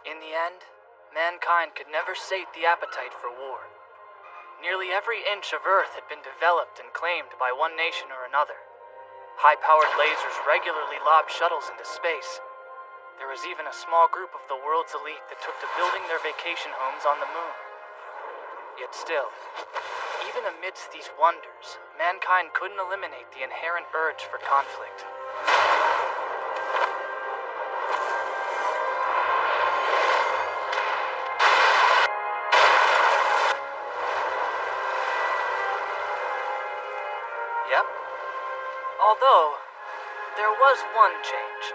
In the end, mankind could never sate the appetite for war. Nearly every inch of Earth had been developed and claimed by one nation or another. High-powered lasers regularly lobbed shuttles into space. There was even a small group of the world's elite that took to building their vacation homes on the moon. Yet still, even amidst these wonders, mankind couldn't eliminate the inherent urge for conflict. Yep. Although, there was one change.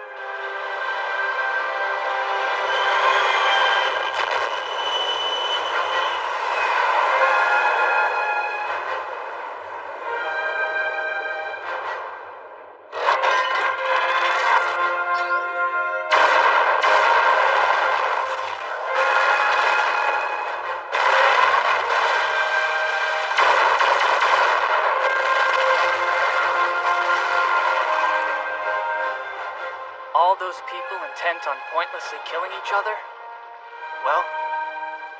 All those people intent on pointlessly killing each other? Well,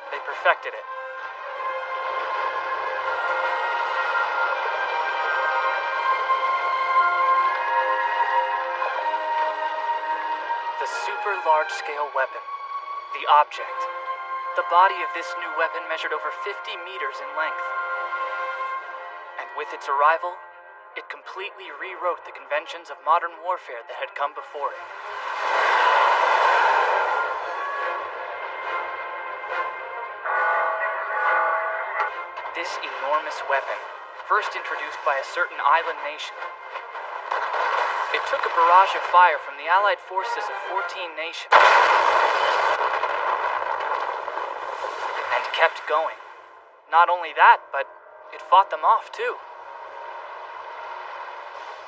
they perfected it. The super large-scale weapon. The Object. The body of this new weapon measured over 50 meters in length. And with its arrival, it completely rewrote the conventions of modern warfare that had come before it. This enormous weapon, first introduced by a certain island nation. It took a barrage of fire from the allied forces of 14 nations and kept going. Not only that, but it fought them off too.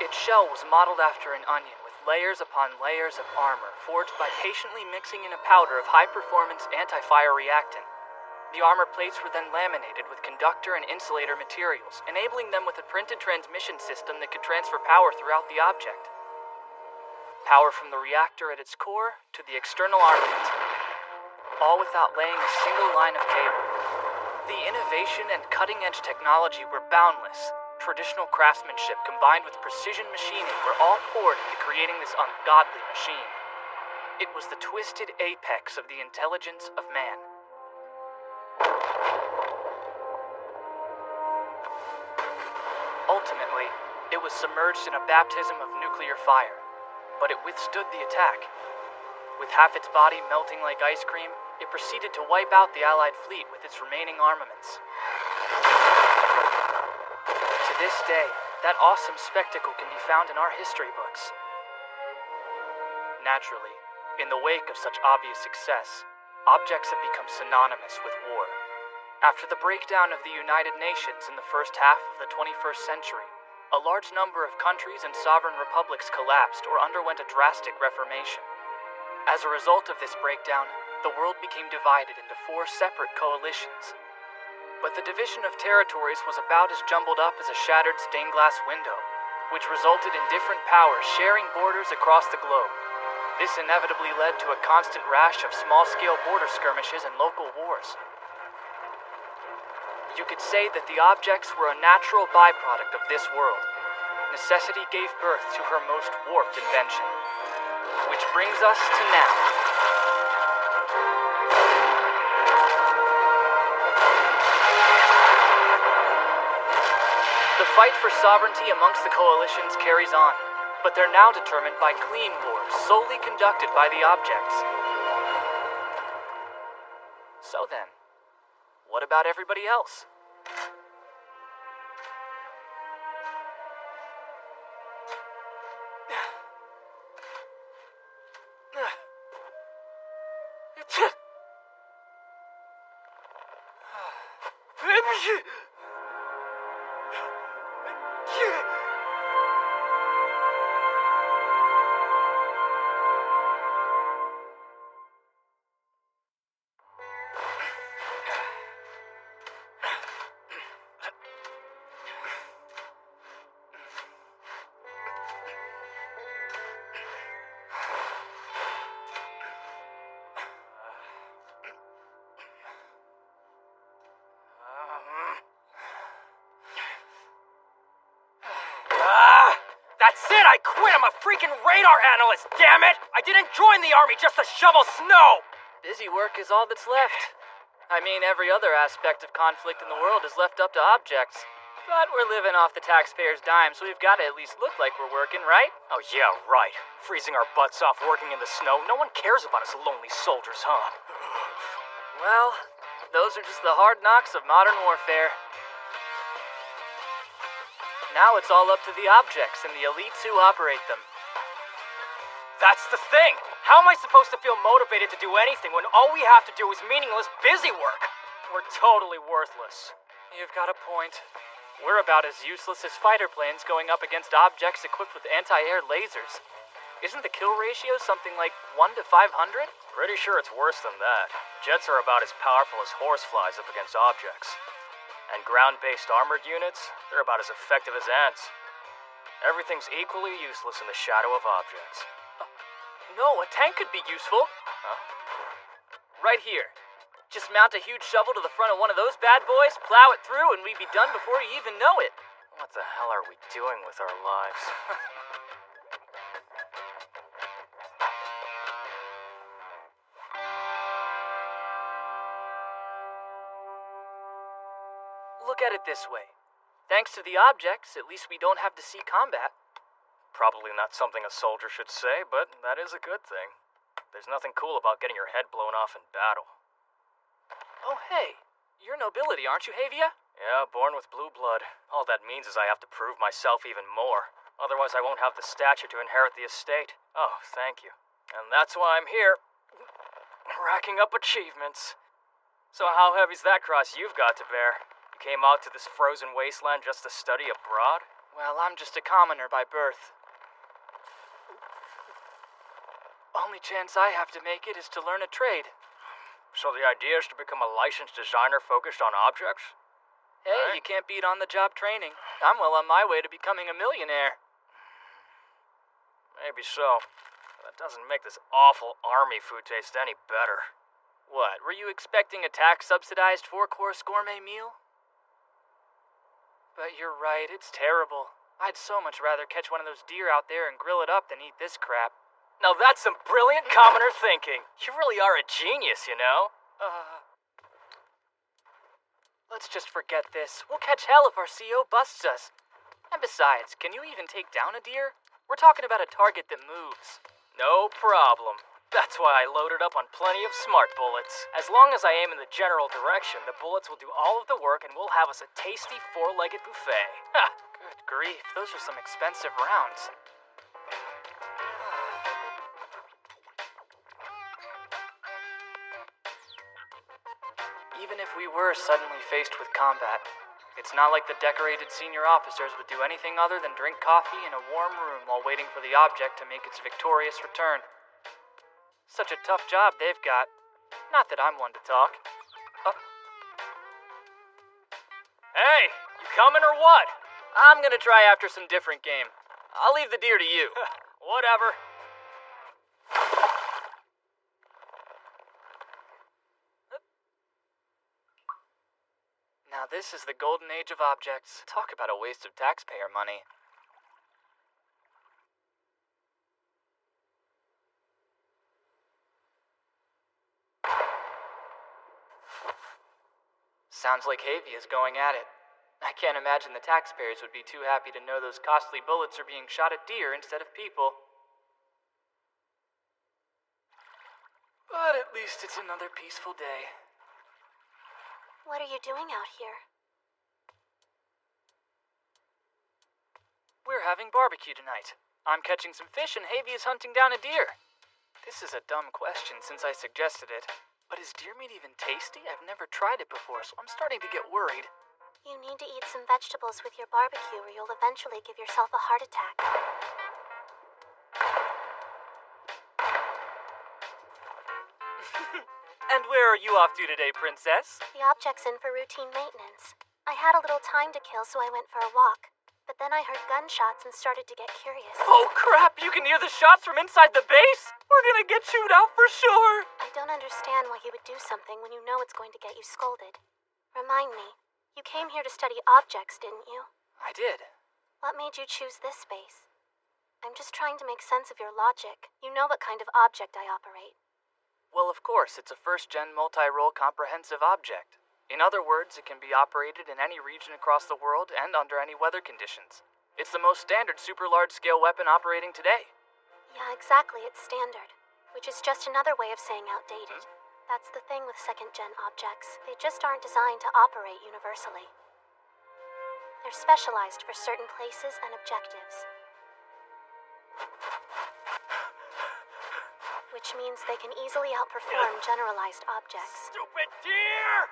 Its shell was modeled after an onion with layers upon layers of armor forged by patiently mixing in a powder of high-performance anti-fire reactant. The armor plates were then laminated with conductor and insulator materials, enabling them with a printed transmission system that could transfer power throughout the object. Power from the reactor at its core to the external armament, all without laying a single line of cable. The innovation and cutting-edge technology were boundless. Traditional craftsmanship combined with precision machining were all poured into creating this ungodly machine. It was the twisted apex of the intelligence of man. Ultimately, it was submerged in a baptism of nuclear fire, but it withstood the attack. With half its body melting like ice cream, it proceeded to wipe out the Allied fleet with its remaining armaments. To this day, that awesome spectacle can be found in our history books. Naturally, in the wake of such obvious success, objects have become synonymous with war. After the breakdown of the United Nations in the first half of the 21st century, a large number of countries and sovereign republics collapsed or underwent a drastic reformation. As a result of this breakdown, the world became divided into 4 separate coalitions. But the division of territories was about as jumbled up as a shattered stained glass window, which resulted in different powers sharing borders across the globe. This inevitably led to a constant rash of small-scale border skirmishes and local wars. You could say that the objects were a natural byproduct of this world. Necessity gave birth to her most warped invention. Which brings us to now. The fight for sovereignty amongst the coalitions carries on, but they're now determined by clean wars solely conducted by the objects. So then, what about everybody else? quit! I'm a freaking radar analyst, damn it! I didn't join the army just to shovel snow! Busy work is all that's left. I mean, every other aspect of conflict in the world is left up to objects. But we're living off the taxpayers' dime, so we've got to at least look like we're working, right? Oh yeah, right. Freezing our butts off working in the snow. No one cares about us lonely soldiers, huh? Well, those are just the hard knocks of modern warfare. Now it's all up to the objects and the elites who operate them. That's the thing! How am I supposed to feel motivated to do anything when all we have to do is meaningless busy work? We're totally worthless. You've got a point. We're about as useless as fighter planes going up against objects equipped with anti-air lasers. Isn't the kill ratio something like 1 to 500? Pretty sure it's worse than that. Jets are about as powerful as horseflies up against objects. And ground-based armored units, they're about as effective as ants. Everything's equally useless in the shadow of objects. No, a tank could be useful. Huh? Right here. Just mount a huge shovel to the front of one of those bad boys, plow it through, and we'd be done before you even know it. What the hell are we doing with our lives? Look at it this way. Thanks to the objects, at least we don't have to see combat. Probably not something a soldier should say, but that is a good thing. There's nothing cool about getting your head blown off in battle. Oh, hey. You're nobility, aren't you, Havia? Yeah, born with blue blood. All that means is I have to prove myself even more. Otherwise, I won't have the stature to inherit the estate. Oh, thank you. And that's why I'm here. Racking up achievements. So how heavy's that cross you've got to bear? You came out to this frozen wasteland just to study abroad? Well, I'm just a commoner by birth. Only chance I have to make it is to learn a trade. So the idea is to become a licensed designer focused on objects? Hey, Right. you can't beat on-the-job training. I'm well on my way to becoming a millionaire. Maybe so. That doesn't make this awful army food taste any better. What, were you expecting a tax-subsidized 4-course gourmet meal? But you're right, it's terrible. I'd so much rather catch one of those deer out there and grill it up than eat this crap. Now that's some brilliant commoner thinking. You really are a genius, you know? Let's just forget this. We'll catch hell if our CO busts us. And besides, can you even take down a deer? We're talking about a target that moves. No problem. That's why I loaded up on plenty of smart bullets. As long as I aim in the general direction, the bullets will do all of the work and we'll have us a tasty 4-legged buffet. Ha! Good grief, those are some expensive rounds. Even if we were suddenly faced with combat, it's not like the decorated senior officers would do anything other than drink coffee in a warm room while waiting for the object to make its victorious return. Such a tough job they've got. Not that I'm one to talk. Hey, you coming or what? I'm gonna try after some different game. I'll leave the deer to you. Whatever. Now this is the golden age of objects. Talk about a waste of taxpayer money. Sounds like Havy is going at it. I can't imagine the taxpayers would be too happy to know those costly bullets are being shot at deer instead of people. But at least it's another peaceful day. What are you doing out here? We're having barbecue tonight. I'm catching some fish and Havy is hunting down a deer. This is a dumb question since I suggested it. But is deer meat even tasty? I've never tried it before, so I'm starting to get worried. You need to eat some vegetables with your barbecue or you'll eventually give yourself a heart attack. And where are you off to today, Princess? The object's in for routine maintenance. I had a little time to kill, so I went for a walk. But then I heard gunshots and started to get curious. Oh crap, you can hear the shots from inside the base? We're gonna get chewed out for sure! I don't understand why you would do something when you know it's going to get you scolded. Remind me, you came here to study objects, didn't you? I did. What made you choose this space? I'm just trying to make sense of your logic. You know what kind of object I operate. Well, of course, it's a first-gen multi-role comprehensive object. In other words, it can be operated in any region across the world and under any weather conditions. It's the most standard super large-scale weapon operating today. Yeah, exactly, it's standard. Which is just another way of saying outdated. That's the thing with second-gen objects. They just aren't designed to operate universally. They're specialized for certain places and objectives. Which means they can easily outperform generalized objects. Stupid deer!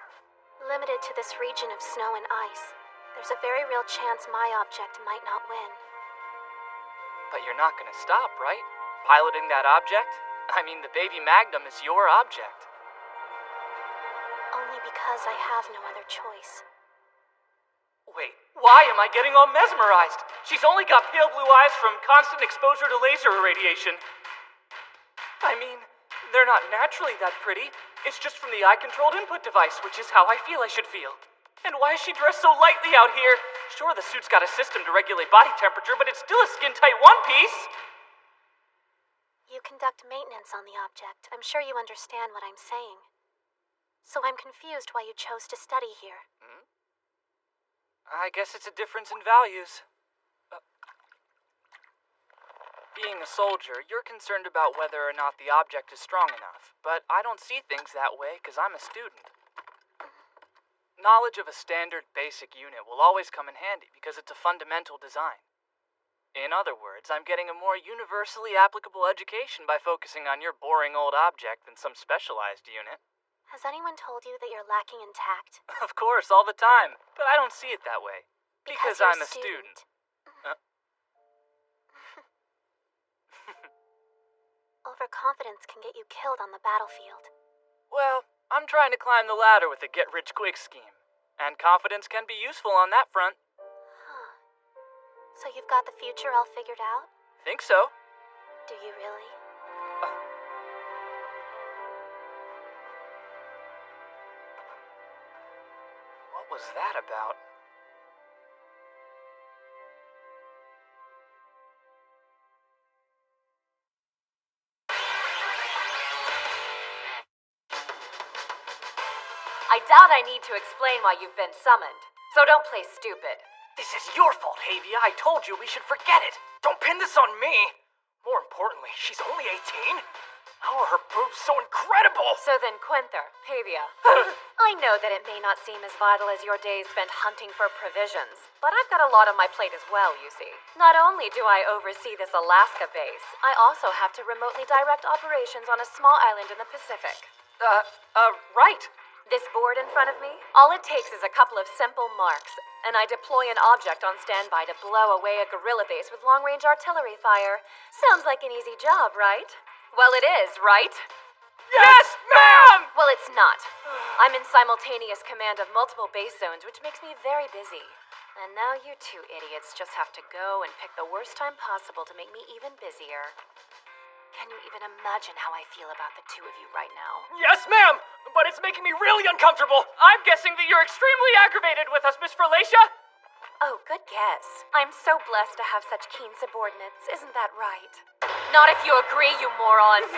Limited to this region of snow and ice, there's a very real chance my object might not win. But you're not gonna stop, right? Piloting that object? I mean, the baby Magnum is your object. Only because I have no other choice. Wait, why am I getting all mesmerized? She's only got pale blue eyes from constant exposure to laser irradiation. I mean, they're not naturally that pretty. It's just from the eye-controlled input device, which is how I feel I should feel. And why is she dressed so lightly out here? Sure, the suit's got a system to regulate body temperature, but it's still a skin-tight one-piece. You conduct maintenance on the object. I'm sure you understand what I'm saying. So I'm confused why you chose to study here. I guess it's a difference in values. Being a soldier, you're concerned about whether or not the object is strong enough, but I don't see things that way because I'm a student. Knowledge of a standard basic unit will always come in handy because it's a fundamental design. In other words, I'm getting a more universally applicable education by focusing on your boring old object than some specialized unit. Has anyone told you that you're lacking in tact? Of course, all the time, but I don't see it that way. Because you're I'm a student. Overconfidence can get you killed on the battlefield. Well, I'm trying to climb the ladder with a get-rich-quick scheme. And confidence can be useful on that front. Huh. So you've got the future all figured out? Think so. Do you really? What was that about? I doubt I need to explain why you've been summoned, so don't play stupid. This is your fault, Havia. I told you we should forget it. Don't pin this on me. More importantly, she's only 18. How are her boobs so incredible? So then, Quinther, Pavia, I know that it may not seem as vital as your days spent hunting for provisions, but I've got a lot on my plate as well, you see. Not only do I oversee this Alaska base, I also have to remotely direct operations on a small island in the Pacific. Right. This board in front of me, all it takes is a couple of simple marks, and I deploy an object on standby to blow away a guerrilla base with long-range artillery fire. Sounds like an easy job, right? Well, it is, right? Yes, ma'am! Well, it's not. I'm in simultaneous command of multiple base zones, which makes me very busy. And now you two idiots just have to go and pick the worst time possible to make me even busier. Can you even imagine how I feel about the two of you right now? Yes, ma'am! But it's making me really uncomfortable. I'm guessing that you're extremely aggravated with us, Miss Verlatia. Oh, good guess. I'm so blessed to have such keen subordinates, isn't that right? Not if you agree, you morons!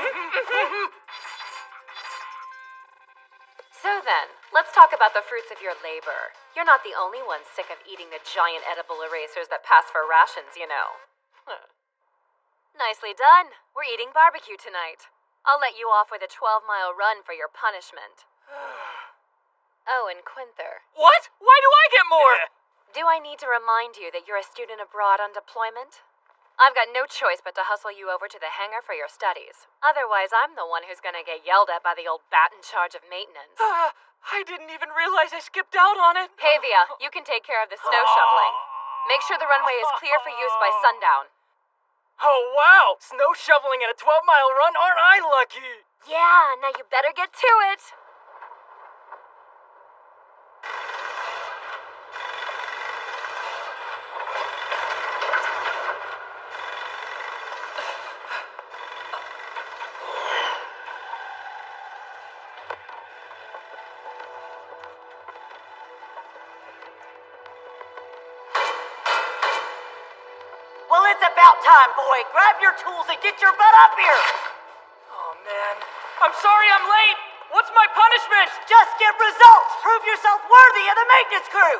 So then, let's talk about the fruits of your labor. You're not the only one sick of eating the giant edible erasers that pass for rations, you know. Nicely done. We're eating barbecue tonight. I'll let you off with a 12-mile run for your punishment. Oh, and Quinther. What? Why do I get more? Do I need to remind you that you're a student abroad on deployment? I've got no choice but to hustle you over to the hangar for your studies. Otherwise, I'm the one who's gonna get yelled at by the old bat in charge of maintenance. I didn't even realize I skipped out on it. Pavia, you can take care of the snow shoveling. Make sure the runway is clear for use by sundown. Oh, wow! Snow shoveling and a 12-mile run, aren't I lucky? Yeah, now you better get to it. Well, it's about time, boy. Grab your tools and get your butt up here. Oh, man. I'm sorry I'm late. What's my punishment? Just get results. Prove yourself worthy of the maintenance crew.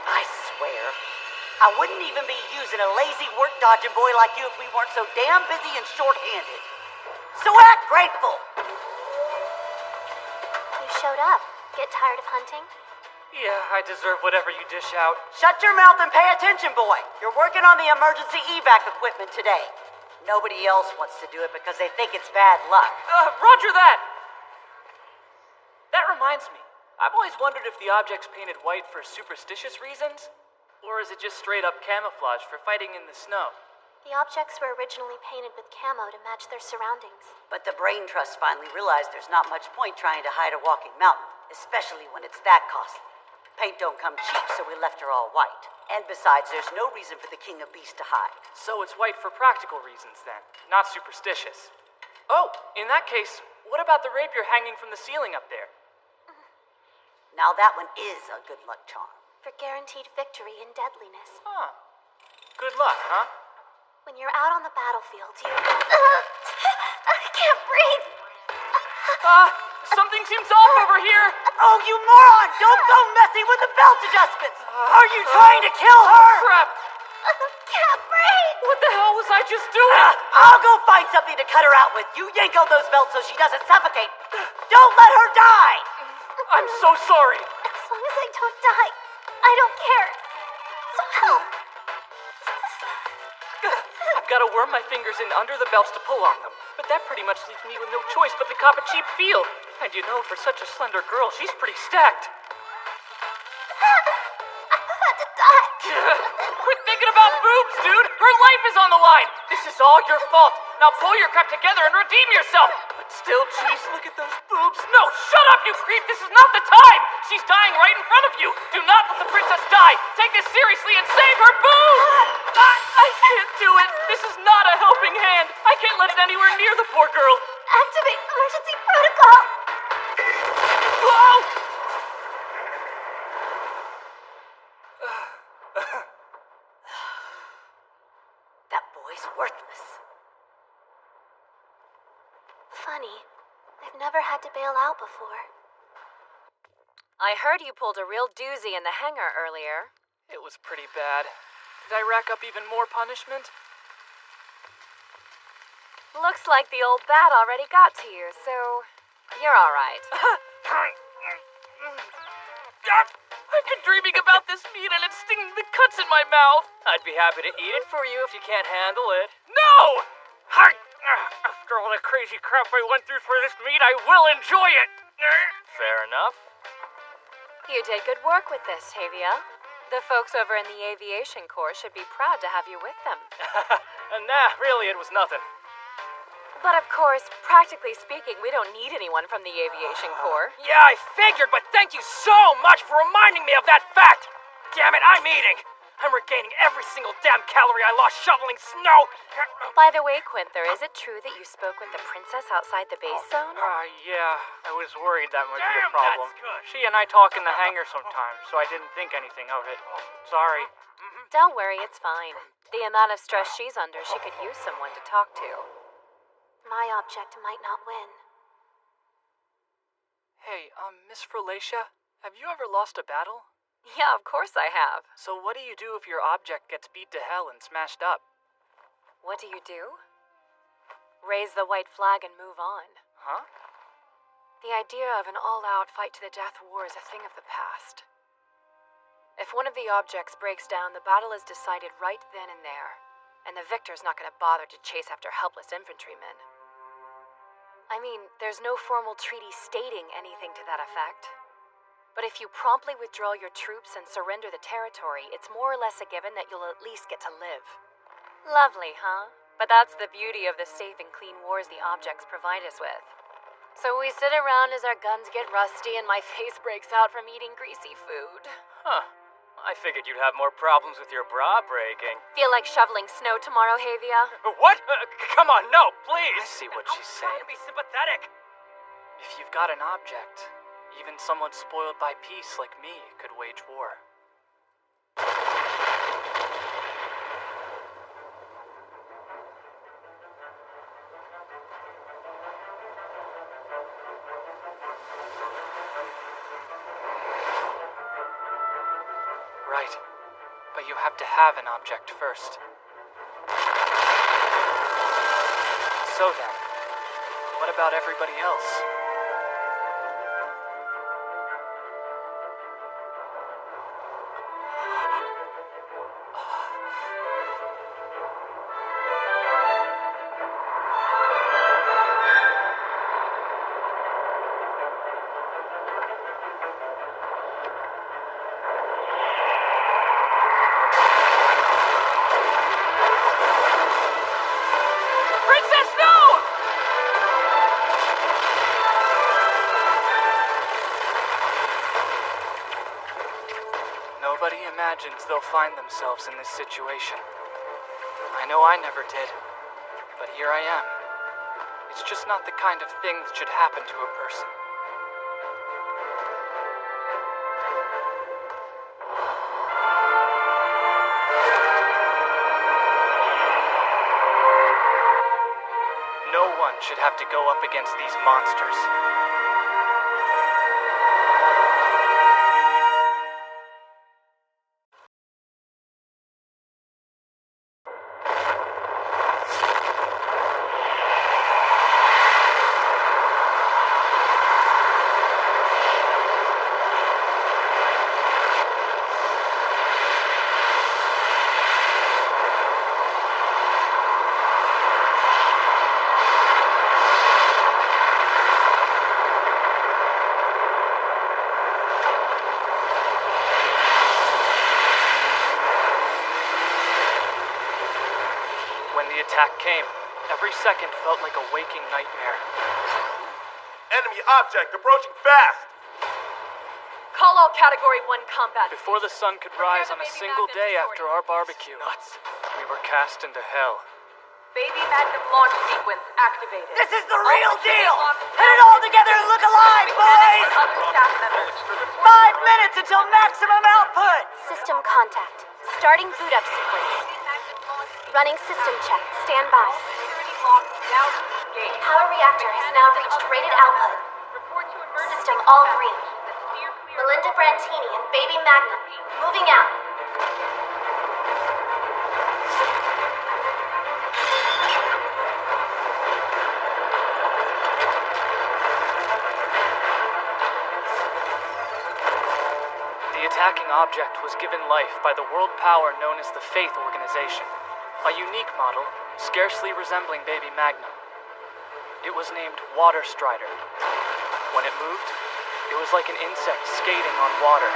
I swear, I wouldn't even be using a lazy work-dodging boy like you if we weren't so damn busy and short-handed. So act grateful. You showed up. Get tired of hunting? Yeah, I deserve whatever you dish out. Shut your mouth and pay attention, boy. You're working on the emergency evac equipment today. Nobody else wants to do it because they think it's bad luck. Roger that! That reminds me. I've always wondered if the object's painted white for superstitious reasons, or is it just straight up camouflage for fighting in the snow? The objects were originally painted with camo to match their surroundings. But the Brain Trust finally realized there's not much point trying to hide a walking mountain, especially when it's that costly. Paint don't come cheap, so we left her all white. And besides, there's no reason for the King of Beasts to hide. So it's white for practical reasons then, not superstitious. Oh, in that case, what about the rapier hanging from the ceiling up there? Now that one is a good luck charm. For guaranteed victory in deadliness. Huh. Good luck, huh? When you're out on the battlefield, you... I can't breathe! Something seems off over here! Oh, you moron! Don't go messing with the belt adjustments! Are you trying to kill her? Crap! Can't breathe! What the hell was I just doing? I'll go find something to cut her out with. You yank on those belts so she doesn't suffocate. Don't let her die! I'm so sorry. As long as I don't die, I don't care. So help! I've got to worm my fingers in under the belts to pull on them. But that pretty much leaves me with no choice but to cop a cheap feel. And you know, for such a slender girl, she's pretty stacked. I'm about to die. Quit thinking about boobs, dude! Her life is on the line! This is all your fault. Now pull your crap together and redeem yourself! But still, jeez, look at those boobs. No, shut up, you creep! This is not the time! She's dying right in front of you! Do not let the princess die! Take this seriously and save her boobs! I can't do it! This is not a helping hand! I can't let it anywhere near the poor girl! Activate emergency protocol! Whoa! That boy's worthless. Funny. I've never had to bail out before. I heard you pulled a real doozy in the hangar earlier. It was pretty bad. Did I rack up even more punishment? Looks like the old bat already got to you, so you're all right. I've been dreaming about this meat and it's stinging the cuts in my mouth. I'd be happy to eat it for you if you can't handle it. No! After all the crazy crap I went through for this meat, I will enjoy it. Fair enough. You did good work with this, Tavia. The folks over in the Aviation Corps should be proud to have you with them. Nah, really, it was nothing. But of course, practically speaking, we don't need anyone from the Aviation Corps. Yeah, I figured, but thank you so much for reminding me of that fact! Damn it, I'm eating! I'm regaining every single damn calorie I lost shoveling snow! By the way, Quinther, is it true that you spoke with the princess outside the base zone? Yeah, I was worried that might be a Damn, problem. that's good. She and I talk in the hangar sometimes, so I didn't think anything of it. Sorry. Don't worry, it's fine. The amount of stress she's under, she could use someone to talk to. My object might not win. Hey, Miss Fralacia, have you ever lost a battle? Yeah, of course I have. So what do you do if your object gets beat to hell and smashed up? What do? Raise the white flag and move on. Huh? The idea of an all-out fight-to-the-death war is a thing of the past. If one of the objects breaks down, the battle is decided right then and there, and the victor's not going to bother to chase after helpless infantrymen. I mean, there's no formal treaty stating anything to that effect. But if you promptly withdraw your troops and surrender the territory, it's more or less a given that you'll at least get to live. Lovely, huh? But that's the beauty of the safe and clean wars the objects provide us with. So we sit around as our guns get rusty and my face breaks out from eating greasy food. Huh. I figured you'd have more problems with your bra breaking. Feel like shoveling snow tomorrow, Havia? What? Come on, no, please! I see what she's I'm trying saying. to be sympathetic. If you've got an object, even someone spoiled by peace like me could wage war. Right. But you have to have an object first. So then, what about everybody else? Princess, no! Nobody imagines they'll find themselves in this situation. I know I never did, but here I am. It's just not the kind of thing that should happen to a person. No one should have to go up against these monsters. When the attack came, every second felt like a waking nightmare. Enemy object approaching fast! Call all Category 1 combat. Before the sun could rise on a single day after our barbecue, we were cast into hell. Baby Magnum launch sequence activated. This is the real deal! Put it all together and look alive, boys! Other staff members. 5 minutes until maximum output! System contact. Starting boot up sequence. Running system check. Stand by. Power reactor has now reached rated output. System all green. Melinda Brantini and Baby Magnum moving out. The attacking object was given life by the world power known as the Faith Organization, a unique model, scarcely resembling Baby Magnum. It was named Water Strider. When it moved, it was like an insect skating on water.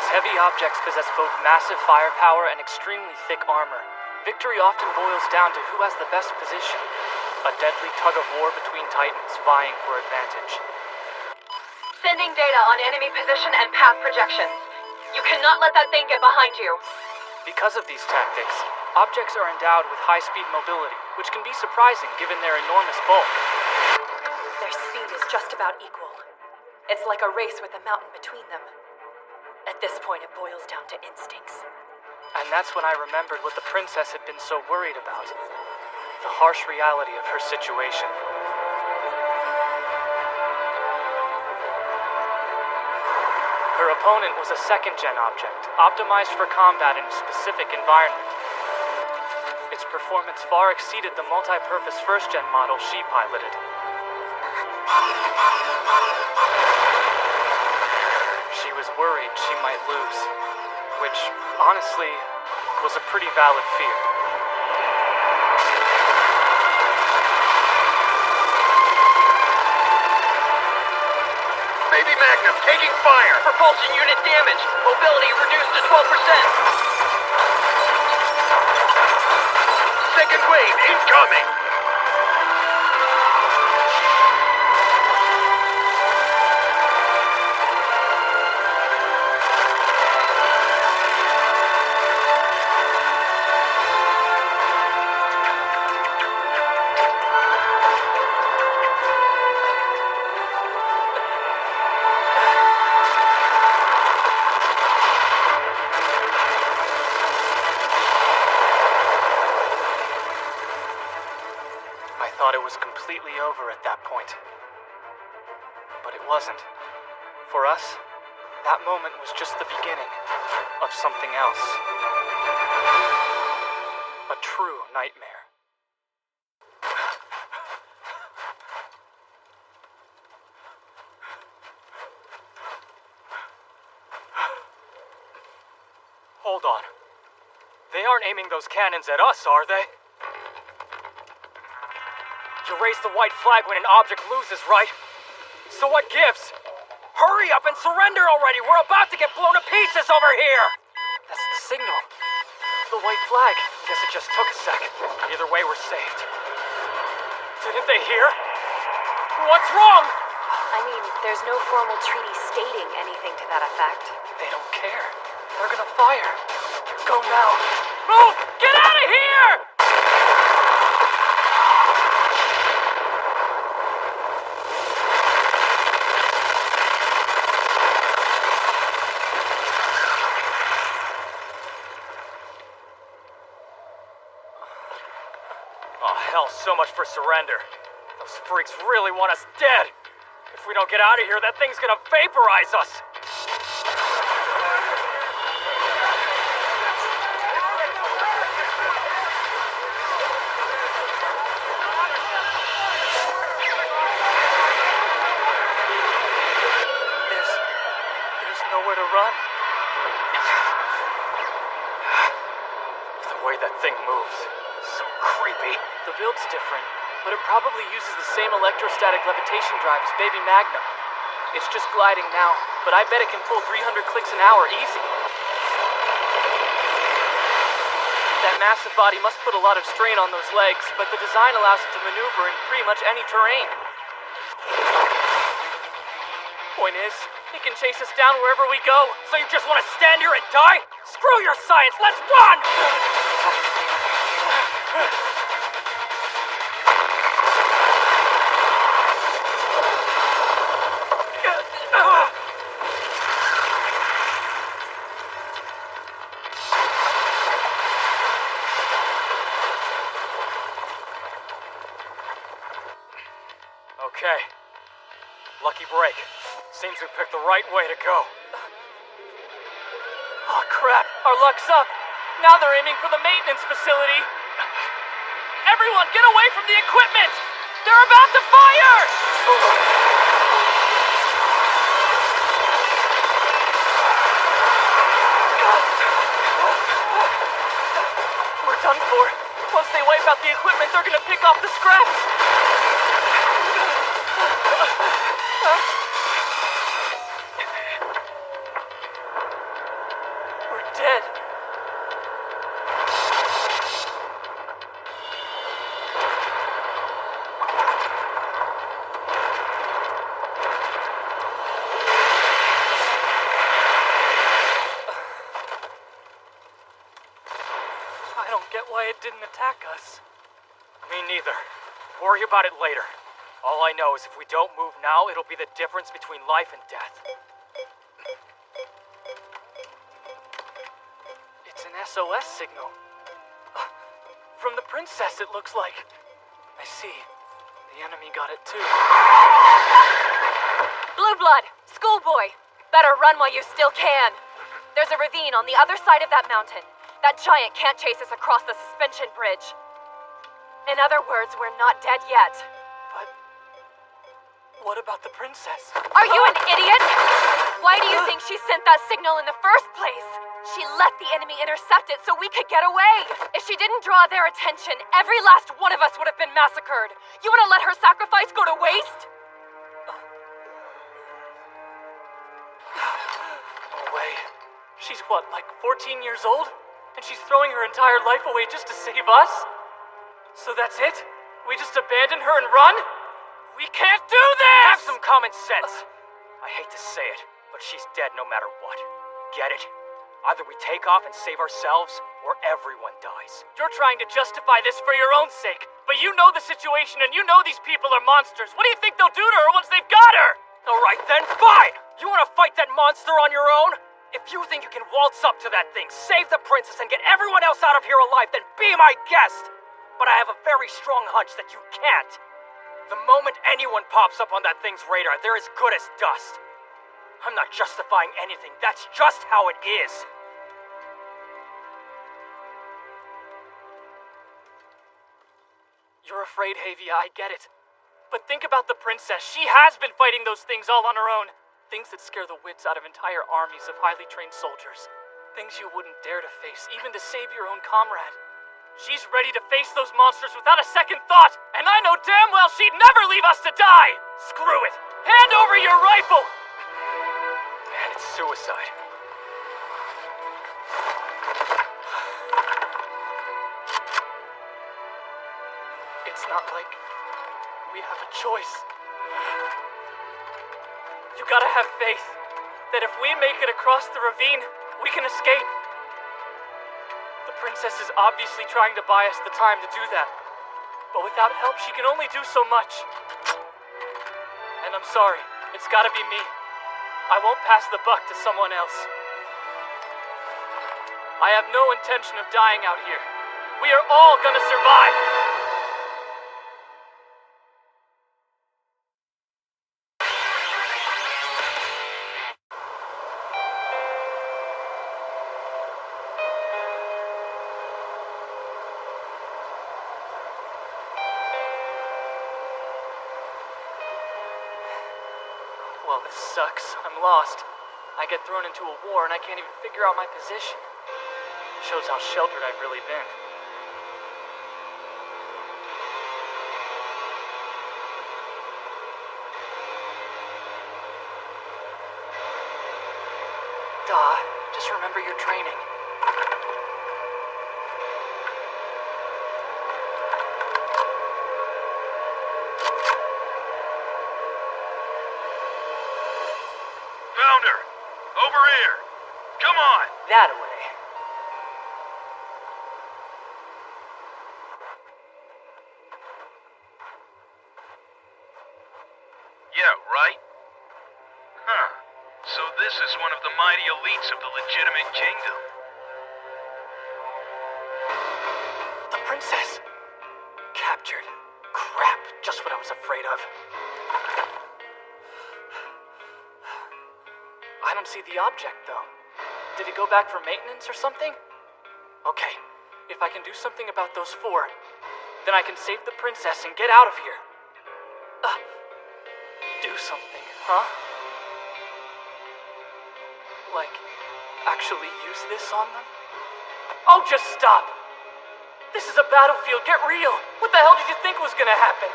Heavy objects possess both massive firepower and extremely thick armor. Victory often boils down to who has the best position. A deadly tug-of-war between titans vying for advantage. Sending data on enemy position and path projections. You cannot let that thing get behind you. Because of these tactics, objects are endowed with high-speed mobility, which can be surprising given their enormous bulk. Their speed is just about equal. It's like a race with a mountain between them. At this point, it boils down to instincts. And that's when I remembered what the princess had been so worried about. The harsh reality of her situation. Her opponent was a second-gen object, optimized for combat in a specific environment. Its performance far exceeded the multi-purpose first-gen model she piloted. She was worried she might lose, which, honestly, was a pretty valid fear. Baby Magnum taking fire! Propulsion unit damage. Mobility reduced to 12%. Second wave incoming! I thought it was completely over at that point. But it wasn't. For us, that moment was just the beginning of something else. A true nightmare. Hold on. They aren't aiming those cannons at us, are they? You raise the white flag when an object loses, right? So what gives? Hurry up and surrender already! We're about to get blown to pieces over here! That's the signal. The white flag. Guess it just took a sec. Either way, we're saved. Didn't they hear? What's wrong? I mean, there's no formal treaty stating anything to that effect. They don't care. They're gonna fire. Go now. Move! Get out of here! Oh, hell, so much for surrender. Those freaks really want us dead. If we don't get out of here, that thing's gonna vaporize us. There's nowhere to run. The way that thing moves. So creepy. The build's different, but it probably uses the same electrostatic levitation drive as Baby Magnum. It's just gliding now, but I bet it can pull 300 clicks an hour easy. That massive body must put a lot of strain on those legs, but the design allows it to maneuver in pretty much any terrain. Point is, it can chase us down wherever we go. So you just want to stand here and die? Screw your science, let's run! Okay. Lucky break. Seems we picked the right way to go. Oh crap, our luck's up. Now they're aiming for the maintenance facility. Everyone, get away from the equipment! They're about to fire! We're done for. Once they wipe out the equipment, they're gonna pick off the scraps. We're dead. I don't get why it didn't attack us. Me neither. Worry about it later. All I know is if we don't move now, it'll be the difference between life and death. It's an SOS signal. From the princess, it looks like. I see. The enemy got it too. Blue Blood! Schoolboy! Better run while you still can! There's a ravine on the other side of that mountain. That giant can't chase us across the suspension bridge. In other words, we're not dead yet. But what about the princess? Are you an idiot? Why do you think she sent that signal in the first place? She let the enemy intercept it so we could get away. If she didn't draw their attention, every last one of us would have been massacred. You want to let her sacrifice go to waste? No way. She's what, like 14 years old? And she's throwing her entire life away just to save us? So that's it? We just abandon her and run? We can't do this! Have some common sense. I hate to say it, but she's dead no matter what. Get it? Either we take off and save ourselves, or everyone dies. You're trying to justify this for your own sake, but you know the situation and you know these people are monsters. What do you think they'll do to her once they've got her? Alright then, fine! You wanna fight that monster on your own? If you think you can waltz up to that thing, save the princess, and get everyone else out of here alive, then be my guest! But I have a very strong hunch that you can't. The moment anyone pops up on that thing's radar, they're as good as dust. I'm not justifying anything, that's just how it is. You're afraid, Havia, I get it. But think about the princess. She has been fighting those things all on her own. Things that scare the wits out of entire armies of highly trained soldiers. Things you wouldn't dare to face, even to save your own comrade. She's ready to face those monsters without a second thought, and I know damn well she'd never leave us to die! Screw it! Hand over your rifle! Man, it's suicide. It's not like we have a choice. You gotta have faith that if we make it across the ravine, we can escape. The princess is obviously trying to buy us the time to do that. But without help, she can only do so much. And I'm sorry, it's gotta be me. I won't pass the buck to someone else. I have no intention of dying out here. We are all gonna survive! Well, this sucks. I'm lost. I get thrown into a war and I can't even figure out my position. Shows how sheltered I've really been. Duh, just remember your training. Found her! Over here! Come on! That way. Yeah, right? Huh. So this is one of the mighty elites of the legitimate kingdom. The princess! Captured. Crap, just what I was afraid of. I don't see the object, though. Did it go back for maintenance or something? Okay, if I can do something about those four, then I can save the princess and get out of here. Do something, huh? Like, actually use this on them? Oh, just stop! This is a battlefield, get real! What the hell did you think was gonna happen?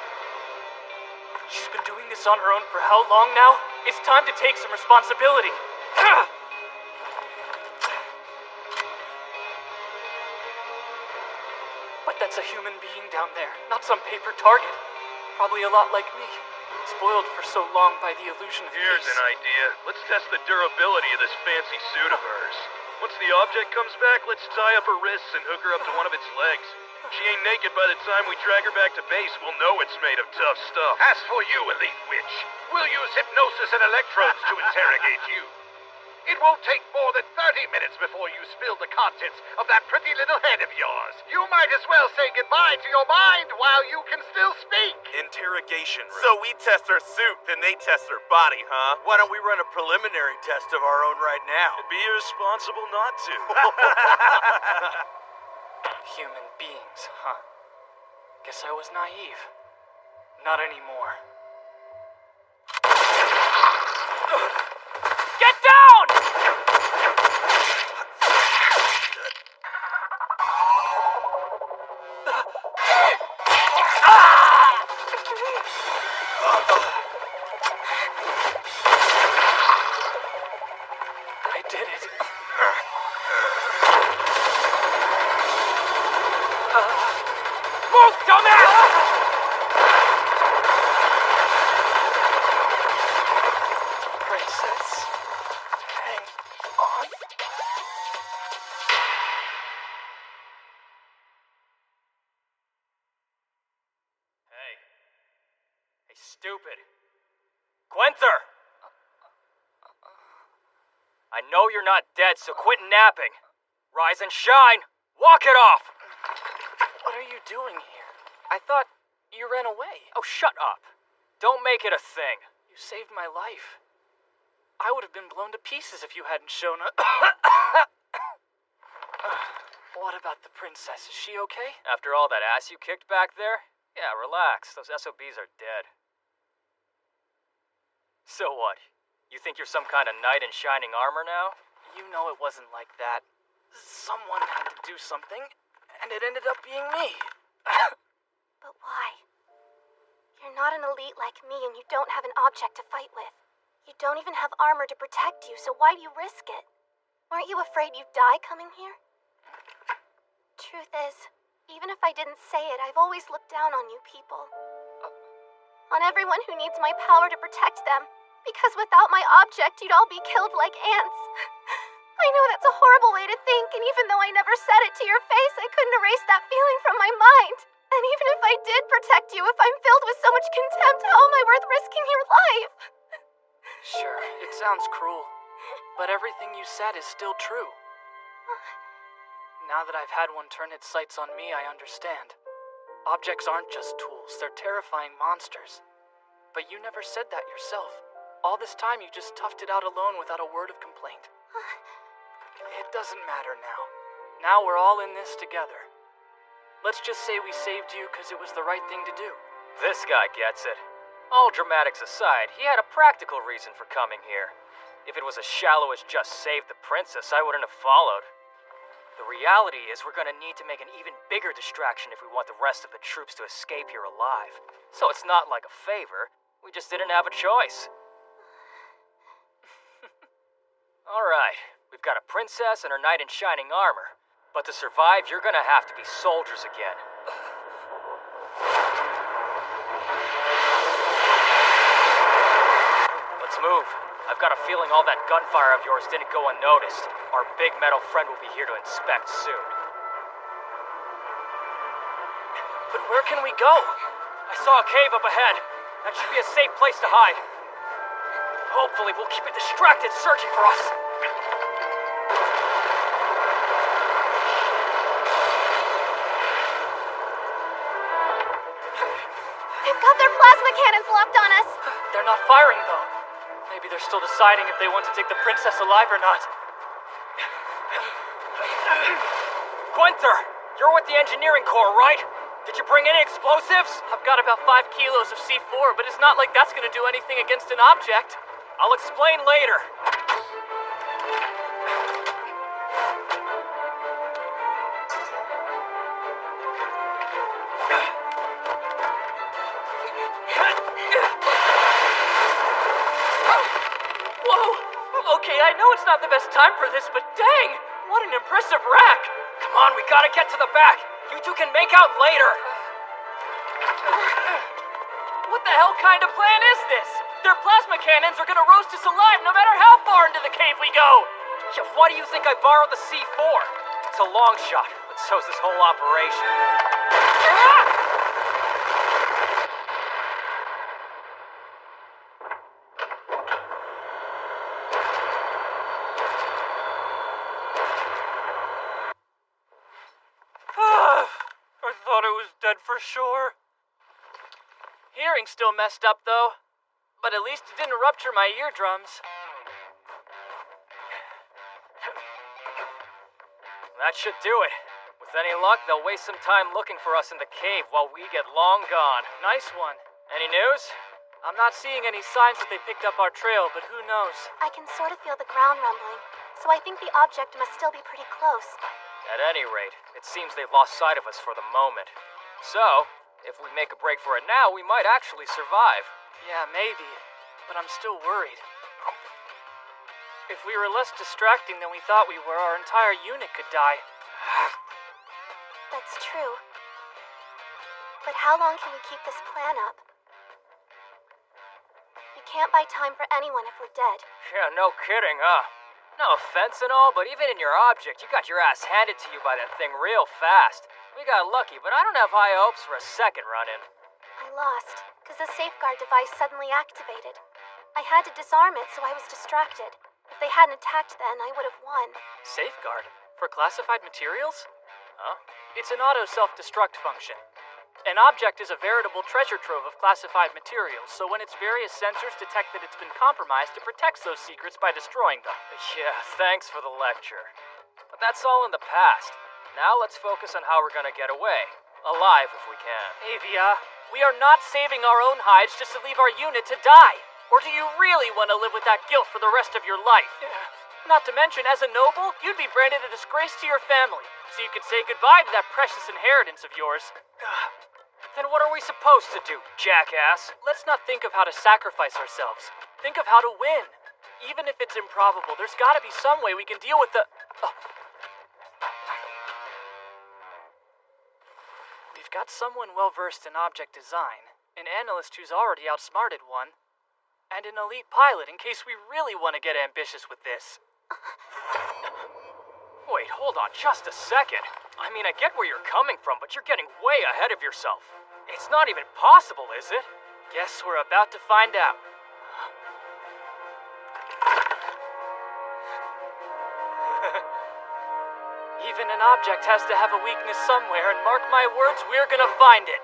She's been doing this on her own for how long now? It's time to take some responsibility. But that's a human being down there, not some paper target. Probably a lot like me. Spoiled for so long by the illusion of Here's peace. an idea. Let's test the durability of this fancy suit of hers. Once the object comes back, let's tie up her wrists and hook her up to one of its legs. She ain't naked by the time we drag her back to base. We'll know it's made of tough stuff. As for you, Elite Witch, we'll use hypnosis and electrodes to interrogate you. It won't take more than 30 minutes before you spill the contents of that pretty little head of yours. You might as well say goodbye to your mind while you can still speak. Interrogation room. So we test our suit, then they test our body, huh? Why don't we run a preliminary test of our own right now? It'd be irresponsible not to. Human beings, huh? Guess I was naive. Not anymore. Get down! I did it. Move, dumbass! Princess, hang on. Hey, stupid. Gwenther! I know you're not dead, so quit napping. Rise and shine! Walk it off! What are you doing here? I thought you ran away. Oh, shut up. Don't make it a thing. You saved my life. I would have been blown to pieces if you hadn't shown up. What about the princess? Is she okay? After all that ass you kicked back there? Yeah, relax. Those SOBs are dead. So what? You think you're some kind of knight in shining armor now? You know it wasn't like that. Someone had to do something, and it ended up being me. But why? You're not an elite like me, and you don't have an object to fight with. You don't even have armor to protect you, so why do you risk it? Weren't you afraid you'd die coming here? Truth is, even if I didn't say it, I've always looked down on you people. On everyone who needs my power to protect them. Because without my object, you'd all be killed like ants. I know that's a horrible way to think, and even though I never said it to your face, I couldn't erase that feeling from my mind. And even if I did protect you, if I'm filled with so much contempt, how am I worth risking your life? Sure, it sounds cruel, but everything you said is still true. Now that I've had one turn its sights on me, I understand. Objects aren't just tools, they're terrifying monsters. But you never said that yourself. All this time you just toughed it out alone without a word of complaint. It doesn't matter now. Now we're all in this together. Let's just say we saved you because it was the right thing to do. This guy gets it. All dramatics aside, he had a practical reason for coming here. If it was as shallow as just save the princess, I wouldn't have followed. The reality is we're gonna need to make an even bigger distraction if we want the rest of the troops to escape here alive. So it's not like a favor, we just didn't have a choice. Alright, we've got a princess and her knight in shining armor. But to survive, you're gonna have to be soldiers again. Let's move. I've got a feeling all that gunfire of yours didn't go unnoticed. Our big metal friend will be here to inspect soon. But where can we go? I saw a cave up ahead. That should be a safe place to hide. Hopefully we'll keep it distracted searching for us. They've got their plasma cannons locked on us. They're not firing, though. Maybe they're still deciding if they want to take the princess alive or not. Gwenther, you're with the engineering corps, right? Did you bring any explosives? I've got about 5 kilos of C4, but it's not like that's gonna do anything against an object. I'll explain later. Whoa! Okay, I know it's not the best time for this, but dang! What an impressive rack! Come on, we gotta get to the back. You two can make out later. What the hell kind of plan is this? Their plasma cannons are gonna roast us alive no matter how far into the cave we go! Yeah, why do you think I borrowed the C4? It's a long shot, but so's this whole operation. for sure? Hearing's still messed up, though. But at least it didn't rupture my eardrums. That should do it. With any luck, they'll waste some time looking for us in the cave while we get long gone. Nice one. Any news? I'm not seeing any signs that they picked up our trail, but who knows? I can sort of feel the ground rumbling, so I think the object must still be pretty close. At any rate, it seems they've lost sight of us for the moment. So, if we make a break for it now, we might actually survive. Yeah, maybe. But I'm still worried. If we were less distracting than we thought we were, our entire unit could die. That's true. But how long can we keep this plan up? We can't buy time for anyone if we're dead. Yeah, no kidding, huh? No offense and all, but even in your object, you got your ass handed to you by that thing real fast. We got lucky, but I don't have high hopes for a second run-in. I lost, because the safeguard device suddenly activated. I had to disarm it, so I was distracted. If they hadn't attacked then, I would have won. Safeguard? For classified materials? Huh? It's an auto self-destruct function. An object is a veritable treasure trove of classified materials, so when its various sensors detect that it's been compromised, it protects those secrets by destroying them. Yeah, thanks for the lecture. But that's all in the past. Now let's focus on how we're gonna get away. Alive if we can. Avia, we are not saving our own hides just to leave our unit to die. Or do you really want to live with that guilt for the rest of your life? Not to mention, as a noble, you'd be branded a disgrace to your family, so you could say goodbye to that precious inheritance of yours. Then what are we supposed to do, jackass? Let's not think of how to sacrifice ourselves. Think of how to win. Even if it's improbable, there's gotta be some way we can deal with the... We've got someone well-versed in object design, an analyst who's already outsmarted one, and an elite pilot in case we really want to get ambitious with this. Wait, hold on just a second. I mean, I get where you're coming from, but you're getting way ahead of yourself. It's not even possible, is it? Guess we're about to find out. Even an object has to have a weakness somewhere, and mark my words, we're gonna find it.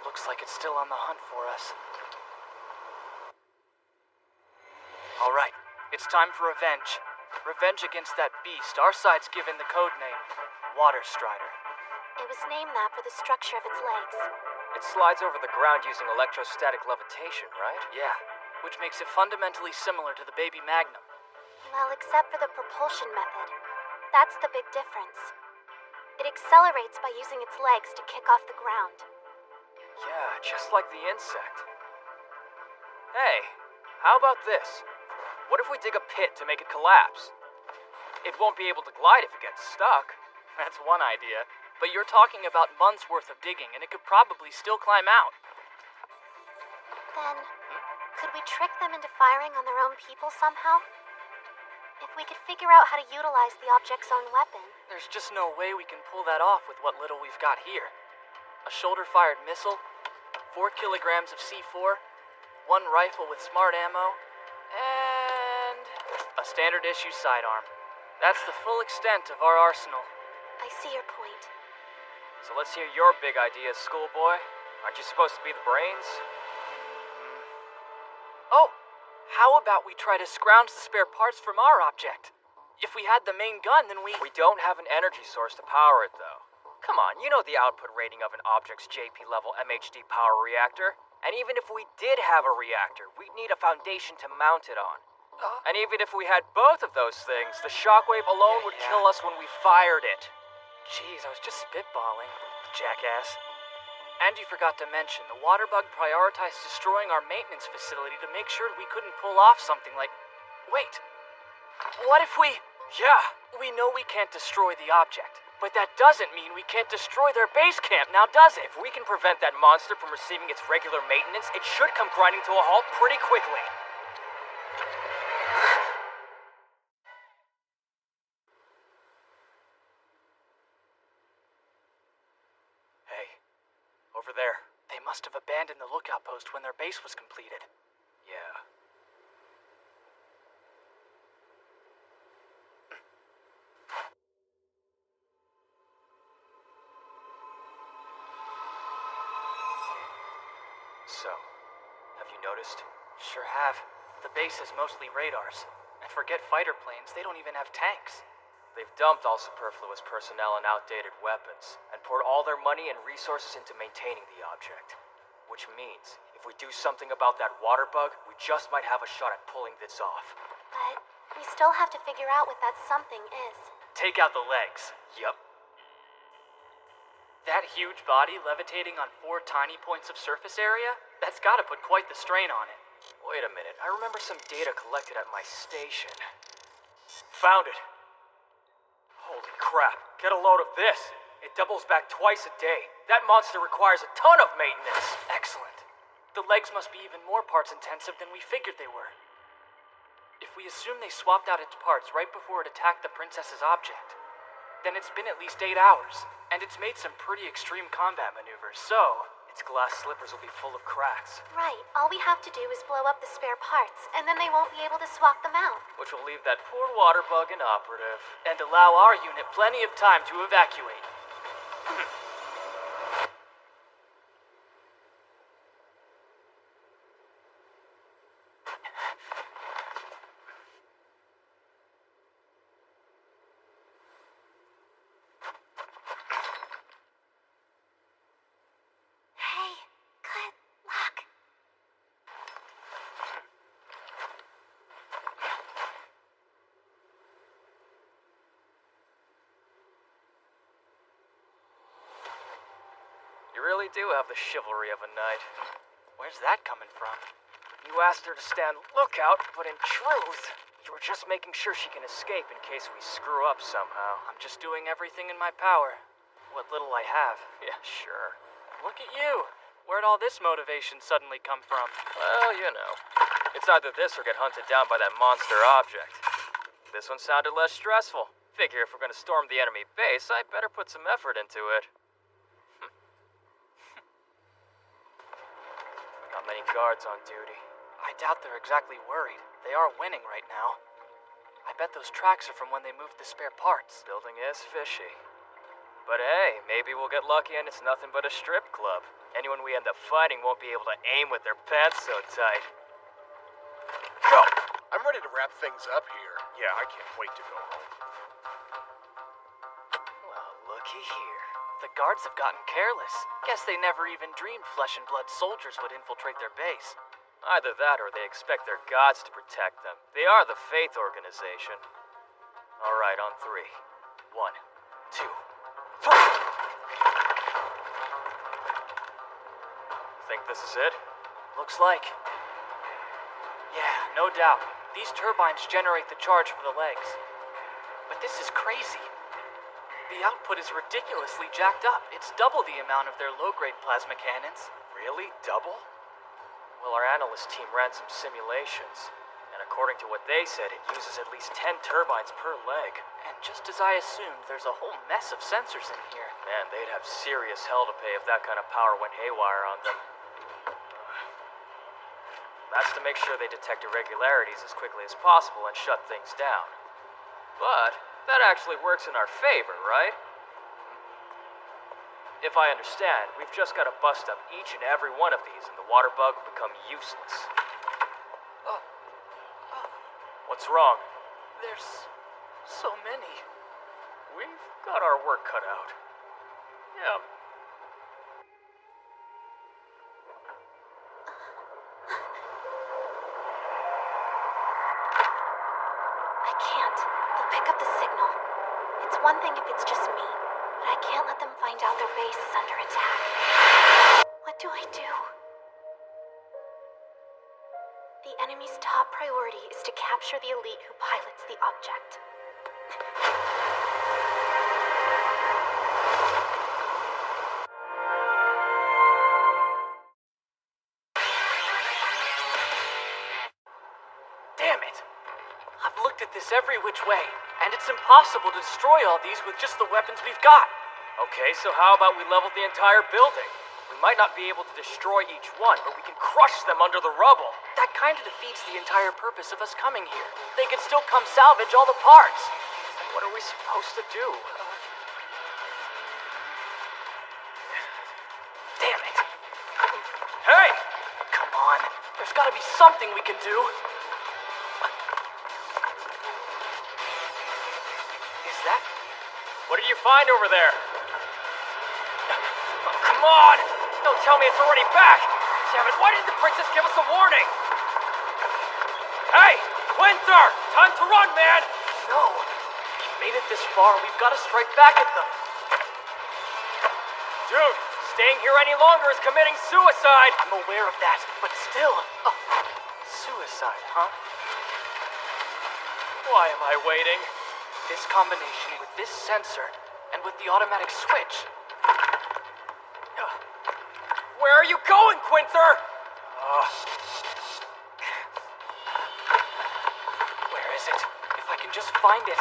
Looks like it's still on the hunt for us. All right, it's time for revenge. Revenge against that beast. Our side's given the code name Water Strider. It was named that for the structure of its legs. It slides over the ground using electrostatic levitation, right? Yeah, which makes it fundamentally similar to the baby Magnum. Well, except for the propulsion method. That's the big difference. It accelerates by using its legs to kick off the ground. Yeah, just like the insect. Hey, how about this? What if we dig a pit to make it collapse? It won't be able to glide if it gets stuck. That's one idea. But you're talking about months' worth of digging, and it could probably still climb out. Then, could we trick them into firing on their own people somehow? If we could figure out how to utilize the object's own weapon. There's just no way we can pull that off with what little we've got here. A shoulder-fired missile, 4 kilograms of C4, 1 rifle with smart ammo, and a standard-issue sidearm. That's the full extent of our arsenal. I see your point. So let's hear your big ideas, schoolboy. Aren't you supposed to be the brains? Oh, how about we try to scrounge the spare parts from our object? If we had the main gun, then we don't have an energy source to power it, though. Come on, you know the output rating of an object's JP-level MHD power reactor. And even if we did have a reactor, we'd need a foundation to mount it on. And even if we had both of those things, the shockwave alone would kill us when we fired it. Jeez, I was just spitballing, jackass. And you forgot to mention, the water bug prioritized destroying our maintenance facility to make sure we couldn't pull off something like... Wait, what if we... Yeah. We know we can't destroy the object, but that doesn't mean we can't destroy their base camp, now does it? If we can prevent that monster from receiving its regular maintenance, it should come grinding to a halt pretty quickly. They must have abandoned abandon the lookout post when their base was completed. Yeah. So, have you noticed? Sure have. The base is mostly radars. And forget fighter planes, they don't even have tanks. They've dumped all superfluous personnel and outdated weapons, and poured all their money and resources into maintaining the object. Which means, if we do something about that water bug, we just might have a shot at pulling this off. But we still have to figure out what that something is. Take out the legs. Yep. That huge body levitating on 4 tiny points of surface area? That's gotta put quite the strain on it. Wait a minute, I remember some data collected at my station. Found it! Holy crap, get a load of this! It doubles back twice a day. That monster requires a ton of maintenance! Excellent. The legs must be even more parts intensive than we figured they were. If we assume they swapped out its parts right before it attacked the princess's object, then it's been at least 8 hours, and it's made some pretty extreme combat maneuvers, so its glass slippers will be full of cracks. Right. All we have to do is blow up the spare parts, and then they won't be able to swap them out. Which will leave that poor water bug inoperative. and allow our unit plenty of time to evacuate. Hey, good luck. You really do have the chivalry of a knight. Where's that coming from? You asked her to stand lookout, but in truth, you were just making sure she can escape in case we screw up somehow. I'm just doing everything in my power. What little I have. Yeah, sure. Look at you. Where'd all this motivation suddenly come from? Well, you know. It's either this or get hunted down by that monster object. This one sounded less stressful. Figure if we're gonna storm the enemy base, I'd better put some effort into it. Not many guards on duty. I doubt they're exactly worried. They are winning right now. I bet those tracks are from when they moved the spare parts. Building is fishy. But hey, maybe we'll get lucky and it's nothing but a strip club. Anyone we end up fighting won't be able to aim with their pants so tight. Go! I'm ready to wrap things up here. Yeah, I can't wait to go home. Well, looky here. The guards have gotten careless. Guess they never even dreamed flesh and blood soldiers would infiltrate their base. Either that or they expect their gods to protect them. They are the Faith Organization. Alright, on 3. 1, 2, 3! Think this is it? Looks like. Yeah, no doubt. These turbines generate the charge for the legs. But this is crazy. The output is ridiculously jacked up. It's double the amount of their low-grade plasma cannons. Really? Double? Well, our analyst team ran some simulations. And according to what they said, it uses at least 10 turbines per leg. And just as I assumed, there's a whole mess of sensors in here. Man, they'd have serious hell to pay if that kind of power went haywire on them. That's to make sure they detect irregularities as quickly as possible and shut things down. But that actually works in our favor, right? If I understand, we've just got to bust up each and every one of these and the water bug will become useless. What's wrong? There's so many. We've got our work cut out. Yeah. I can't. They'll pick up the signal. It's one thing if it's just me, but I can't let them find out their base is under attack. What do I do? The enemy's top priority is to capture the elite who pilots the object. Damn it! I've looked at this every which way, and it's impossible to destroy all these with just the weapons we've got. Okay, so how about we level the entire building? We might not be able to destroy each one, but we can crush them under the rubble. That kind of defeats the entire purpose of us coming here. They could still come salvage all the parts. Then what are we supposed to do? Damn it. Hey! Come on. There's gotta be something we can do. Is that? What did you find over there? Oh, come on! Don't tell me it's already back! Damn it, why didn't the princess give us a warning? Hey! Winter! Time to run, man! No. We've made it this far. We've gotta strike back at them. Dude, staying here any longer is committing suicide! I'm aware of that, but still. Suicide, huh? Why am I waiting? This combination with this sensor and with the automatic switch. Where are you going, Quinther? Where is it? If I can just find it.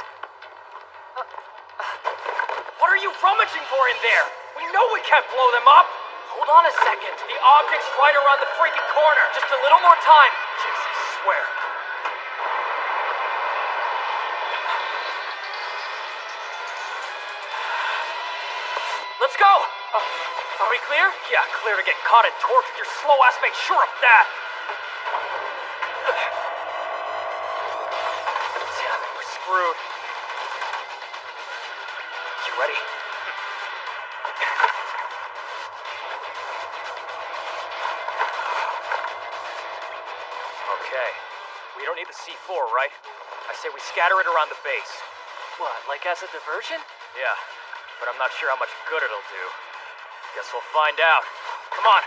What are you rummaging for in there? We know we can't blow them up! Hold on a second. The object's right around the freaking corner! Just a little more time. Jesus, swear. Let's go! Are we clear? Yeah, clear to get caught and tortured. Your slow ass made sure of that! Damn it, we're screwed. You ready? Okay. We don't need the C4, right? I say we scatter it around the base. What, like as a diversion? Yeah, but I'm not sure how much good it'll do. Guess we'll find out. Come on.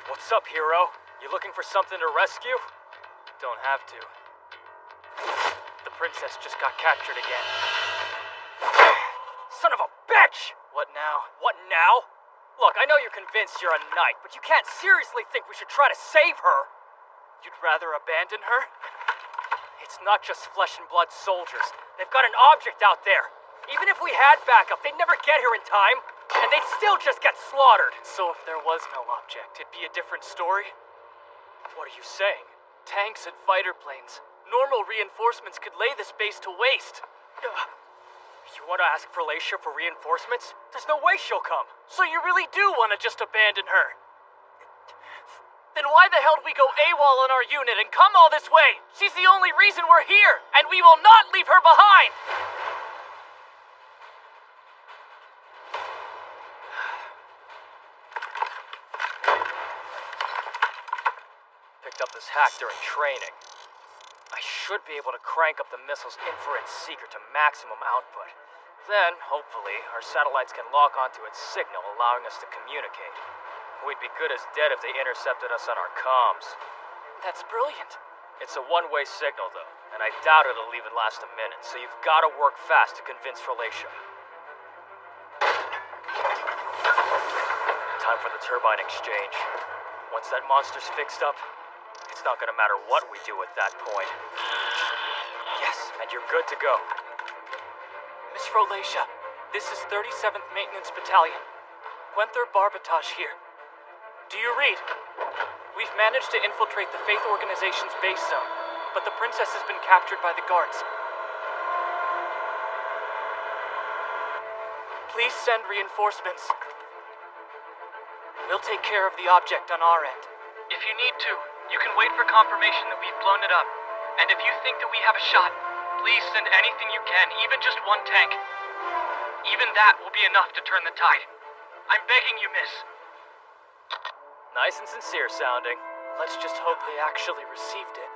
What's up, hero? You looking for something to rescue? Don't have to. The princess just got captured again. Son of a bitch! What now? What now? Look, I know you're convinced you're a knight, but you can't seriously think we should try to save her. You'd rather abandon her? It's not just flesh and blood soldiers. They've got an object out there. Even if we had backup, they'd never get here in time, and they'd still just get slaughtered. So if there was no object, it'd be a different story? What are you saying? Tanks and fighter planes. Normal reinforcements could lay this base to waste. You want to ask Felicia for reinforcements? There's no way she'll come. So you really do want to just abandon her? Then why the hell did we go AWOL on our unit and come all this way? She's the only reason we're here, and we will not leave her behind! Picked up this hack during training. I should be able to crank up the missile's infrared seeker to maximum output. Then, hopefully, our satellites can lock onto its signal, allowing us to communicate. We'd be good as dead if they intercepted us on our comms. That's brilliant. It's a one-way signal, though, and I doubt it'll even last a minute, so you've got to work fast to convince Felicia. Time for the turbine exchange. Once that monster's fixed up, it's not gonna matter what we do at that point. Yes, and you're good to go. Miss Felicia, this is 37th Maintenance Battalion. Quenther Barbatage here. Do you read? We've managed to infiltrate the Faith Organization's base zone, but the princess has been captured by the guards. Please send reinforcements. We'll take care of the object on our end. If you need to, you can wait for confirmation that we've blown it up. And if you think that we have a shot, please send anything you can, even just one tank. Even that will be enough to turn the tide. I'm begging you, miss. Nice and sincere sounding. Let's just hope they actually received it.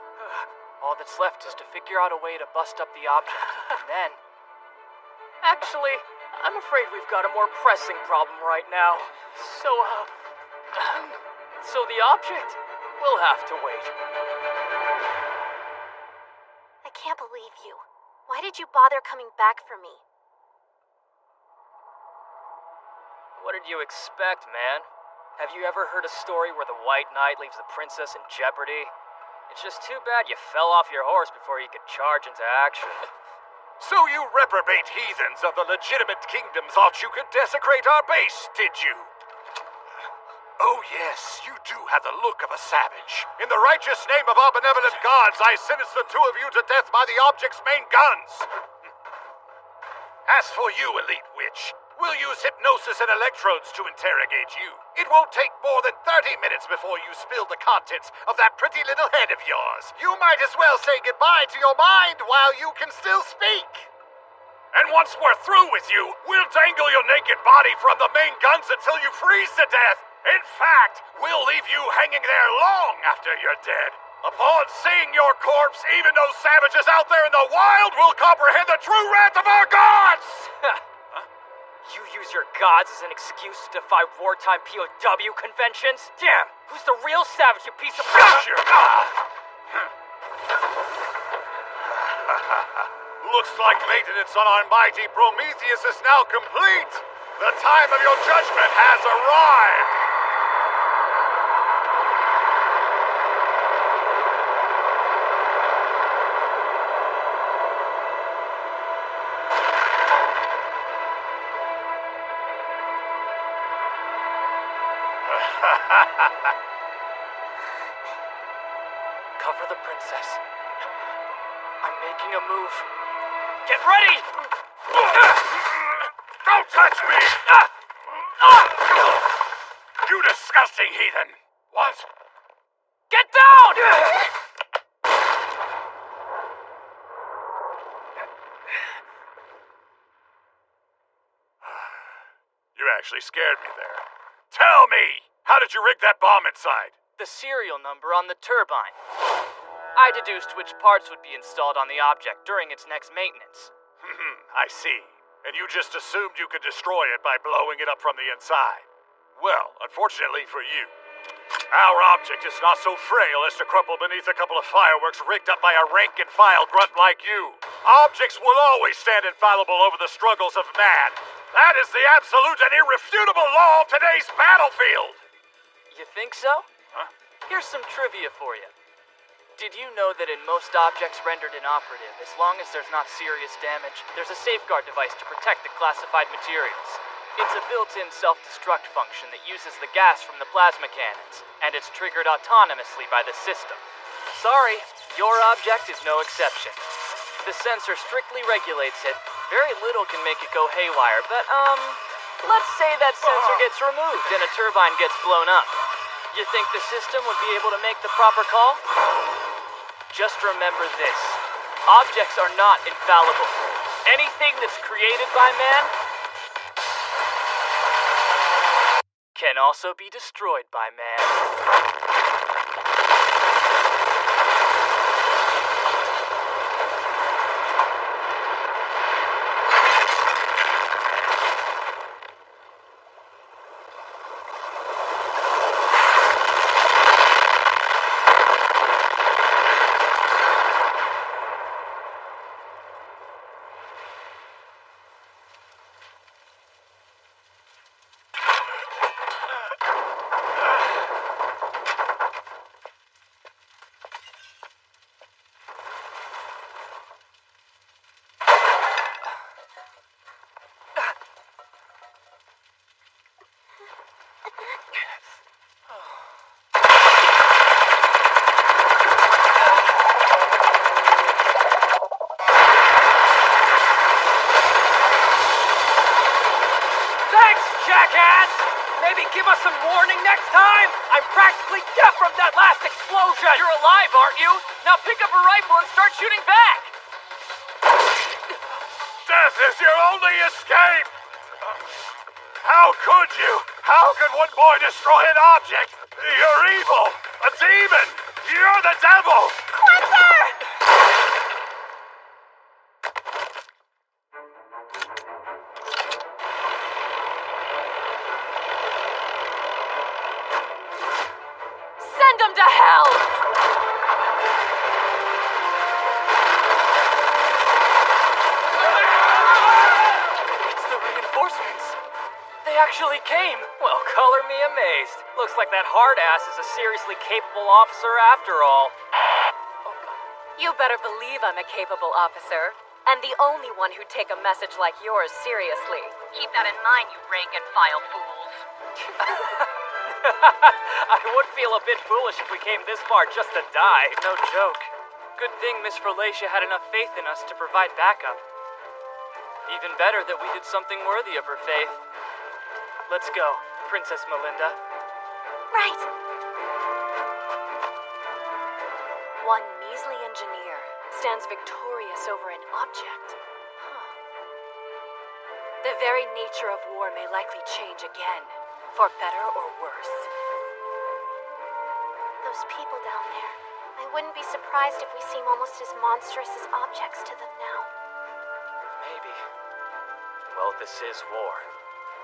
All that's left is to figure out a way to bust up the object, and then... Actually, I'm afraid we've got a more pressing problem right now. So the object will have to wait. I can't believe you. Why did you bother coming back for me? What did you expect, man? Have you ever heard a story where the White Knight leaves the princess in jeopardy? It's just too bad you fell off your horse before you could charge into action. So you reprobate heathens of the legitimate kingdom thought you could desecrate our base, did you? Oh yes, you do have the look of a savage. In the righteous name of our benevolent gods, I sentence the two of you to death by the object's main guns. As for you, Elite Witch, we'll use hypnosis and electrodes to interrogate you. It won't take more than 30 minutes before you spill the contents of that pretty little head of yours. You might as well say goodbye to your mind while you can still speak. And once we're through with you, we'll dangle your naked body from the main guns until you freeze to death. In fact, we'll leave you hanging there long after you're dead. Upon seeing your corpse, even those savages out there in the wild will comprehend the true wrath of our gods! You use your gods as an excuse to defy wartime POW conventions? Damn, who's the real savage, you piece of... Looks like maintenance on our mighty Prometheus is now complete. The time of your judgment has arrived. Cover the princess. I'm making a move. Get ready! Don't touch me! You disgusting heathen! What? Get down! You actually scared me there. Tell me! How did you rig that bomb inside? The serial number on the turbine. I deduced which parts would be installed on the object during its next maintenance. I see. And you just assumed you could destroy it by blowing it up from the inside. Well, unfortunately for you, our object is not so frail as to crumple beneath a couple of fireworks rigged up by a rank-and-file grunt like you. Objects will always stand infallible over the struggles of man. That is the absolute and irrefutable law of today's battlefield! You think so? Huh? Here's some trivia for you. Did you know that in most objects rendered inoperative, as long as there's not serious damage, there's a safeguard device to protect the classified materials? It's a built-in self-destruct function that uses the gas from the plasma cannons, and it's triggered autonomously by the system. Sorry, your object is no exception. The sensor strictly regulates it. Very little can make it go haywire, but, let's say that sensor gets removed and a turbine gets blown up. You think the system would be able to make the proper call? Just remember this. Objects are not infallible. Anything that's created by man can also be destroyed by man. Jackass! Maybe give us some warning next time? I'm practically deaf from that last explosion! You're alive, aren't you? Now pick up a rifle and start shooting back! Death is your only escape! How could you? How could one boy destroy an object? You're evil! A demon! You're the devil! Quentin! Send them to hell! It's the reinforcements. They actually came. Well, color me amazed. Looks like that hard ass is a seriously capable officer after all. You better believe I'm a capable officer, and the only one who'd take a message like yours seriously. Keep that in mind, you rank and file fools. I would feel a bit foolish if we came this far just to die. No joke. Good thing Miss Verlatia had enough faith in us to provide backup. Even better that we did something worthy of her faith. Let's go, Princess Melinda. Right. One measly engineer stands victorious over an object. The very nature of war may likely change again, for better or worse. Those people down there. I wouldn't be surprised if we seem almost as monstrous as objects to them now. Maybe. Well, this is war,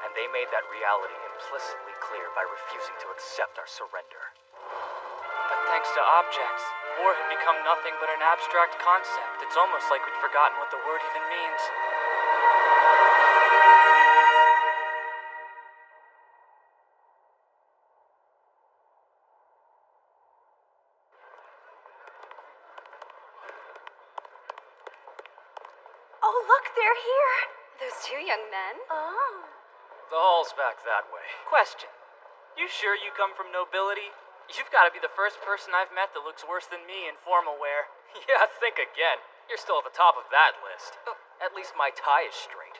and they made that reality implicitly clear by refusing to accept our surrender. But thanks to objects, war had become nothing but an abstract concept. It's almost like we'd forgotten what the word even means. Oh, look, they're here. Those two young men. Oh. The hall's back that way. Question. You sure you come from nobility? You've got to be the first person I've met that looks worse than me in formal wear. Yeah, think again. You're still at the top of that list. At least my tie is straight.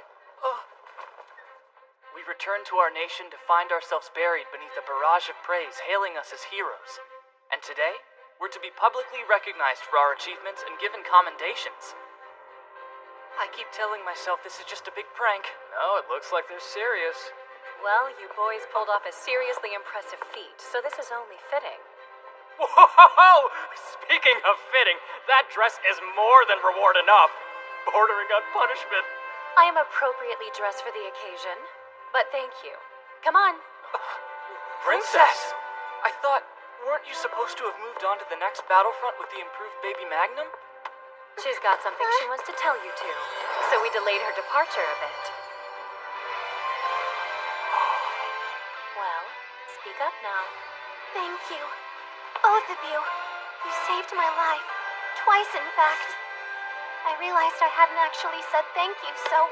We return to our nation to find ourselves buried beneath a barrage of praise hailing us as heroes. And today, we're to be publicly recognized for our achievements and given commendations. I keep telling myself this is just a big prank. No, it looks like they're serious. Well, you boys pulled off a seriously impressive feat, so this is only fitting. Whoa! Speaking of fitting, that dress is more than reward enough. Bordering on punishment. I am appropriately dressed for the occasion, but thank you. Come on. Princess! I thought, weren't you supposed to have moved on to the next battlefront with the improved baby Magnum? She's got something she wants to tell you two, so we delayed her departure a bit. Well, speak up now. Thank you. Both of you. You saved my life. Twice, in fact. I realized I hadn't actually said thank you, so...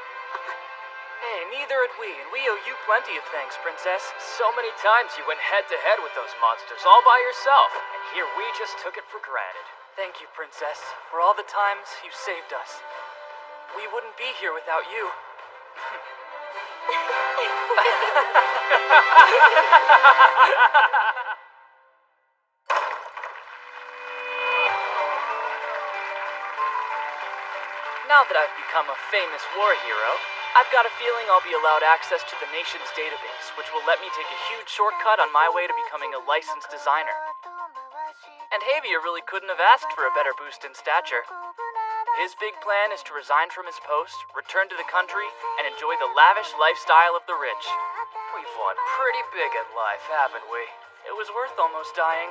Hey, neither had we, and we owe you plenty of thanks, Princess. So many times you went head to head with those monsters all by yourself, and here we just took it for granted. Thank you, Princess, for all the times you saved us. We wouldn't be here without you. Now that I've become a famous war hero, I've got a feeling I'll be allowed access to the nation's database, which will let me take a huge shortcut on my way to becoming a licensed designer. And Javier really couldn't have asked for a better boost in stature. His big plan is to resign from his post, return to the country, and enjoy the lavish lifestyle of the rich. We've won pretty big at life, haven't we? It was worth almost dying.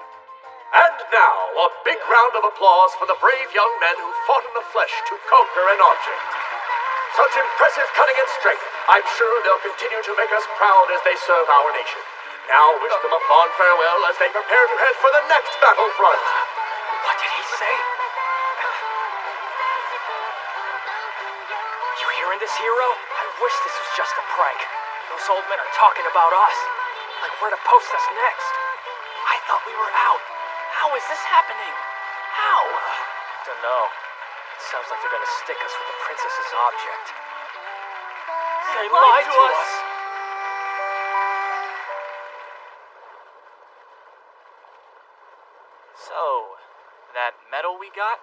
And now, a big round of applause for the brave young men who fought in the flesh to conquer an object. Such impressive cunning and strength, I'm sure they'll continue to make us proud as they serve our nation. Now wish them a fond farewell as they prepare to head for the next battlefront. What did he say? You hearing this, hero? I wish this was just a prank. Those old men are talking about us. Like where to post us next. I thought we were out. How is this happening? How? Dunno. It sounds like they're gonna stick us with the princess's object. They lied to us. So, that medal we got?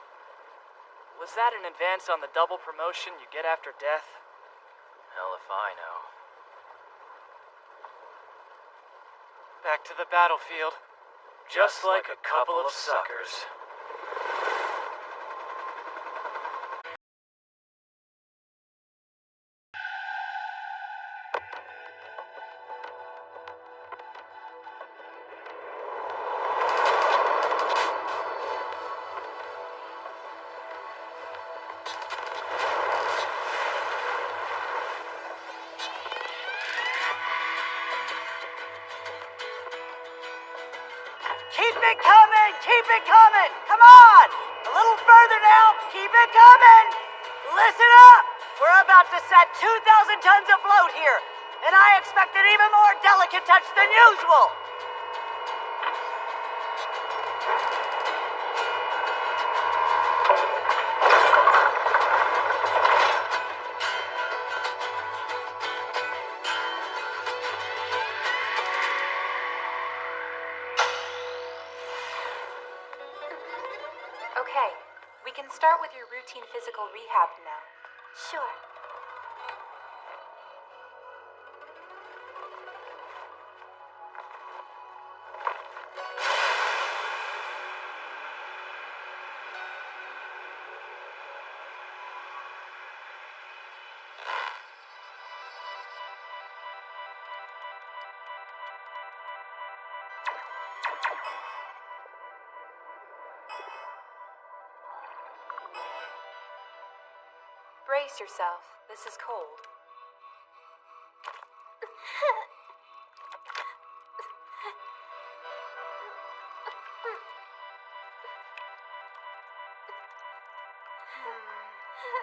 Was that an advance on the double promotion you get after death? Hell if I know. Back to the battlefield. Just like a couple of suckers. Keep it coming! Keep it coming! Come on! The little further now. Keep it coming. Listen up. We're about to set 2,000 tons afloat here, and I expect an even more delicate touch than usual. Okay, we can start with your routine physical rehab now. Sure. Brace yourself. This is cold.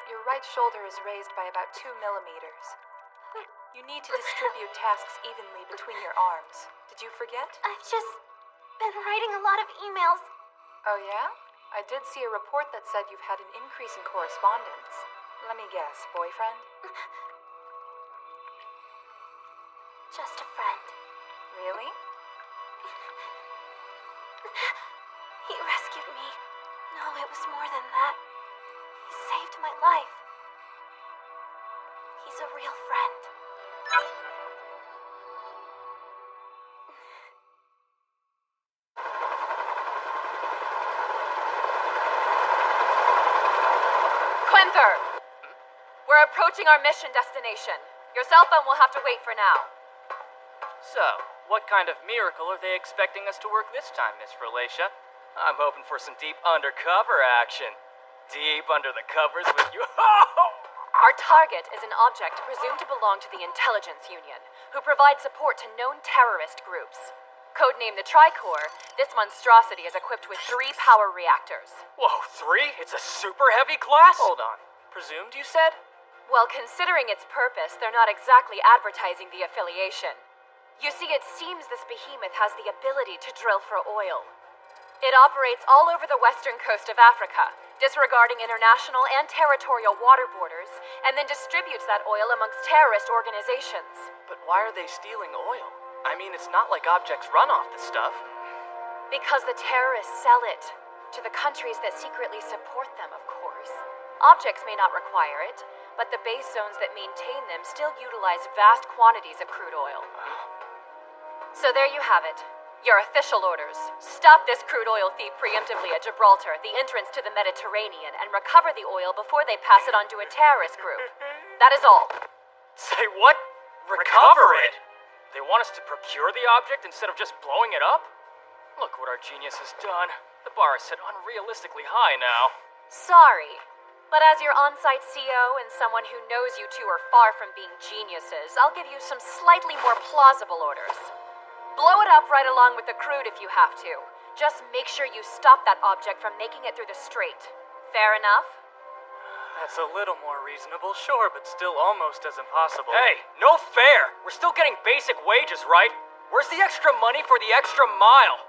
Your right shoulder is raised by about 2 millimeters. You need to distribute tasks evenly between your arms. Did you forget? I've just been writing a lot of emails. Oh, yeah? I did see a report that said you've had an increase in correspondence. Let me guess, boyfriend? Just a friend. Really? He rescued me. No, it was more than that. He saved my life. He's a real friend. Quinther! We're approaching our mission destination. Your cell phone will have to wait for now. So, what kind of miracle are they expecting us to work this time, Miss Relatia? I'm hoping for some deep undercover action. Deep under the covers with you. Our target is an object presumed to belong to the Intelligence Union, who provide support to known terrorist groups. Codenamed the Tricor, this monstrosity is equipped with 3 power reactors. Whoa, 3? It's a super heavy class? Hold on. Presumed, you said? Well, considering its purpose, they're not exactly advertising the affiliation. You see, it seems this behemoth has the ability to drill for oil. It operates all over the western coast of Africa, disregarding international and territorial water borders, and then distributes that oil amongst terrorist organizations. But why are they stealing oil? I mean, it's not like objects run off the stuff. Because the terrorists sell it to the countries that secretly support them, of course. Objects may not require it, but the base zones that maintain them still utilize vast quantities of crude oil. So there you have it. Your official orders. Stop this crude oil thief preemptively at Gibraltar, the entrance to the Mediterranean, and recover the oil before they pass it on to a terrorist group. That is all. Say what? Recover it? They want us to procure the object instead of just blowing it up? Look what our genius has done. The bar is set unrealistically high now. Sorry, but as your on-site CO and someone who knows you two are far from being geniuses, I'll give you some slightly more plausible orders. Blow it up right along with the crude if you have to. Just make sure you stop that object from making it through the strait. Fair enough? That's a little more reasonable, sure, but still almost as impossible. Hey, no fair! We're still getting basic wages, right? Where's the extra money for the extra mile?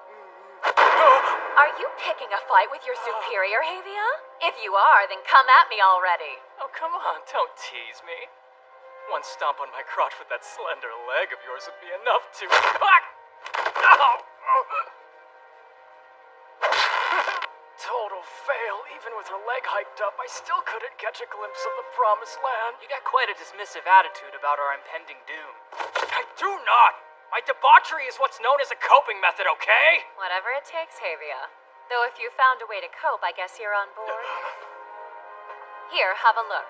Are you picking a fight with your superior, Havia? If you are, then come at me already. Oh, come on, don't tease me. One stomp on my crotch with that slender leg of yours would be enough to... Total fail. Even with her leg hiked up, I still couldn't catch a glimpse of the promised land. You got quite a dismissive attitude about our impending doom. I do not! My debauchery is what's known as a coping method, okay? Whatever it takes, Havia. Though if you found a way to cope, I guess you're on board. Here, have a look.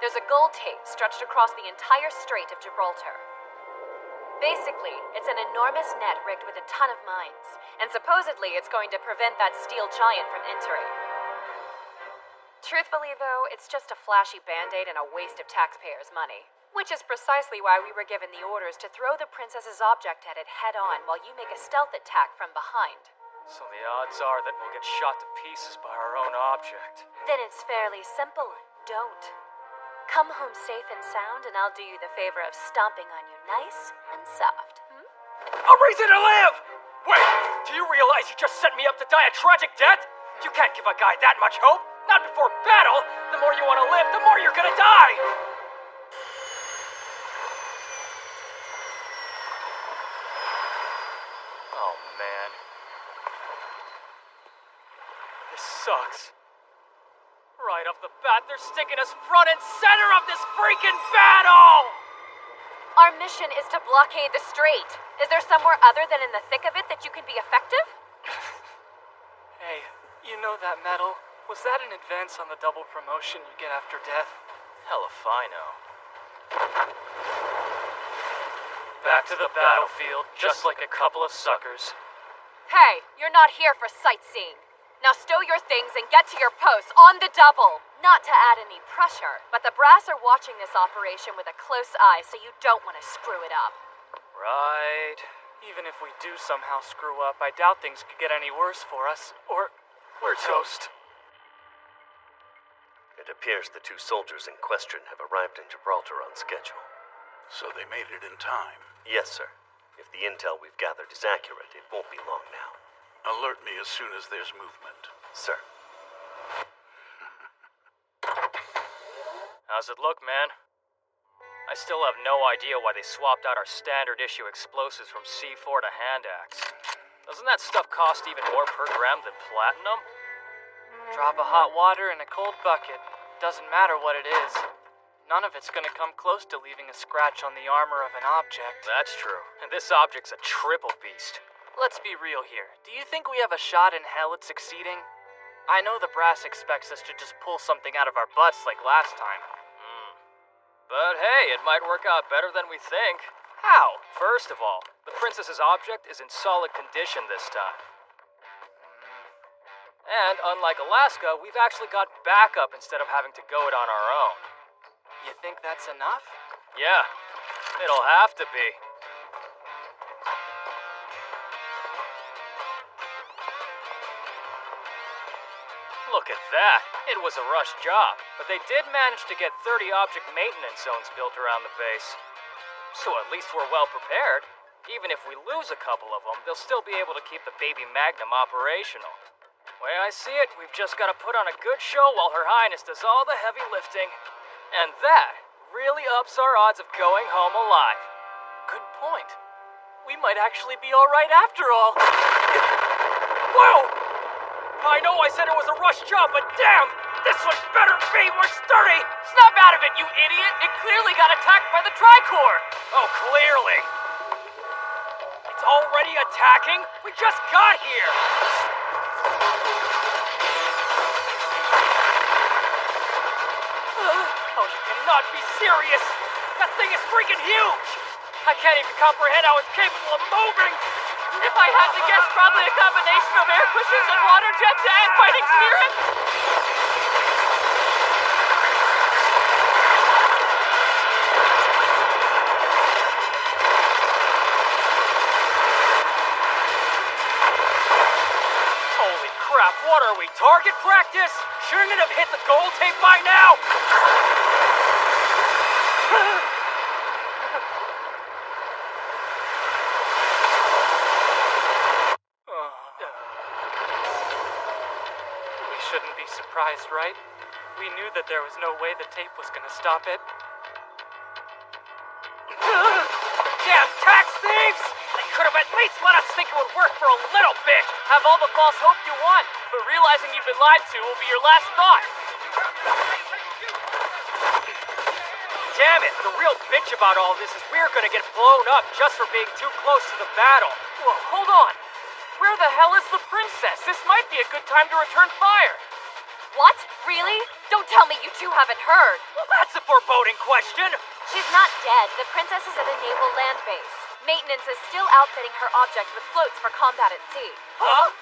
There's a gold tape stretched across the entire Strait of Gibraltar. Basically, it's an enormous net rigged with a ton of mines, and supposedly it's going to prevent that steel giant from entering. Truthfully, though, it's just a flashy band-aid and a waste of taxpayers' money. Which is precisely why we were given the orders to throw the princess's object at it head-on while you make a stealth attack from behind. So the odds are that we'll get shot to pieces by our own object. Then it's fairly simple. Don't. Come home safe and sound, and I'll do you the favor of stomping on you nice and soft. A reason to live! Wait, do you realize you just set me up to die a tragic death? You can't give a guy that much hope. Not before battle. The more you want to live, the more you're gonna die. Oh, man. This sucks. Right off the bat, they're sticking us front and center of this freaking battle! Our mission is to blockade the strait. Is there somewhere other than in the thick of it that you can be effective? Hey, you know that medal? Was that an advance on the double promotion you get after death? Hell if I know. Back to the battlefield, just like a couple of suckers. Hey, you're not here for sightseeing. Now stow your things and get to your posts on the double. Not to add any pressure, but the brass are watching this operation with a close eye, so you don't want to screw it up. Right. Even if we do somehow screw up, I doubt things could get any worse for us, or we're toast. It appears the 2 soldiers in question have arrived in Gibraltar on schedule. So they made it in time. Yes, sir. If the intel we've gathered is accurate, it won't be long now. Alert me as soon as there's movement. Sir. How's it look, man? I still have no idea why they swapped out our standard issue explosives from C4 to hand axe. Doesn't that stuff cost even more per gram than platinum? Drop of hot water in a cold bucket. Doesn't matter what it is. None of it's gonna come close to leaving a scratch on the armor of an object. That's true. And this object's a triple beast. Let's be real here. Do you think we have a shot in hell at succeeding? I know the brass expects us to just pull something out of our butts like last time. But hey, it might work out better than we think. How? First of all, the princess's object is in solid condition this time. And unlike Alaska, we've actually got backup instead of having to go it on our own. You think that's enough? Yeah, it'll have to be. Look at that. It was a rush job, but they did manage to get 30 object maintenance zones built around the base. So at least we're well prepared. Even if we lose a couple of them, they'll still be able to keep the baby Magnum operational. Way I see it, we've just got to put on a good show while Her Highness does all the heavy lifting. And that really ups our odds of going home alive. Good point. We might actually be alright after all. Whoa! I know I said it was a rush job, but damn! This one better be more sturdy! Snap out of it, you idiot! It clearly got attacked by the Tricor! Oh, clearly! It's already attacking? We just got here! Oh, you cannot be serious! That thing is freaking huge! I can't even comprehend how it's capable of moving! If I had to guess, probably a combination of air cushions and water jets and fighting spirit! Holy crap, what are we, target practice? Shouldn't it have hit the goal tape by now? We shouldn't be surprised, right? We knew that there was no way the tape was gonna stop it. Damn tax thieves! They could have at least let us think it would work for a little bit! Have all the false hope you want, but realizing you've been lied to will be your last thought. Damn it! The real bitch about all this is we're gonna get blown up just for being too close to the battle. Whoa, hold on. Where the hell is the princess? This might be a good time to return fire. What? Really? Don't tell me you two haven't heard. Well, that's a foreboding question. She's not dead. The princess is at a naval land base. Maintenance is still outfitting her object with floats for combat at sea. Huh?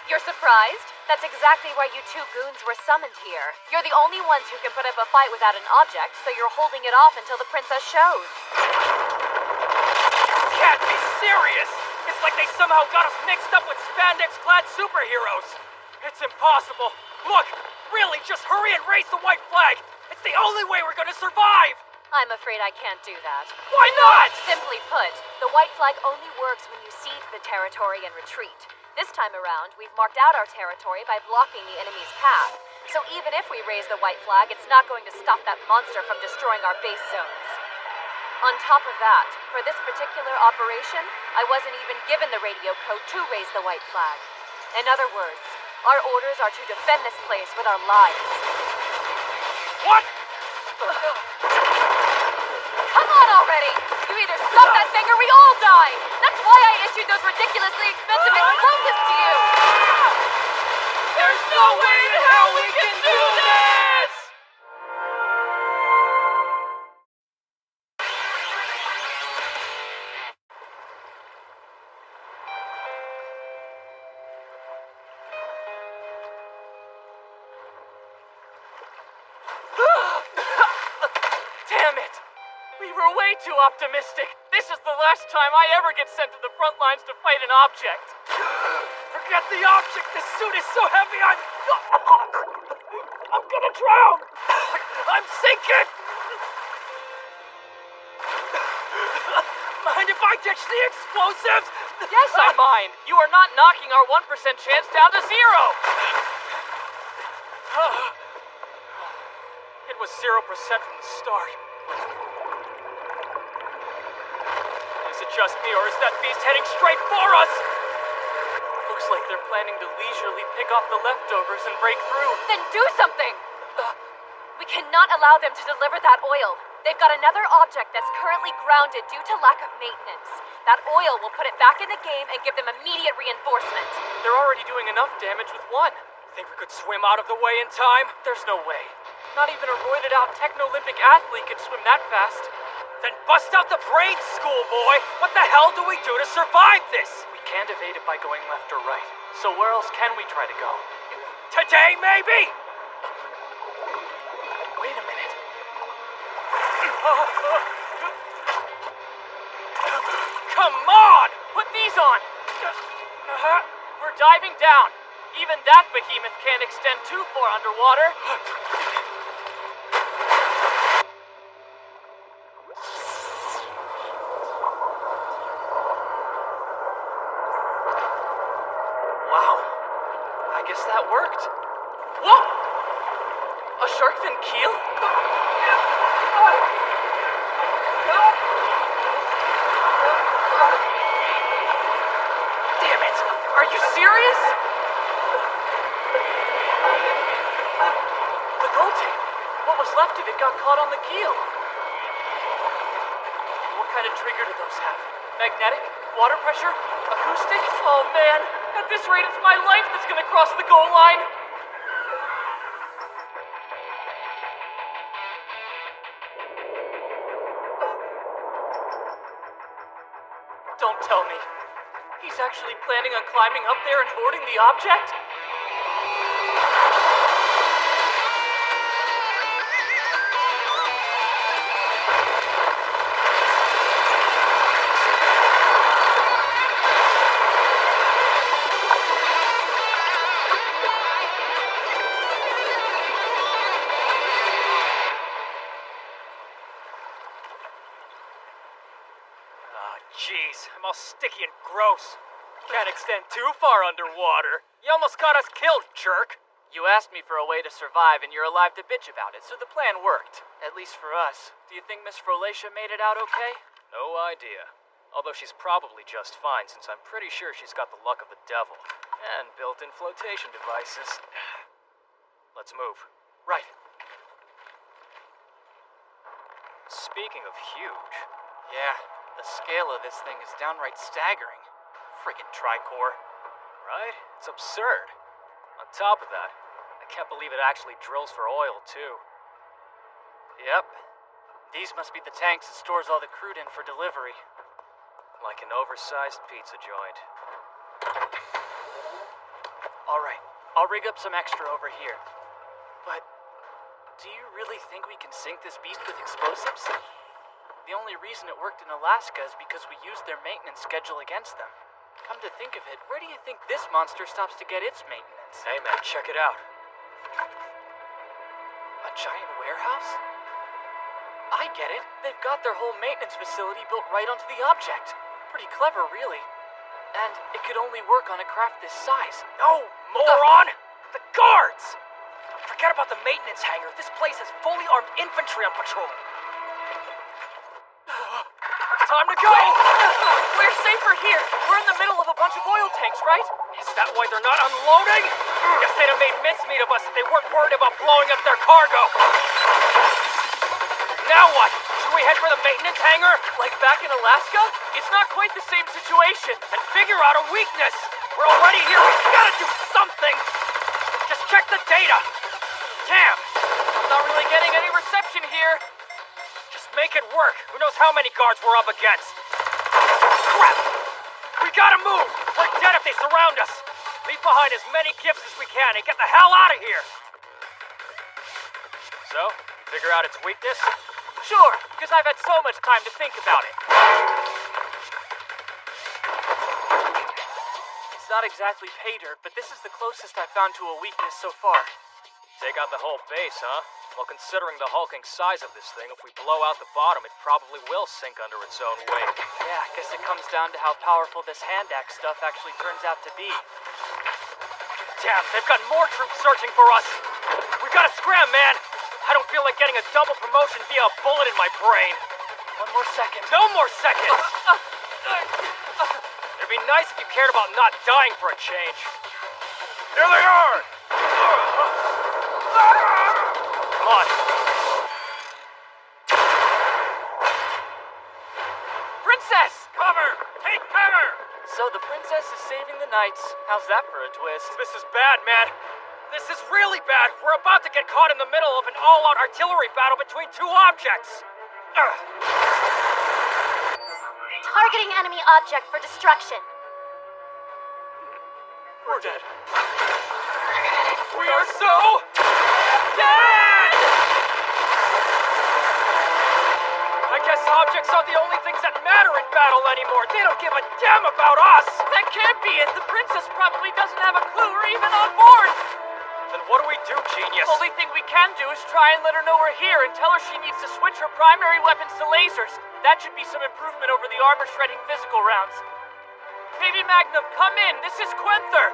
You're surprised? That's exactly why you two goons were summoned here. You're the only ones who can put up a fight without an object, so you're holding it off until the princess shows. Can't be serious! It's like they somehow got us mixed up with spandex-clad superheroes. It's impossible. Look, really, just hurry and raise the white flag. It's the only way we're gonna survive. I'm afraid I can't do that. Why not? Simply put, the white flag only works when you cede the territory and retreat. This time around, we've marked out our territory by blocking the enemy's path. So even if we raise the white flag, it's not going to stop that monster from destroying our base zones. On top of that, for this particular operation, I wasn't even given the radio code to raise the white flag. In other words, our orders are to defend this place with our lives. What? Come on already! You either stop that thing or we all die! That's why I issued those ridiculously expensive explosives to you! There's no way in hell we can do this! Damn it! We were way too optimistic. This is the last time I ever get sent to the front lines to fight an object. Forget the object. This suit is so heavy I'm gonna drown. I'm sinking. Mind if I ditch the explosives? Yes, I mind. You are not knocking our 1% chance down to 0. It was 0% from the start. Is it just me, or is that beast heading straight for us? Looks like they're planning to leisurely pick off the leftovers and break through. Then do something! We cannot allow them to deliver that oil. They've got another object that's currently grounded due to lack of maintenance. That oil will put it back in the game and give them immediate reinforcement. They're already doing enough damage with one. Think we could swim out of the way in time? There's no way. Not even a roided-out Techno-Olympic athlete could swim that fast. Then bust out the brains, schoolboy! What the hell do we do to survive this? We can't evade it by going left or right. So where else can we try to go? Today, maybe? Wait a minute. Come on! Put these on! We're diving down. Even that behemoth can't extend too far underwater. Wow. I guess that worked. Whoa! A shark fin keel? Damn it! Are you serious? The gold tape. What was left of it got caught on the keel. What kind of trigger do those have? Magnetic? Water pressure? Acoustic? Oh man, at this rate it's my life that's gonna cross the goal line. Don't tell me. He's actually planning on climbing up there and boarding the object? Jeez, I'm all sticky and gross. Can't extend too far underwater. You almost got us killed, jerk. You asked me for a way to survive, and you're alive to bitch about it, so the plan worked. At least for us. Do you think Miss Frolatia made it out okay? No idea. Although she's probably just fine, since I'm pretty sure she's got the luck of the devil. And built-in flotation devices. Let's move. Right. Speaking of huge... Yeah, the scale of this thing is downright staggering. Friggin' Tricor. Right? It's absurd. On top of that, I can't believe it actually drills for oil, too. Yep. These must be the tanks it stores all the crude in for delivery. Like an oversized pizza joint. Alright, I'll rig up some extra over here. But, do you really think we can sink this beast with explosives? The only reason it worked in Alaska is because we used their maintenance schedule against them. Come to think of it, where do you think this monster stops to get its maintenance? Hey man, check it out. A giant warehouse? I get it. They've got their whole maintenance facility built right onto the object. Pretty clever, really. And it could only work on a craft this size. No, moron! The guards! Forget about the maintenance hangar. This place has fully armed infantry on patrol. Time to go! We're safer here. We're in the middle of a bunch of oil tanks, right? Is that why they're not unloading? Guess they'd have made mincemeat of us if they weren't worried about blowing up their cargo. Now what? Should we head for the maintenance hangar? Like back in Alaska? It's not quite the same situation. And figure out a weakness. We're already here. We gotta do something. Just check the data. Damn. I'm not really getting any reception here. Just make it work. Who knows how many guards we're up against? Crap! We gotta move. We're dead if they surround us. Leave behind as many gifts as we can and get the hell out of here. So, you figure out its weakness? Sure, because I've had so much time to think about it. It's not exactly pay dirt, but this is the closest I've found to a weakness so far. Take out the whole base, huh? Well, considering the hulking size of this thing, if we blow out the bottom, it probably will sink under its own weight. Yeah, I guess it comes down to how powerful this hand axe stuff actually turns out to be. Damn, they've got more troops searching for us. We gotta scram, man. I don't feel like getting a double promotion via a bullet in my brain. One more second. No more seconds! It'd be nice if you cared about not dying for a change. Here they are! Come on. Princess! Cover! Take cover! So the princess is saving the knights. How's that for a twist? This is bad, man. This is really bad. We're about to get caught in the middle of an all-out artillery battle between two objects. Targeting enemy object for destruction. We're dead. We are so dead! I guess objects are the only things that matter in battle anymore. They don't give a damn about us. That can't be it. The princess probably doesn't have a clue we're even on board. Then what do we do, genius? Only thing we can do is try and let her know we're here and tell her she needs to switch her primary weapons to lasers. That should be some improvement over the armor-shredding physical rounds. Baby Magnum, come in. This is Quenther.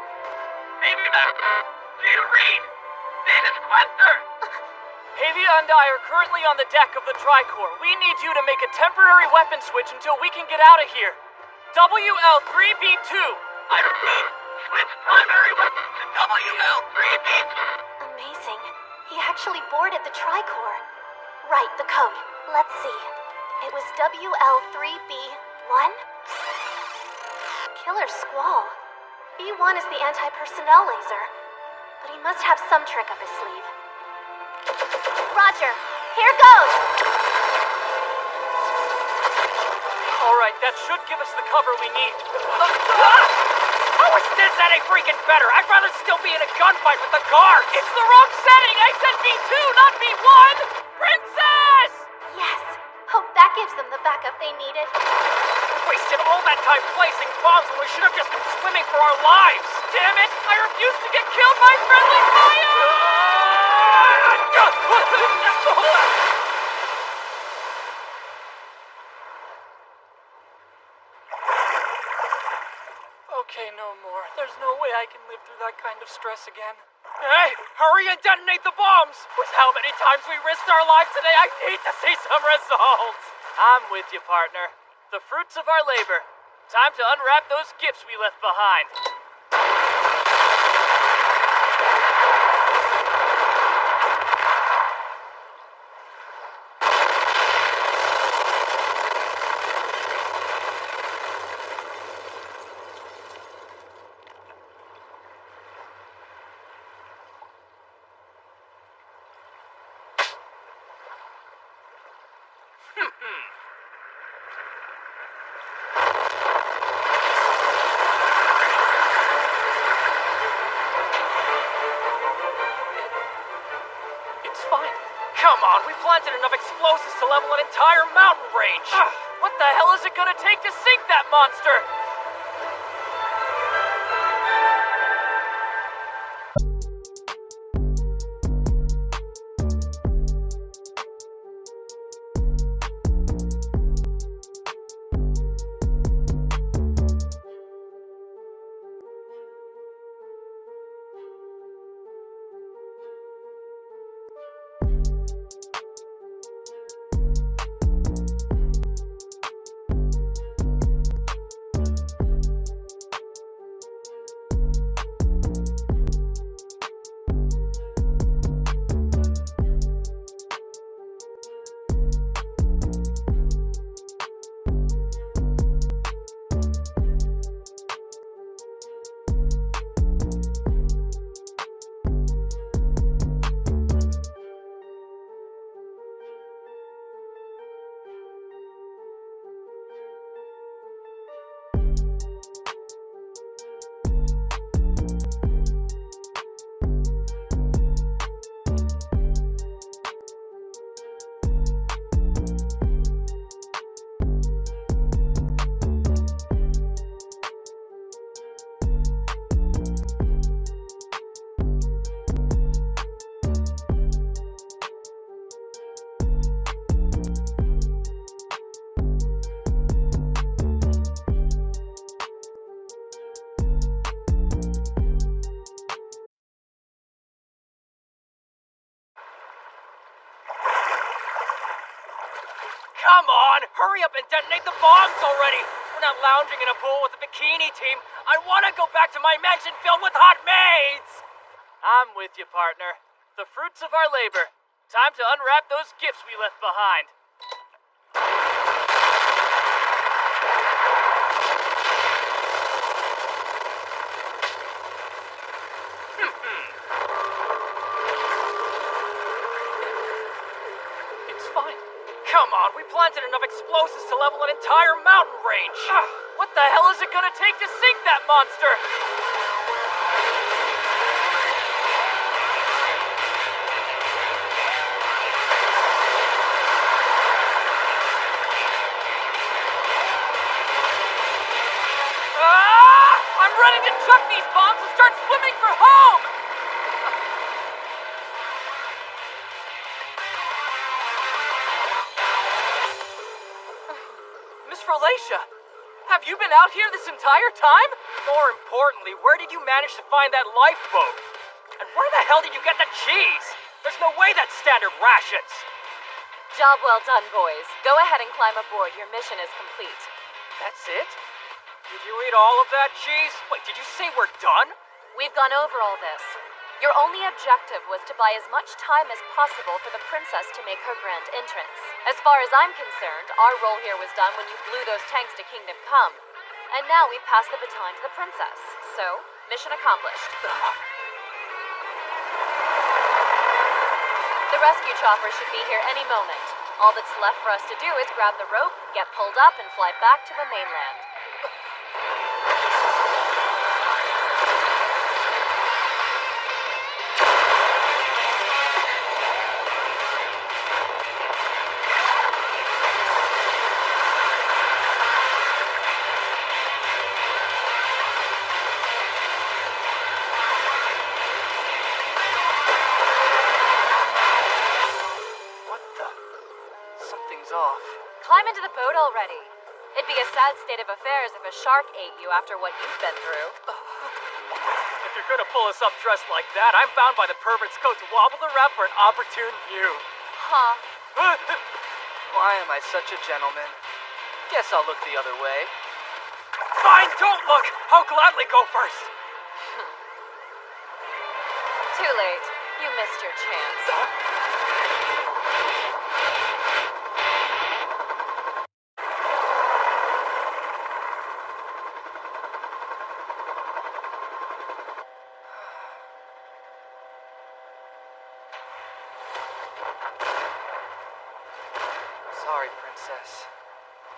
Baby Magnum, do you read? This is Quenther. Havia and I are currently on the deck of the Tricor. We need you to make a temporary weapon switch until we can get out of here. WL3B2. I repeat, switch primary weapon to WL3B2. Amazing. He actually boarded the Tricor. Right, the code. Let's see. It was WL3B1? Killer Squall. B1 is the anti-personnel laser. But he must have some trick up his sleeve. Roger. Here goes! Alright, that should give us the cover we need. How is this any freaking better? I'd rather still be in a gunfight with the guards! It's the wrong setting! I said B2, not B1! Princess! Yes. Hope that gives them the backup they needed. We wasted all that time placing bombs when we should have just been swimming for our lives! Damn it! I refuse to get killed by friendly fire! Okay, no more. There's no way I can live through that kind of stress again. Hey, hurry and detonate the bombs! With how many times we risked our lives today, I need to see some results! I'm with you, partner. The fruits of our labor. Time to unwrap those gifts we left behind. It's fine. Come on, we planted enough explosives to level an entire mountain range! What the hell is it gonna take to sink that monster? Come on! Hurry up and detonate the bombs already! We're not lounging in a pool with the bikini team. I want to go back to my mansion filled with hot maids! I'm with you, partner. The fruits of our labor. Time to unwrap those gifts we left behind. It's fine. Come on, we planted enough explosives to level an entire mountain range. What the hell is it gonna take to sink that monster? I'm ready to chuck these bombs and start swimming for home! Miss Rolacia, have you been out here this entire time? More importantly, where did you manage to find that lifeboat? And where the hell did you get the cheese? There's no way that's standard rations. Job well done, boys. Go ahead and climb aboard. Your mission is complete. That's it? Did you eat all of that cheese? Wait, did you say we're done? We've gone over all this. Your only objective was to buy as much time as possible for the princess to make her grand entrance. As far as I'm concerned, our role here was done when you blew those tanks to Kingdom Come. And now we've passed the baton to the princess. So, mission accomplished. The rescue chopper should be here any moment. All that's left for us to do is grab the rope, get pulled up, and fly back to the mainland. Off. Climb into the boat already. It'd be a sad state of affairs if a shark ate you after what you've been through. If you're gonna pull us up dressed like that, I'm bound by the pervert's code to wobble the rep for an opportune view. Huh. Why am I such a gentleman? Guess I'll look the other way. Fine, don't look! I'll gladly go first. Too late. You missed your chance. Sorry, Princess.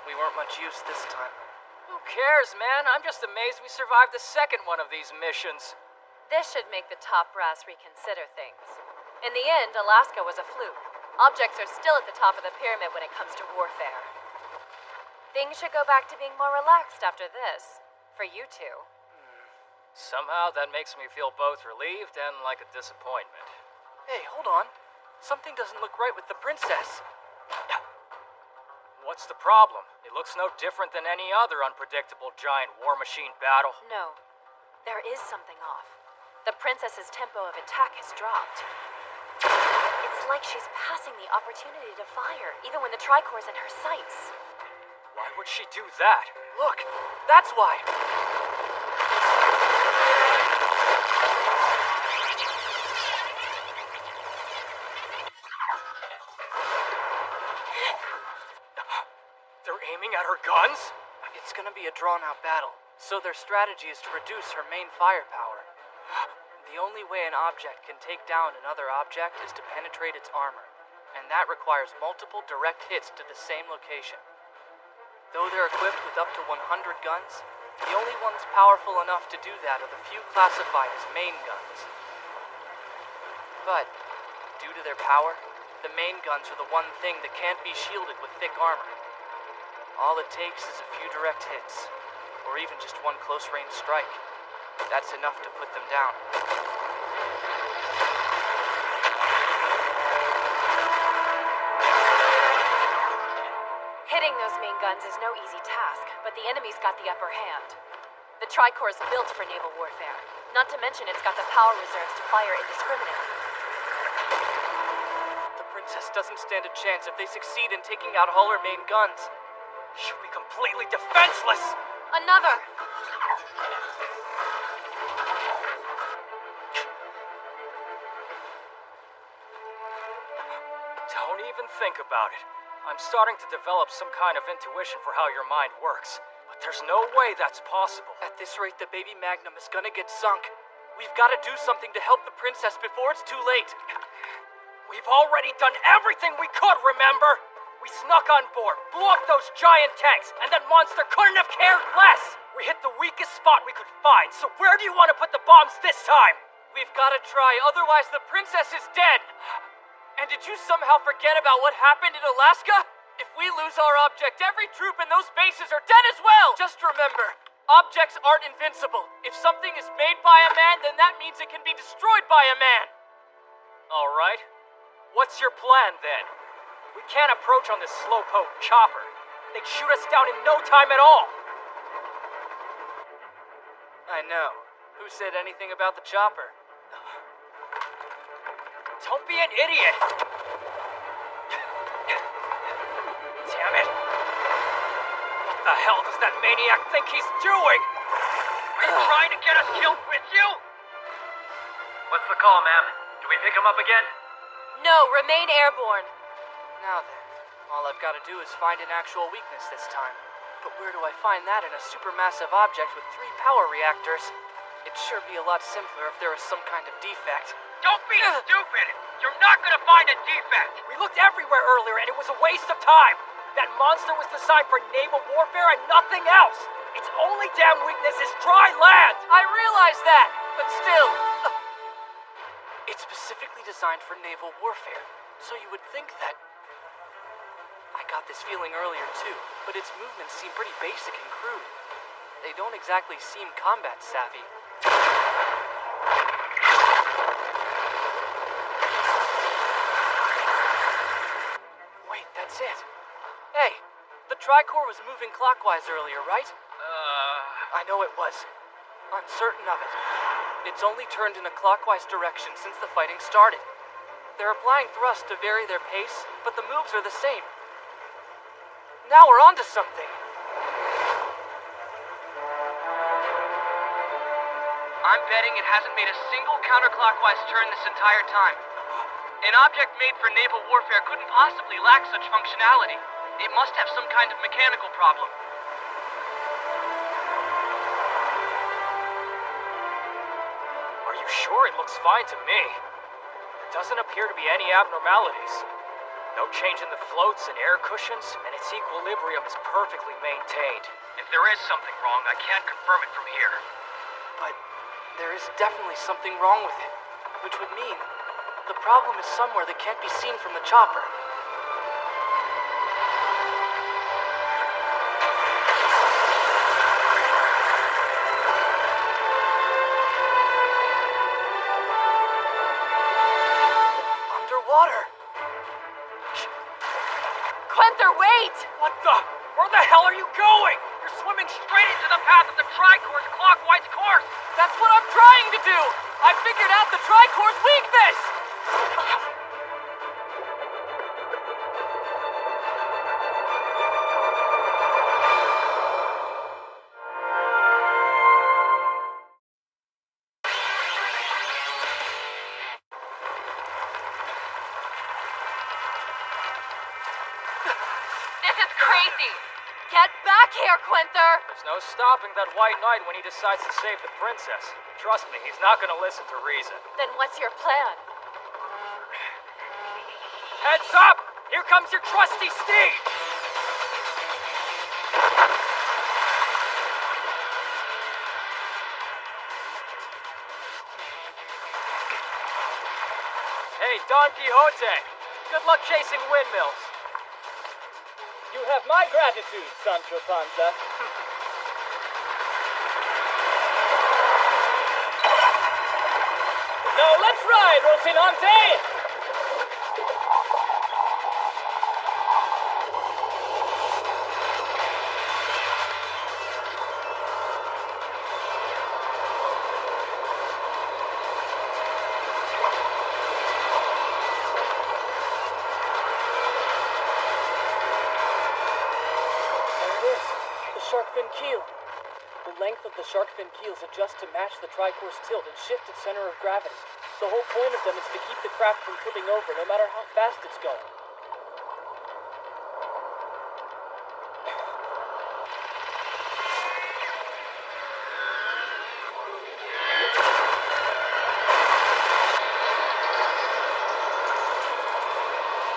We weren't much use this time. Who cares, man? I'm just amazed we survived the second one of these missions. This should make the top brass reconsider things. In the end, Alaska was a fluke. Objects are still at the top of the pyramid when it comes to warfare. Things should go back to being more relaxed after this. For you two. Somehow that makes me feel both relieved and like a disappointment. Hey, hold on. Something doesn't look right with the princess. What's the problem? It looks no different than any other unpredictable giant war machine battle. No. There is something off. The princess's tempo of attack has dropped. It's like she's passing the opportunity to fire, even when the Tricor's in her sights. Why would she do that? Look, that's why. They're aiming at her guns? It's gonna be a drawn-out battle, so their strategy is to reduce her main firepower. The only way an object can take down another object is to penetrate its armor, and that requires multiple direct hits to the same location. Though they're equipped with up to 100 guns, the only ones powerful enough to do that are the few classified as main guns. But, due to their power, the main guns are the one thing that can't be shielded with thick armor. All it takes is a few direct hits, or even just one close-range strike. That's enough to put them down. Hitting those main guns is no easy task, but the enemy's got the upper hand. The Tricor's built for naval warfare. Not to mention it's got the power reserves to fire indiscriminately. The princess doesn't stand a chance if they succeed in taking out all her main guns. She'll be completely defenseless! Another! Don't even think about it. I'm starting to develop some kind of intuition for how your mind works. But there's no way that's possible. At this rate, the baby Magnum is gonna get sunk. We've gotta do something to help the princess before it's too late. We've already done everything we could, remember? We snuck on board, blew up those giant tanks, and that monster couldn't have cared less! We hit the weakest spot we could find, so where do you want to put the bombs this time? We've gotta try, otherwise the princess is dead! And did you somehow forget about what happened in Alaska? If we lose our object, every troop in those bases are dead as well! Just remember, objects aren't invincible. If something is made by a man, then that means it can be destroyed by a man! Alright. What's your plan, then? We can't approach on this slowpoke chopper. They'd shoot us down in no time at all! I know. Who said anything about the chopper? Don't be an idiot! Damn it! What the hell does that maniac think he's doing? Are you trying to get us killed with you? What's the call, ma'am? Do we pick him up again? No, remain airborne. Now then, all I've got to do is find an actual weakness this time. But where do I find that in a supermassive object with 3 power reactors? It'd sure be a lot simpler if there was some kind of defect. Don't be stupid! You're not gonna find a defect! We looked everywhere earlier and it was a waste of time! That monster was designed for naval warfare and nothing else! Its only damn weakness is dry land! I realize that, but still... It's specifically designed for naval warfare, so you would think that... I got this feeling earlier too, but its movements seem pretty basic and crude. They don't exactly seem combat savvy. Wait, that's it. Hey, the Tricor was moving clockwise earlier, right? I know it was. I'm certain of it. It's only turned in a clockwise direction since the fighting started. They're applying thrust to vary their pace, but the moves are the same. Now we're onto something. I'm betting it hasn't made a single counterclockwise turn this entire time. An object made for naval warfare couldn't possibly lack such functionality. It must have some kind of mechanical problem. Are you sure? It looks fine to me. There doesn't appear to be any abnormalities. No change in the floats and air cushions, and its equilibrium is perfectly maintained. If there is something wrong, I can't confirm it from here. But there is definitely something wrong with it, which would mean the problem is somewhere that can't be seen from the chopper. Underwater! Quenther, wait! What the? Where the hell are you going? You're swimming straight into the path of the Tricor's clockwise course! That's what I'm trying to do! I figured out the Tricor's weakness! This is crazy! Get back here, Quenther! There's no stopping that White Knight when he decides to save the princess. Trust me, he's not gonna listen to reason. Then what's your plan? Heads up! Here comes your trusty steed! Hey, Don Quixote! Good luck chasing windmills. You have my gratitude, Sancho Panza. Now let's ride, Rocinante! shark fin keel. The length of the shark fin keels adjusts to match the tricore's tilt and shift its center of gravity. The whole point of them is to keep the craft from flipping over, no matter how fast it's going.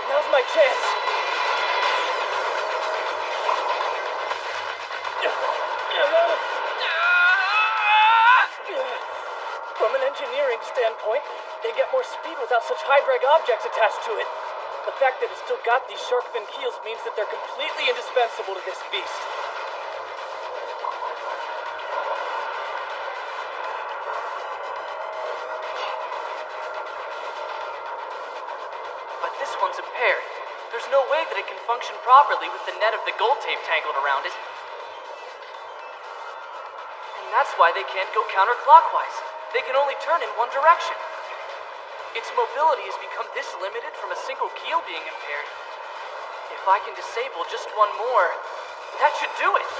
Now's my chance. From an engineering standpoint, they get more speed without such high-drag objects attached to it. The fact that it's still got these shark fin keels means that they're completely indispensable to this beast. But this one's impaired. There's no way that it can function properly with the net of the gold tape tangled around it. And that's why they can't go counterclockwise. They can only turn in one direction. Its mobility has become this limited from a single keel being impaired. If I can disable just one more, that should do it.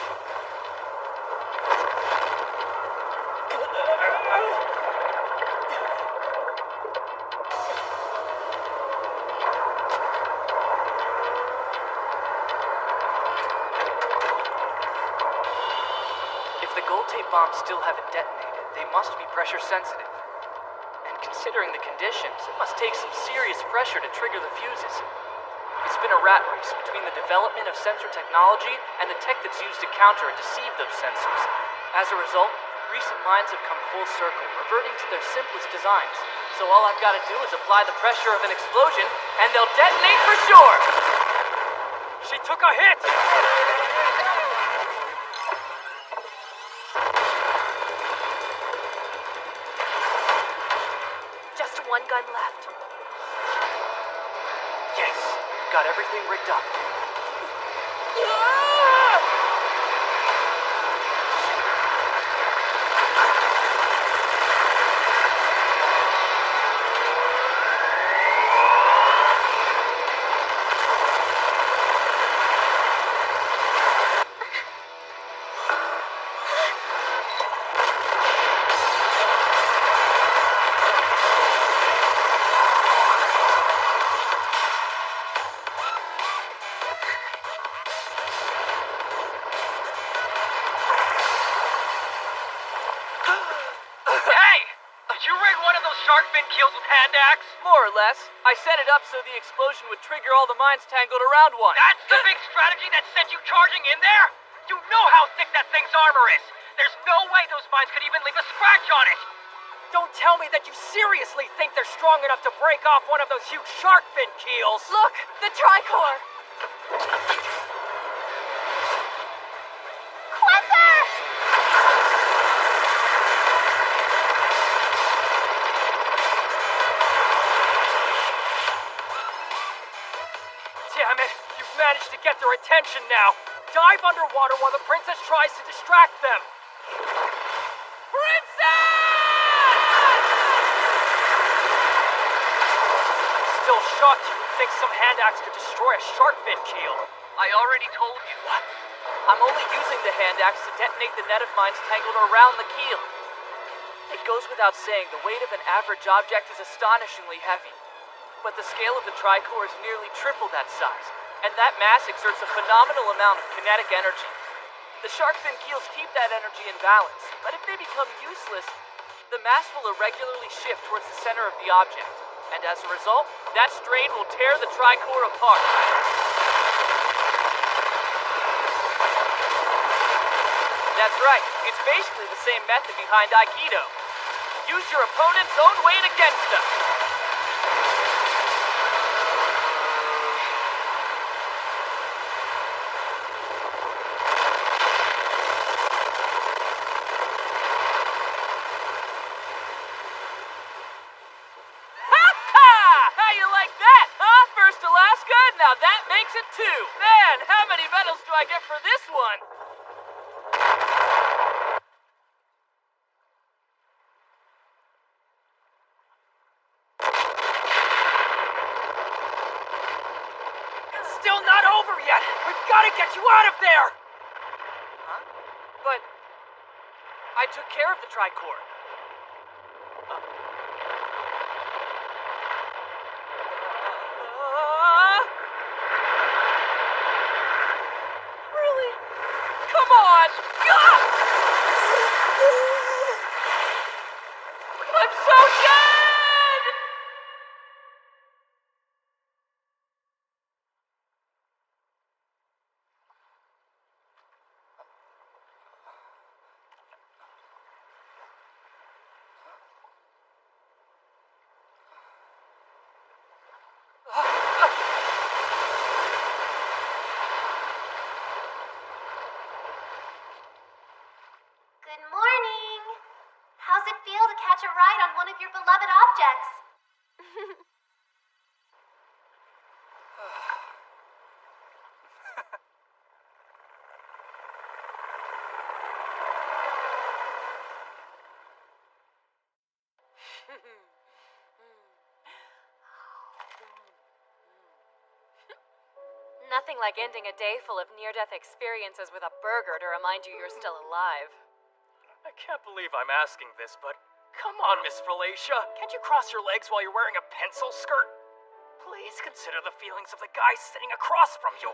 If the gold tape bombs still haven't detonated, they must be pressure sensitive. And considering the conditions, it must take some serious pressure to trigger the fuses. It's been a rat race between the development of sensor technology and the tech that's used to counter and deceive those sensors. As a result, recent minds have come full circle, reverting to their simplest designs. So all I've got to do is apply the pressure of an explosion, and they'll detonate for sure! She took a hit! Just one gun left. Yes, got everything rigged up. Shark fin keels with hand axe? More or less. I set it up so the explosion would trigger all the mines tangled around one. That's the big strategy that sent you charging in there? You know how thick that thing's armor is. There's no way those mines could even leave a scratch on it. Don't tell me that you seriously think they're strong enough to break off one of those huge shark fin keels. Look, the tricore. Damn it! You've managed to get their attention now! Dive underwater while the princess tries to distract them! Princess! I'm still shocked you would think some hand axe could destroy a shark fin keel. I already told you. What? I'm only using the hand axe to detonate the net of mines tangled around the keel. It goes without saying, the weight of an average object is astonishingly heavy. But the scale of the tricore is nearly triple that size, and that mass exerts a phenomenal amount of kinetic energy. The shark fin keels keep that energy in balance, but if they become useless, the mass will irregularly shift towards the center of the object, and as a result, that strain will tear the tricore apart. That's right, it's basically the same method behind Aikido. Use your opponent's own weight against them. Now that makes it 2. Man, how many medals do I get for this one? It's still not over yet! We've got to get you out of there! Huh? But I took care of the tricord. Really? Come on! God! I'm so dead! Good morning. How's it feel to catch a ride on one of your beloved objects? Nothing like ending a day full of near-death experiences with a burger to remind you you're still alive. I can't believe I'm asking this, but come on, Miss Felicia. Can't you cross your legs while you're wearing a pencil skirt? Please consider the feelings of the guy sitting across from you.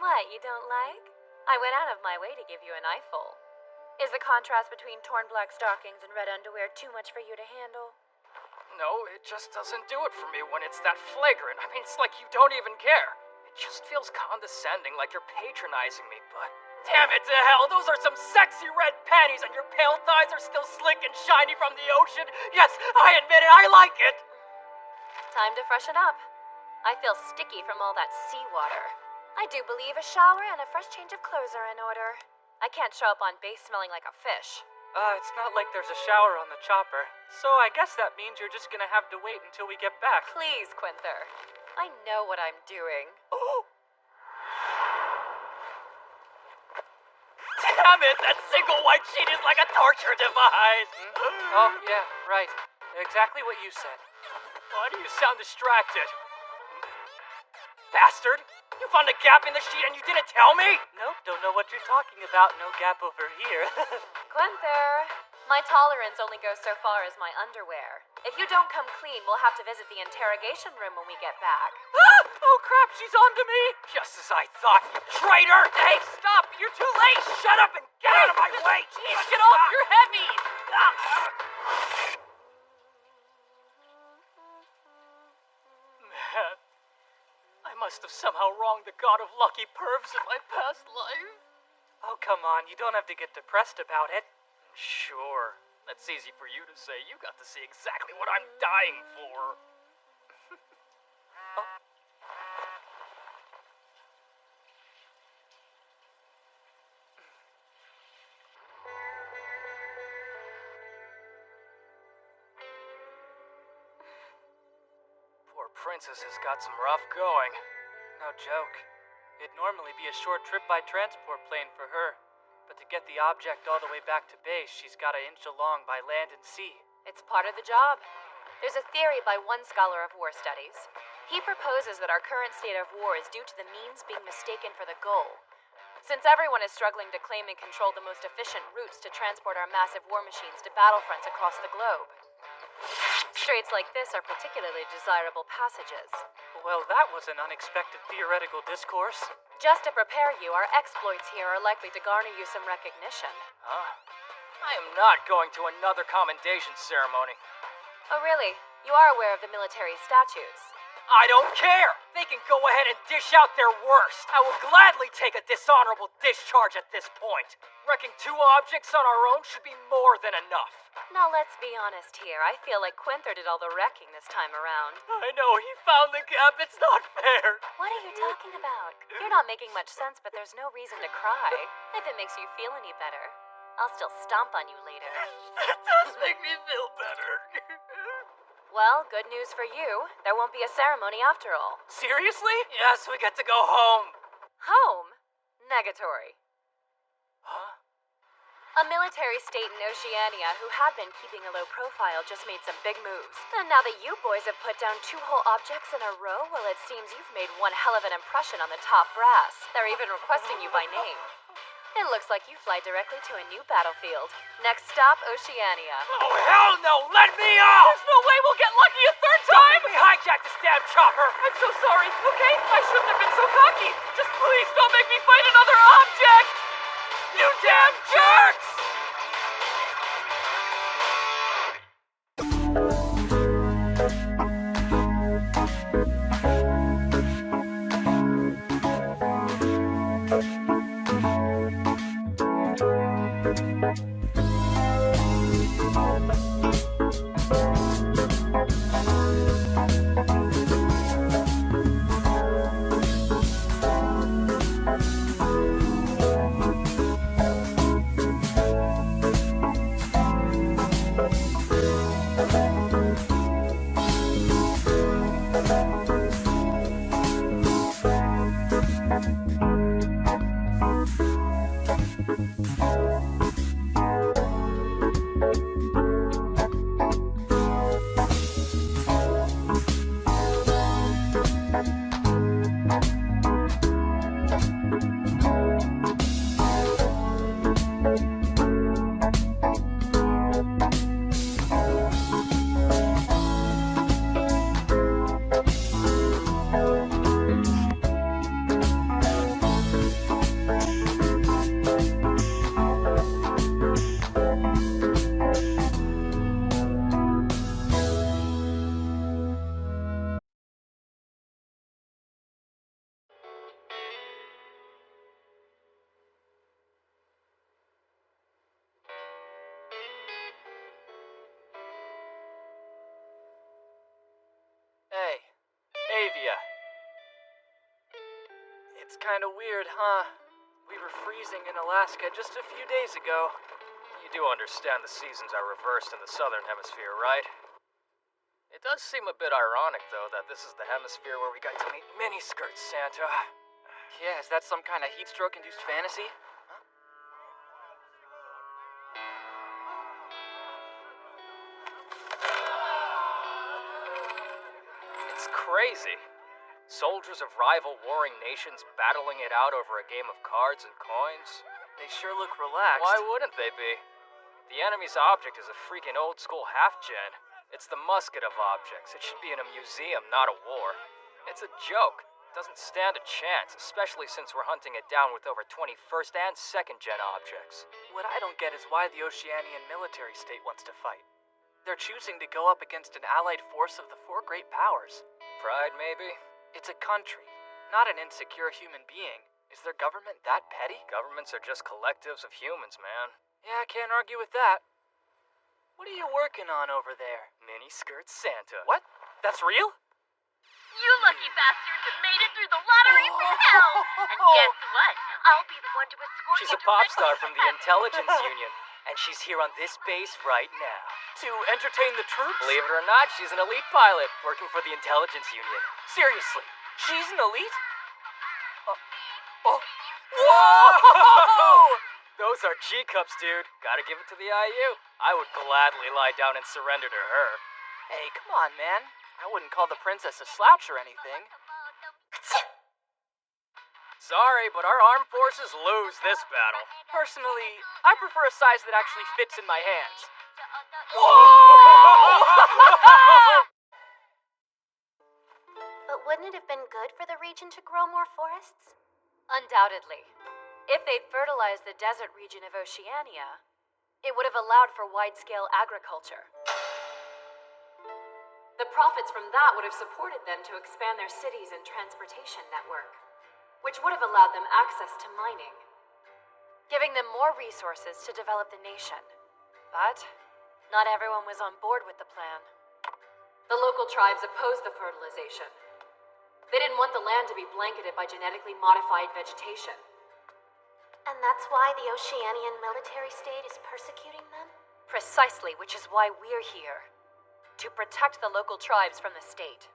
What, you don't like? I went out of my way to give you an eyeful. Is the contrast between torn black stockings and red underwear too much for you to handle? No, it just doesn't do it for me when it's that flagrant. I mean, it's like you don't even care. It just feels condescending, like you're patronizing me, but... Damn it to hell, those are some sexy red panties and your pale thighs are still slick and shiny from the ocean. Yes, I admit it, I like it. Time to freshen up. I feel sticky from all that seawater. I do believe a shower and a fresh change of clothes are in order. I can't show up on base smelling like a fish. It's not like there's a shower on the chopper, so I guess that means you're just gonna have to wait until we get back. Please, Quinther. I know what I'm doing. Oh! Damn it, that single white sheet is like a torture device! Oh, yeah, right. Exactly what you said. Why do you sound distracted? Bastard! You found a gap in the sheet and you didn't tell me? Nope, don't know what you're talking about. No gap over here. Quinther, my tolerance only goes so far as my underwear. If you don't come clean, we'll have to visit the interrogation room when we get back. Ah! Oh crap, she's onto me! Just as I thought, you traitor! Hey, stop! You're too late! Shut up and get out of my way! Jeez, get off! You're heavy! Man, I must have somehow wronged the god of lucky pervs in my past life. Oh, come on. You don't have to get depressed about it. Sure. That's easy for you to say. You got to see exactly what I'm dying for. Poor Princess has got some rough going. No joke. It'd normally be a short trip by transport plane for her. But to get the object all the way back to base, she's got to inch along by land and sea. It's part of the job. There's a theory by one scholar of war studies. He proposes that our current state of war is due to the means being mistaken for the goal. Since everyone is struggling to claim and control the most efficient routes to transport our massive war machines to battlefronts across the globe. Straits like this are particularly desirable passages. Well, that was an unexpected theoretical discourse. Just to prepare you, our exploits here are likely to garner you some recognition. Huh? I am not going to another commendation ceremony. Oh, really? You are aware of the military statues? I don't care! They can go ahead and dish out their worst. I will gladly take a dishonorable discharge at this point. Wrecking 2 objects on our own should be more than enough. Now let's be honest here. I feel like Quinther did all the wrecking this time around. I know, he found the gap. It's not fair. What are you talking about? You're not making much sense, but there's no reason to cry. If it makes you feel any better, I'll still stomp on you later. It does make me feel better. Well, good news for you. There won't be a ceremony after all. Seriously? Yes, we get to go home. Home? Negatory. Huh? A military state in Oceania who had been keeping a low profile just made some big moves. And now that you boys have put down 2 whole objects in a row, well, it seems you've made one hell of an impression on the top brass. They're even requesting you by name. It looks like you fly directly to a new battlefield. Next stop, Oceania. Oh, hell no! Let me off! There's no way we'll get lucky a third time! Don't make me hijack this damn chopper! I'm so sorry, okay? I shouldn't have been so cocky. Just please don't make me fight another object! You damn jerks! Hey, Avia. It's kinda weird, huh? We were freezing in Alaska just a few days ago. You do understand the seasons are reversed in the southern hemisphere, right? It does seem a bit ironic, though, that this is the hemisphere where we got to meet miniskirt Santa. Yeah, is that some kind of heat stroke-induced fantasy? It's crazy. Soldiers of rival warring nations battling it out over a game of cards and coins. They sure look relaxed. Why wouldn't they be? The enemy's object is a freaking old-school half-gen. It's the musket of objects. It should be in a museum, not a war. It's a joke. It doesn't stand a chance, especially since we're hunting it down with over 21st and 2nd-gen objects. What I don't get is why the Oceanian military state wants to fight. They're choosing to go up against an allied force of the four great powers. Pride, maybe? It's a country, not an insecure human being. Is their government that petty? Governments are just collectives of humans, man. Yeah, I can't argue with that. What are you working on over there? Miniskirt Santa. What? That's real? You lucky bastards have made it through the lottery from hell! And guess what? I'll be the one to escort She's you a pop directly star to from the heaven. Intelligence Union, and she's here on this base right now. To entertain the troops? Believe it or not, she's an elite pilot working for the Intelligence Union. Seriously, she's an elite? Whoa! Those are G-cups, dude. Gotta give it to the IU. I would gladly lie down and surrender to her. Hey, come on, man. I wouldn't call the princess a slouch or anything. Sorry, but our armed forces lose this battle. Personally, I prefer a size that actually fits in my hands. But wouldn't it have been good for the region to grow more forests? Undoubtedly. If they'd fertilized the desert region of Oceania, it would have allowed for wide-scale agriculture. The profits from that would have supported them to expand their cities and transportation network, which would have allowed them access to mining, giving them more resources to develop the nation. But not everyone was on board with the plan. The local tribes opposed the fertilization. They didn't want the land to be blanketed by genetically modified vegetation. And that's why the Oceanian military state is persecuting them? Precisely, which is why we're here. To protect the local tribes from the state.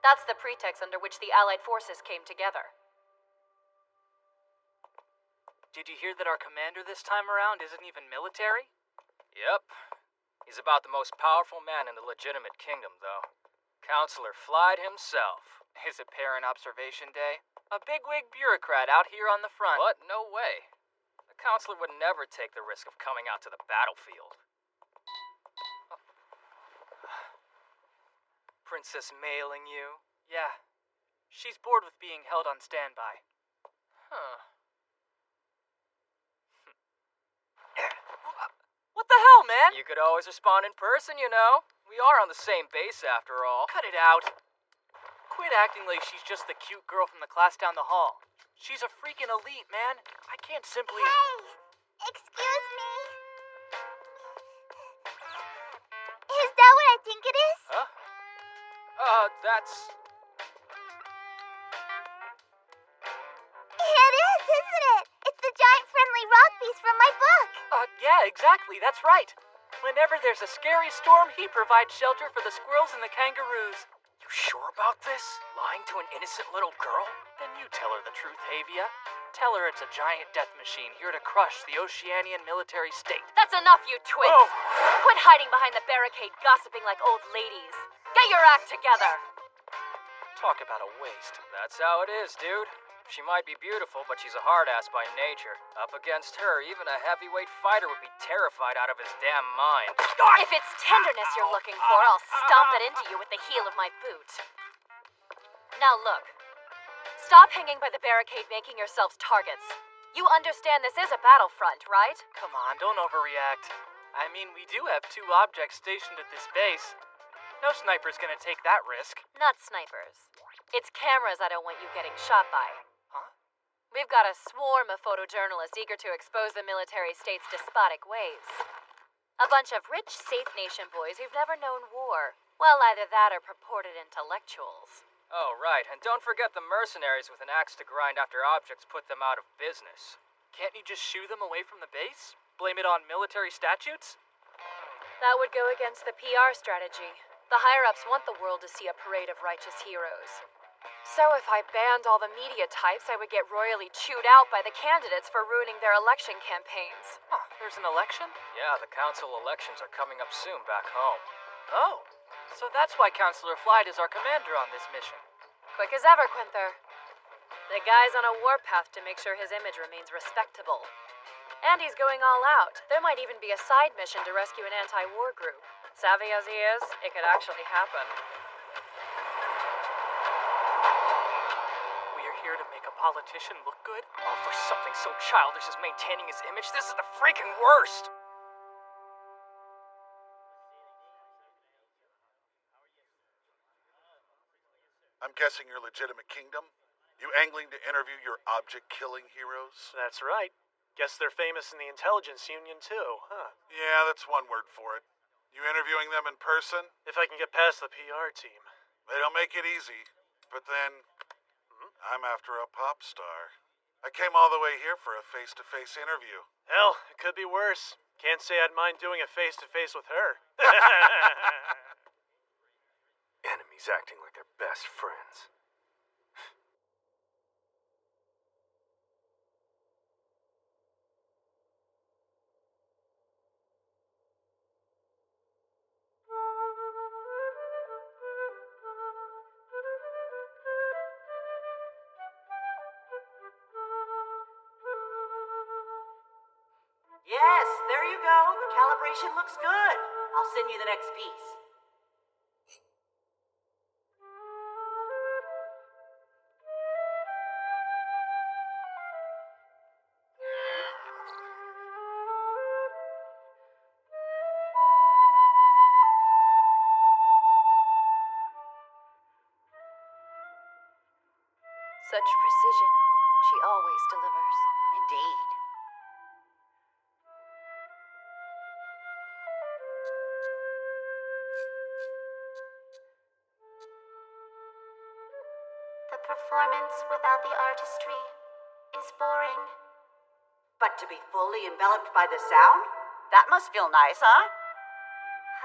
That's the pretext under which the Allied forces came together. Did you hear that our commander this time around isn't even military? Yep. He's about the most powerful man in the legitimate kingdom, though. Counselor Floyd himself. Is it parent observation day? A bigwig bureaucrat out here on the front. What? No way. The counselor would never take the risk of coming out to the battlefield. Princess mailing you? Yeah. She's bored with being held on standby. Huh. What the hell, man? You could always respond in person, you know. We are on the same base after all. Cut it out. Quit acting like she's just the cute girl from the class down the hall. She's a freaking elite, man. I can't simply... Hey! Excuse me? Is that what I think it is? Huh? That's... It is, isn't it? It's the giant friendly rock beast from my book. Yeah, exactly. That's right. Whenever there's a scary storm, he provides shelter for the squirrels and the kangaroos. You sure about this? Lying to an innocent little girl? Then you tell her the truth, Havia. Tell her it's a giant death machine here to crush the Oceanian military state. That's enough, you twigs! Oh. Quit hiding behind the barricade, gossiping like old ladies. Get your act together! Talk about a waste. That's how it is, dude. She might be beautiful, but she's a hard-ass by nature. Up against her, even a heavyweight fighter would be terrified out of his damn mind. If it's tenderness you're looking for, I'll stomp it into you with the heel of my boot. Now look. Stop hanging by the barricade making yourselves targets. You understand this is a battlefront, right? Come on, don't overreact. I mean, we do have 2 objects stationed at this base. No sniper's gonna take that risk. Not snipers. It's cameras I don't want you getting shot by. Huh? We've got a swarm of photojournalists eager to expose the military state's despotic ways. A bunch of rich, safe nation boys who've never known war. Well, either that or purported intellectuals. Oh, right, and don't forget the mercenaries with an axe to grind after objects put them out of business. Can't you just shoo them away from the base? Blame it on military statutes? That would go against the PR strategy. The higher-ups want the world to see a parade of righteous heroes. So if I banned all the media types, I would get royally chewed out by the candidates for ruining their election campaigns. Huh, there's an election? Yeah, the council elections are coming up soon back home. Oh, so that's why Counselor Flight is our commander on this mission. Quick as ever, Quinther. The guy's on a warpath to make sure his image remains respectable. And he's going all out. There might even be a side mission to rescue an anti-war group. Savvy as he is, it could actually happen. We're here to make a politician look good? Oh, for something so childish as maintaining his image, this is the freaking worst! I'm guessing your legitimate kingdom? You angling to interview your object-killing heroes? That's right. Guess they're famous in the intelligence union, too, huh? Yeah, that's one word for it. You interviewing them in person? If I can get past the PR team. They don't make it easy. But then, I'm after a pop star. I came all the way here for a face-to-face interview. Hell, it could be worse. Can't say I'd mind doing a face-to-face with her. Enemies acting like they're best friends. Yes, there you go. The calibration looks good. I'll send you the next piece. Such precision. She always delivers. Indeed. The performance without the artistry is boring. But to be fully enveloped by the sound? That must feel nice, huh?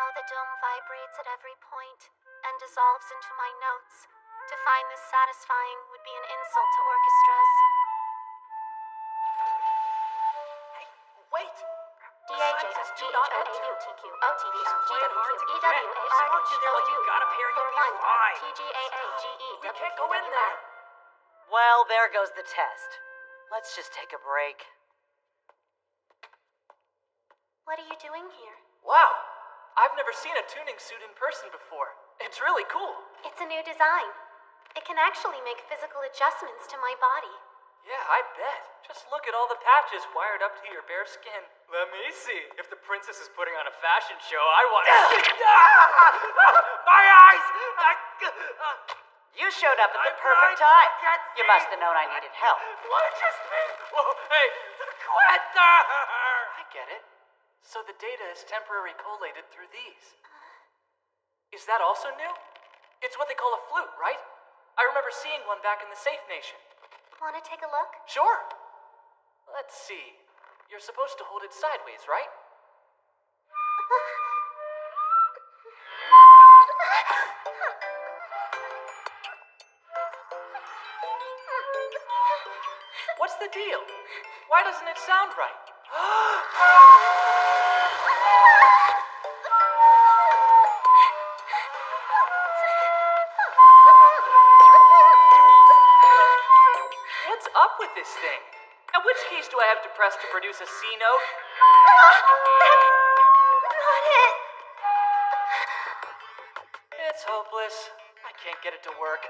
How the dome vibrates at every point and dissolves into my notes. To find this satisfying would be an insult to orchestras. Hey, wait! We can't go in there. Well, there goes the test. Let's just take a break. What are you doing here? Wow, I've never seen a tuning suit in person before. It's really cool. It's a new design. It can actually make physical adjustments to my body. Yeah, I bet. Just look at all the patches wired up to your bare skin. Let me see. If the princess is putting on a fashion show, I want. My eyes! You showed up at the perfect time. You must have known I needed help. What just me? Whoa, hey, Quentin! I get it. So the data is temporary collated through these. Is that also new? It's what they call a flute, right? I remember seeing one back in the Safe Nation. Want to take a look? Sure. Let's see. You're supposed to hold it sideways, right? What's the deal? Why doesn't it sound right? What's up with this thing? Now, which keys do I have to press to produce a C note? That's not it. It's hopeless. I can't get it to work.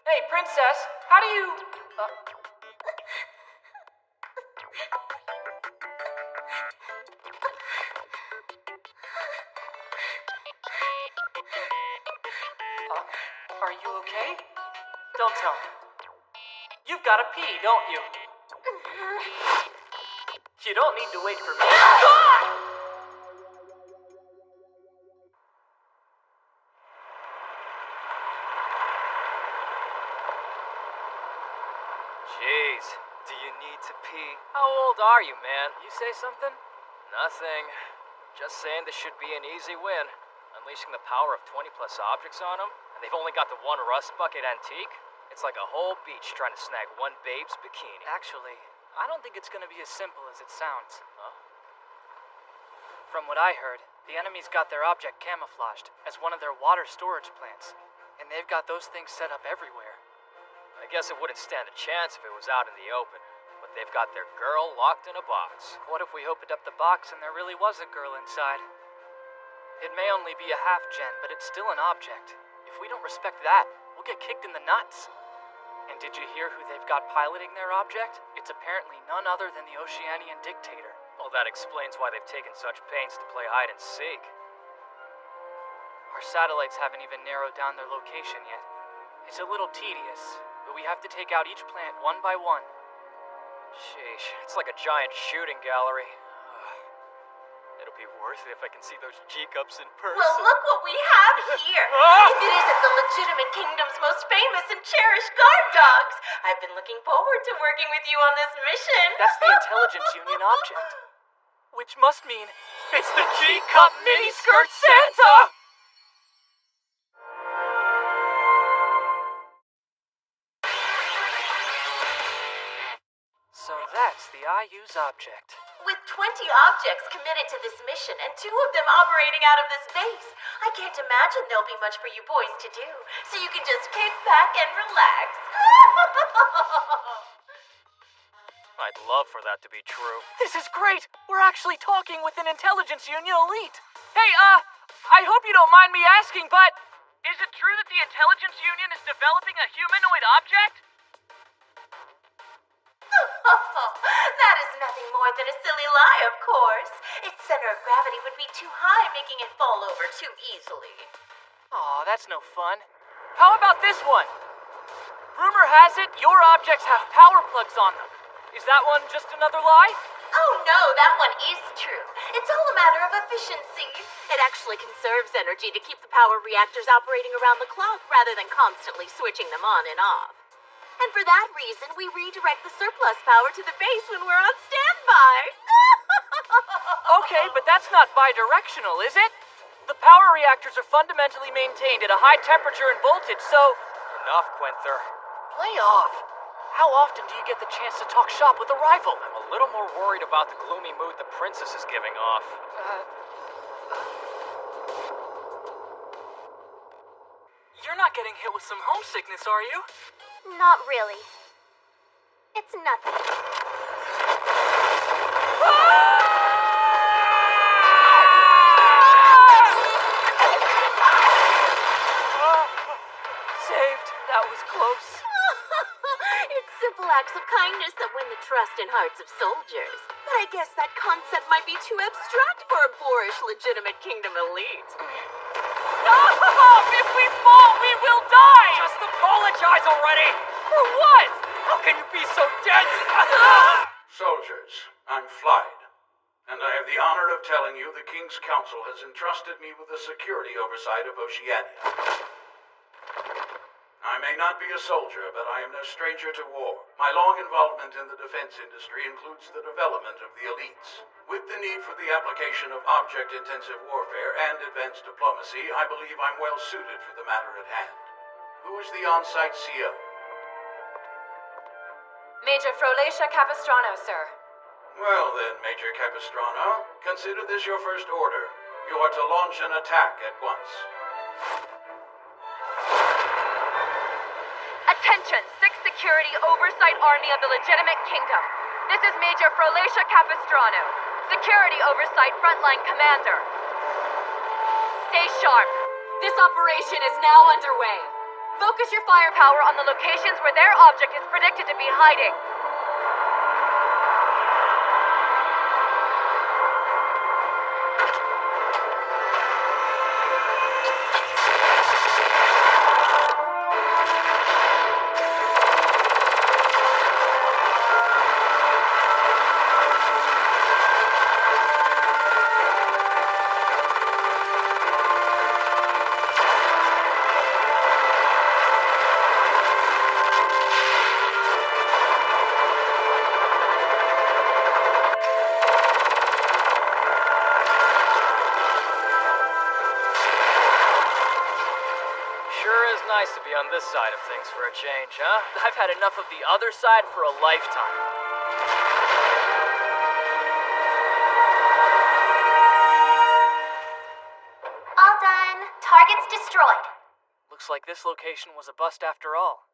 Hey, princess, how do you... Are you okay? Don't tell me. You've got to pee, don't you? You don't need to wait for me. Jeez, do you need to pee? How old are you, man? You say something? Nothing. Just saying this should be an easy win. Unleashing the power of 20 plus objects on them, and they've only got the one rust bucket antique? It's like a whole beach trying to snag one babe's bikini. Actually, I don't think it's gonna be as simple as it sounds. Huh? From what I heard, the enemy's got their object camouflaged as one of their water storage plants, and they've got those things set up everywhere. I guess it wouldn't stand a chance if it was out in the open, but they've got their girl locked in a box. What if we opened up the box and there really was a girl inside? It may only be a half-gen, but it's still an object. If we don't respect that, we'll get kicked in the nuts. And did you hear who they've got piloting their object? It's apparently none other than the Oceanian dictator. Well, that explains why they've taken such pains to play hide and seek. Our satellites haven't even narrowed down their location yet. It's a little tedious, but we have to take out each plant one by one. Sheesh, it's like a giant shooting gallery. It'll be worth it if I can see those G-cups in person. Well, look what we have here. If it isn't the legitimate kingdom's most famous and cherished guard dogs. I've been looking forward to working with you on this mission. That's the Intelligence Union object. Which must mean it's the G-Cup Miniskirt Santa! So that's the IU's object. With 20 objects committed to this mission and 2 of them operating out of this base, I can't imagine there'll be much for you boys to do. So you can just kick back and relax. I'd love for that to be true. This is great! We're actually talking with an Intelligence Union elite. Hey, I hope you don't mind me asking, but... Is it true that the Intelligence Union is developing a humanoid object? That is nothing more than a silly lie, of course. Its center of gravity would be too high, making it fall over too easily. Aw, that's no fun. How about this one? Rumor has it your objects have power plugs on them. Is that one just another lie? Oh no, that one is true. It's all a matter of efficiency. It actually conserves energy to keep the power reactors operating around the clock rather than constantly switching them on and off. And for that reason, we redirect the surplus power to the base when we're on standby. Okay, but that's not bidirectional, is it? The power reactors are fundamentally maintained at a high temperature and voltage, so... Enough, Quenther. Lay off. How often do you get the chance to talk shop with a rival? I'm a little more worried about the gloomy mood the princess is giving off. You're not getting hit with some homesickness, are you? Not really. It's nothing. simple acts of kindness that win the trust and hearts of soldiers. But I guess that concept might be too abstract for a boorish legitimate kingdom elite. If we fall, we will die! Just apologize already! For what? How can you be so dense? Soldiers, I'm Flyd, and I have the honor of telling you the King's Council has entrusted me with the security oversight of Oceania. I may not be a soldier, but I am no stranger to war. My long involvement in the defense industry includes the development of the elites. With the need for the application of object-intensive warfare and advanced diplomacy, I believe I'm well suited for the matter at hand. Who is the on-site CO? Major Frolacia Capistrano, sir. Well then, Major Capistrano, consider this your first order. You are to launch an attack at once. Attention, 6th Security Oversight Army of the Legitimate Kingdom. This is Major Frolacia Capistrano, Security Oversight Frontline Commander. Stay sharp. This operation is now underway. Focus your firepower on the locations where their object is predicted to be hiding. Nice to be on this side of things for a change, huh? I've had enough of the other side for a lifetime. All done. Targets destroyed. Looks like this location was a bust after all.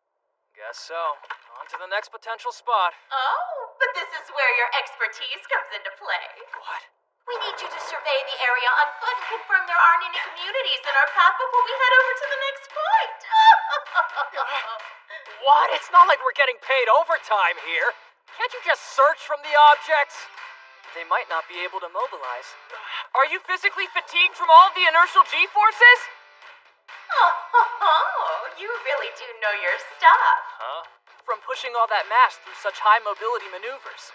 Guess so. On to the next potential spot. Oh, but this is where your expertise comes into play. What? We need you to survey the area on foot and confirm there aren't any communities in our path before we head over to the next point. What? It's not like we're getting paid overtime here. Can't you just search from the objects? They might not be able to mobilize. Are you physically fatigued from all the inertial G-forces? Oh, you really do know your stuff. Huh? From pushing all that mass through such high mobility maneuvers.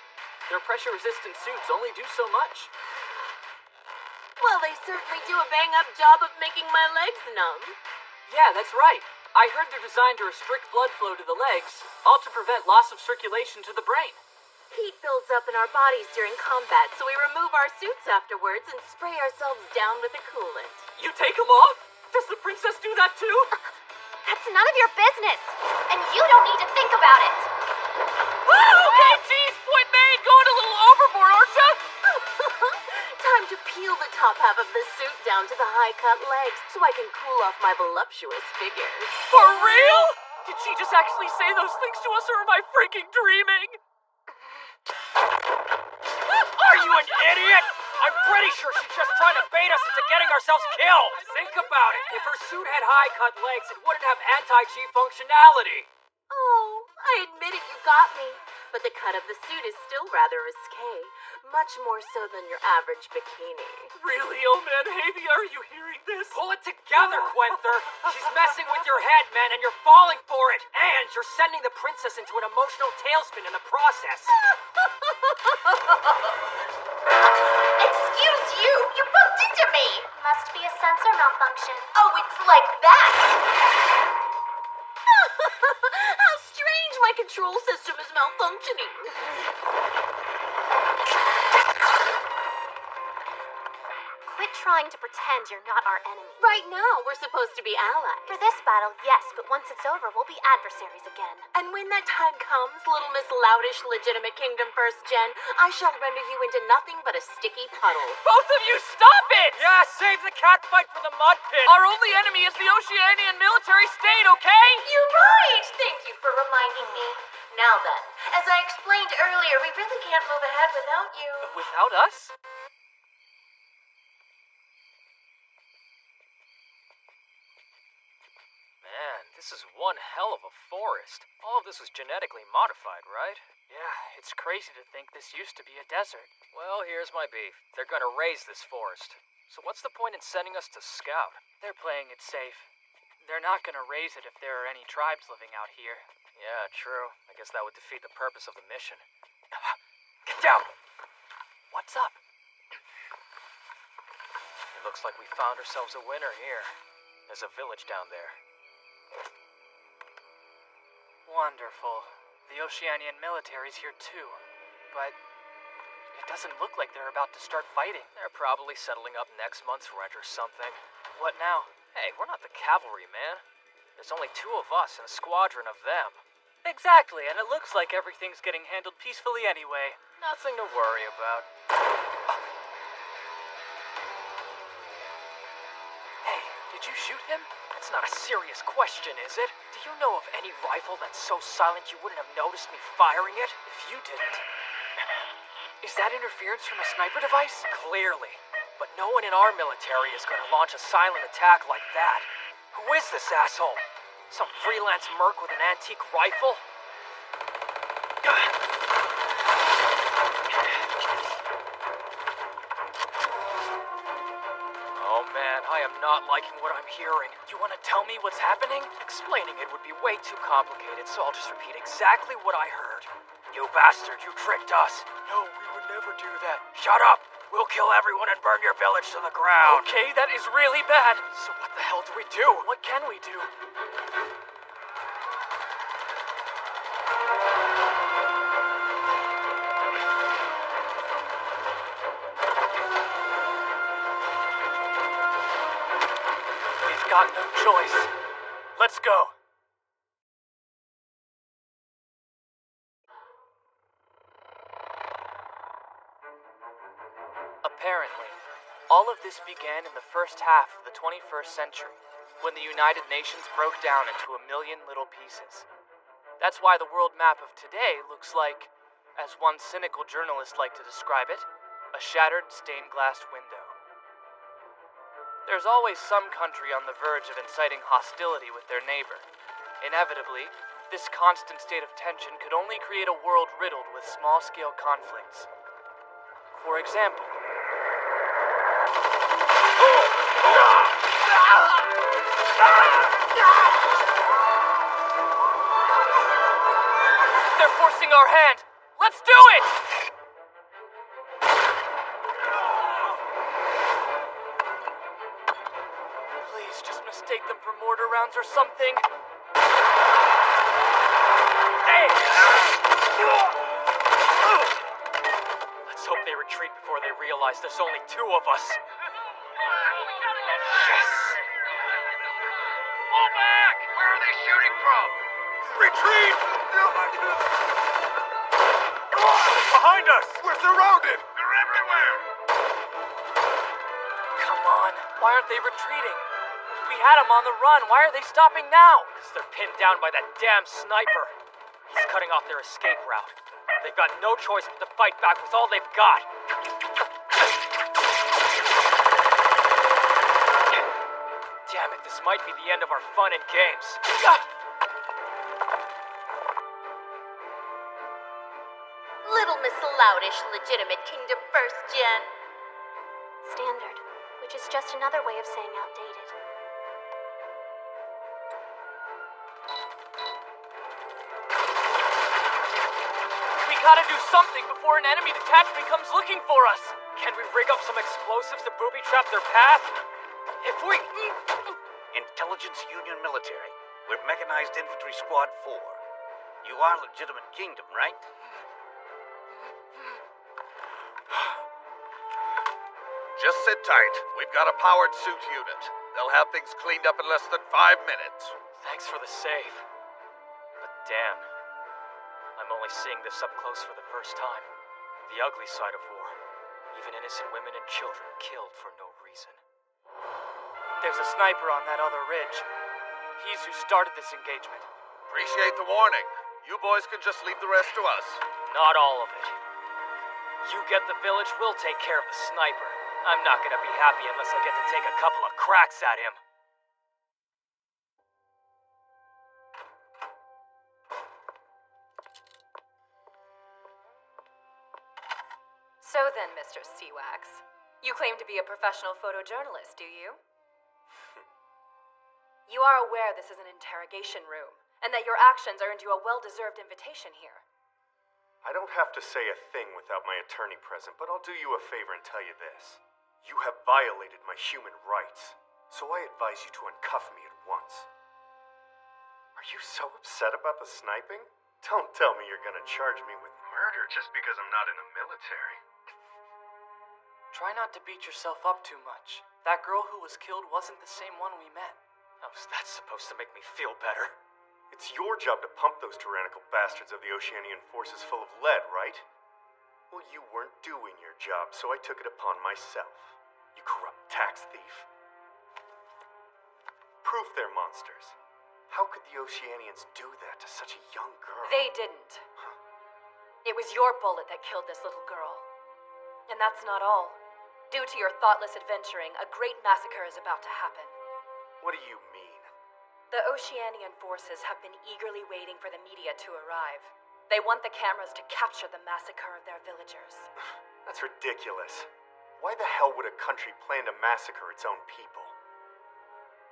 Their pressure-resistant suits only do so much. Well, they certainly do a bang-up job of making my legs numb. Yeah, that's right. I heard they're designed to restrict blood flow to the legs, all to prevent loss of circulation to the brain. Heat builds up in our bodies during combat, so we remove our suits afterwards and spray ourselves down with the coolant. You take them off? Does the princess do that too? That's none of your business. And you don't need to think about it. Okay, geez, point made. Going a little overboard, aren't ya? Time to peel the top half of the suit down to the high-cut legs so I can cool off my voluptuous figures. For real? Did she just actually say those things to us, or am I freaking dreaming? Are you an idiot? I'm pretty sure she's just trying to bait us into getting ourselves killed. Think about it. If her suit had high-cut legs, it wouldn't have anti-G functionality. Oh, I admit it, you got me. But the cut of the suit is still rather risque. Much more so than your average bikini. Really, old man Havy, are you hearing this? Pull it together, Quenther. She's messing with your head, man, and you're falling for it. And you're sending the princess into an emotional tailspin in the process. Excuse you! You bumped into me! Must be a sensor malfunction. Oh, it's like that! How strange my control system is malfunctioning. Quit trying to pretend you're not our enemy. Right now, we're supposed to be allies. For this battle, yes, but once it's over, we'll be adversaries again. And when that time comes, little Miss Loutish Legitimate Kingdom First Gen, I shall render you into nothing but a sticky puddle. Both of you, stop it! Yeah, save the cat fight for the mud pit. Our only enemy is the Oceanian military state, okay? You're right! Thank you for reminding me. Now then, as I explained earlier, we really can't move ahead without you. Without us? Man, this is one hell of a forest. All of this was genetically modified, right? Yeah, it's crazy to think this used to be a desert. Well, here's my beef. They're gonna raise this forest. So what's the point in sending us to scout? They're playing it safe. They're not gonna raise it if there are any tribes living out here. Yeah, true. I guess that would defeat the purpose of the mission. Get down! What's up? It looks like we found ourselves a winner here. There's a village down there. Wonderful. The Oceanian military's here too. But it doesn't look like they're about to start fighting. They're probably settling up next month's rent or something. What now? Hey, we're not the cavalry, man. There's only 2 of us and a squadron of them. Exactly, and it looks like everything's getting handled peacefully anyway. Nothing to worry about. Hey, did you shoot him? That's not a serious question, is it? Do you know of any rifle that's so silent you wouldn't have noticed me firing it? If you didn't... Is that interference from a sniper device? Clearly. But no one in our military is going to launch a silent attack like that. Who is this asshole? Some freelance merc with an antique rifle? Oh man, I am not liking what I'm hearing. You want to tell me what's happening? Explaining it would be way too complicated, so I'll just repeat exactly what I heard. You bastard, you tricked us. No, we would never do that. Shut up! We'll kill everyone and burn your village to the ground. Okay, that is really bad. So what the hell do we do? What can we do? We've got no choice. Let's go. Apparently, all of this began in the first half of the 21st century, when the United Nations broke down into a million little pieces. That's why the world map of today looks like, as one cynical journalist liked to describe it, a shattered stained glass window. There's always some country on the verge of inciting hostility with their neighbor. Inevitably, this constant state of tension could only create a world riddled with small-scale conflicts. For example, they're forcing our hand! Let's do it! Please, just mistake them for mortar rounds or something. Hey! Let's hope they retreat before they realize there's only 2 of us. Yes! Pull back! Where are they shooting from? Retreat! Behind us! We're surrounded! They're everywhere! Come on, why aren't they retreating? We had them on the run, why are they stopping now? Because they're pinned down by that damn sniper. He's cutting off their escape route. They've got no choice but to fight back with all they've got. Damn it, this might be the end of our fun and games. Little Miss Loutish, legitimate kingdom first, Jen. Standard, which is just another way of saying outdated. We gotta do something before an enemy detachment comes looking for us. Can we rig up some explosives to booby-trap their path? If we... Intelligence Union Military. We're Mechanized Infantry Squad 4. You are legitimate kingdom, right? Just sit tight. We've got a powered suit unit. They'll have things cleaned up in less than 5 minutes. Thanks for the save. But damn, I'm only seeing this up close for the first time. The ugly side of war. Even innocent women and children killed for no reason. There's a sniper on that other ridge. He's who started this engagement. Appreciate the warning. You boys can just leave the rest to us. Not all of it. You get the village, we'll take care of the sniper. I'm not gonna be happy unless I get to take a couple of cracks at him. So then, Mr. Seawax, you claim to be a professional photojournalist, do you? You are aware this is an interrogation room, and that your actions earned you a well-deserved invitation here. I don't have to say a thing without my attorney present, but I'll do you a favor and tell you this. You have violated my human rights, so I advise you to uncuff me at once. Are you so upset about the sniping? Don't tell me you're gonna charge me with murder just because I'm not in the military. Try not to beat yourself up too much. That girl who was killed wasn't the same one we met. How is that supposed to make me feel better? It's your job to pump those tyrannical bastards of the Oceanian forces full of lead, right? Well, you weren't doing your job, so I took it upon myself. You corrupt tax thief. Proof they're monsters. How could the Oceanians do that to such a young girl? They didn't. It was your bullet that killed this little girl. And that's not all. Due to your thoughtless adventuring, a great massacre is about to happen. What do you mean? The Oceanian forces have been eagerly waiting for the media to arrive. They want the cameras to capture the massacre of their villagers. That's ridiculous. Why the hell would a country plan to massacre its own people?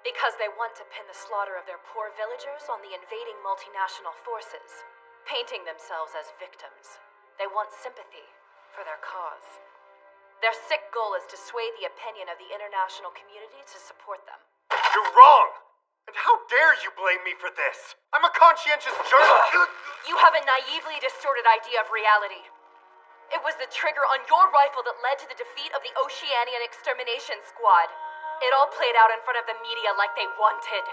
Because they want to pin the slaughter of their poor villagers on the invading multinational forces, painting themselves as victims. They want sympathy for their cause. Their sick goal is to sway the opinion of the international community to support them. You're wrong! And how dare you blame me for this? I'm a conscientious journalist. You have a naively distorted idea of reality. It was the trigger on your rifle that led to the defeat of the Oceanian Extermination Squad. It all played out in front of the media like they wanted.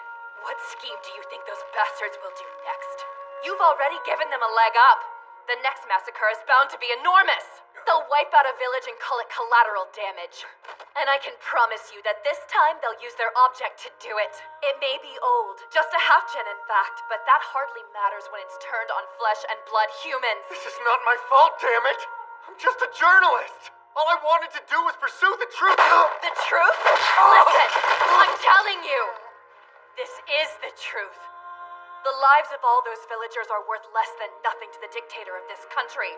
What scheme do you think those bastards will do next? You've already given them a leg up. The next massacre is bound to be enormous. They'll wipe out a village and call it collateral damage. And I can promise you that this time they'll use their object to do it. It may be old, just a half-gen in fact, but that hardly matters when it's turned on flesh and blood humans. This is not my fault, damn it! I'm just a journalist! All I wanted to do was pursue the truth! The truth? Listen! I'm telling you! This is the truth. The lives of all those villagers are worth less than nothing to the dictator of this country.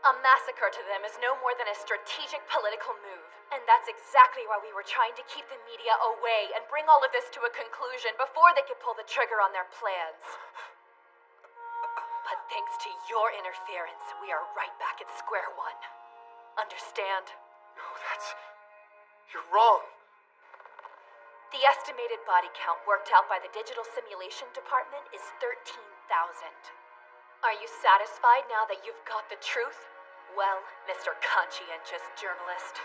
A massacre to them is no more than a strategic political move. And that's exactly why we were trying to keep the media away and bring all of this to a conclusion before they could pull the trigger on their plans. But thanks to your interference, we are right back at square one. Understand? No, you're wrong. The estimated body count worked out by the Digital Simulation Department is 13,000. Are you satisfied now that you've got the truth? Well, Mr. Conscientious Journalist.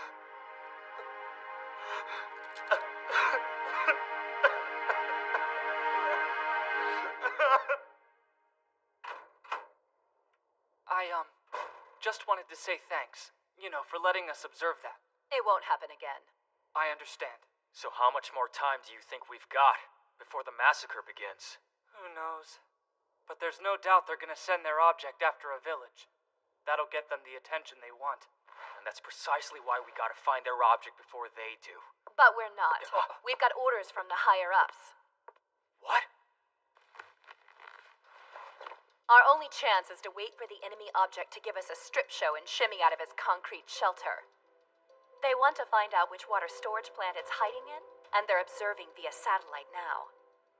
I just wanted to say thanks. You know, for letting us observe that. It won't happen again. I understand. So how much more time do you think we've got before the massacre begins? Who knows? But there's no doubt they're gonna send their object after a village. That'll get them the attention they want. And that's precisely why we gotta find their object before they do. But we're not. We've got orders from the higher-ups. What? Our only chance is to wait for the enemy object to give us a strip show and shimmy out of its concrete shelter. They want to find out which water storage plant it's hiding in, and they're observing via satellite now.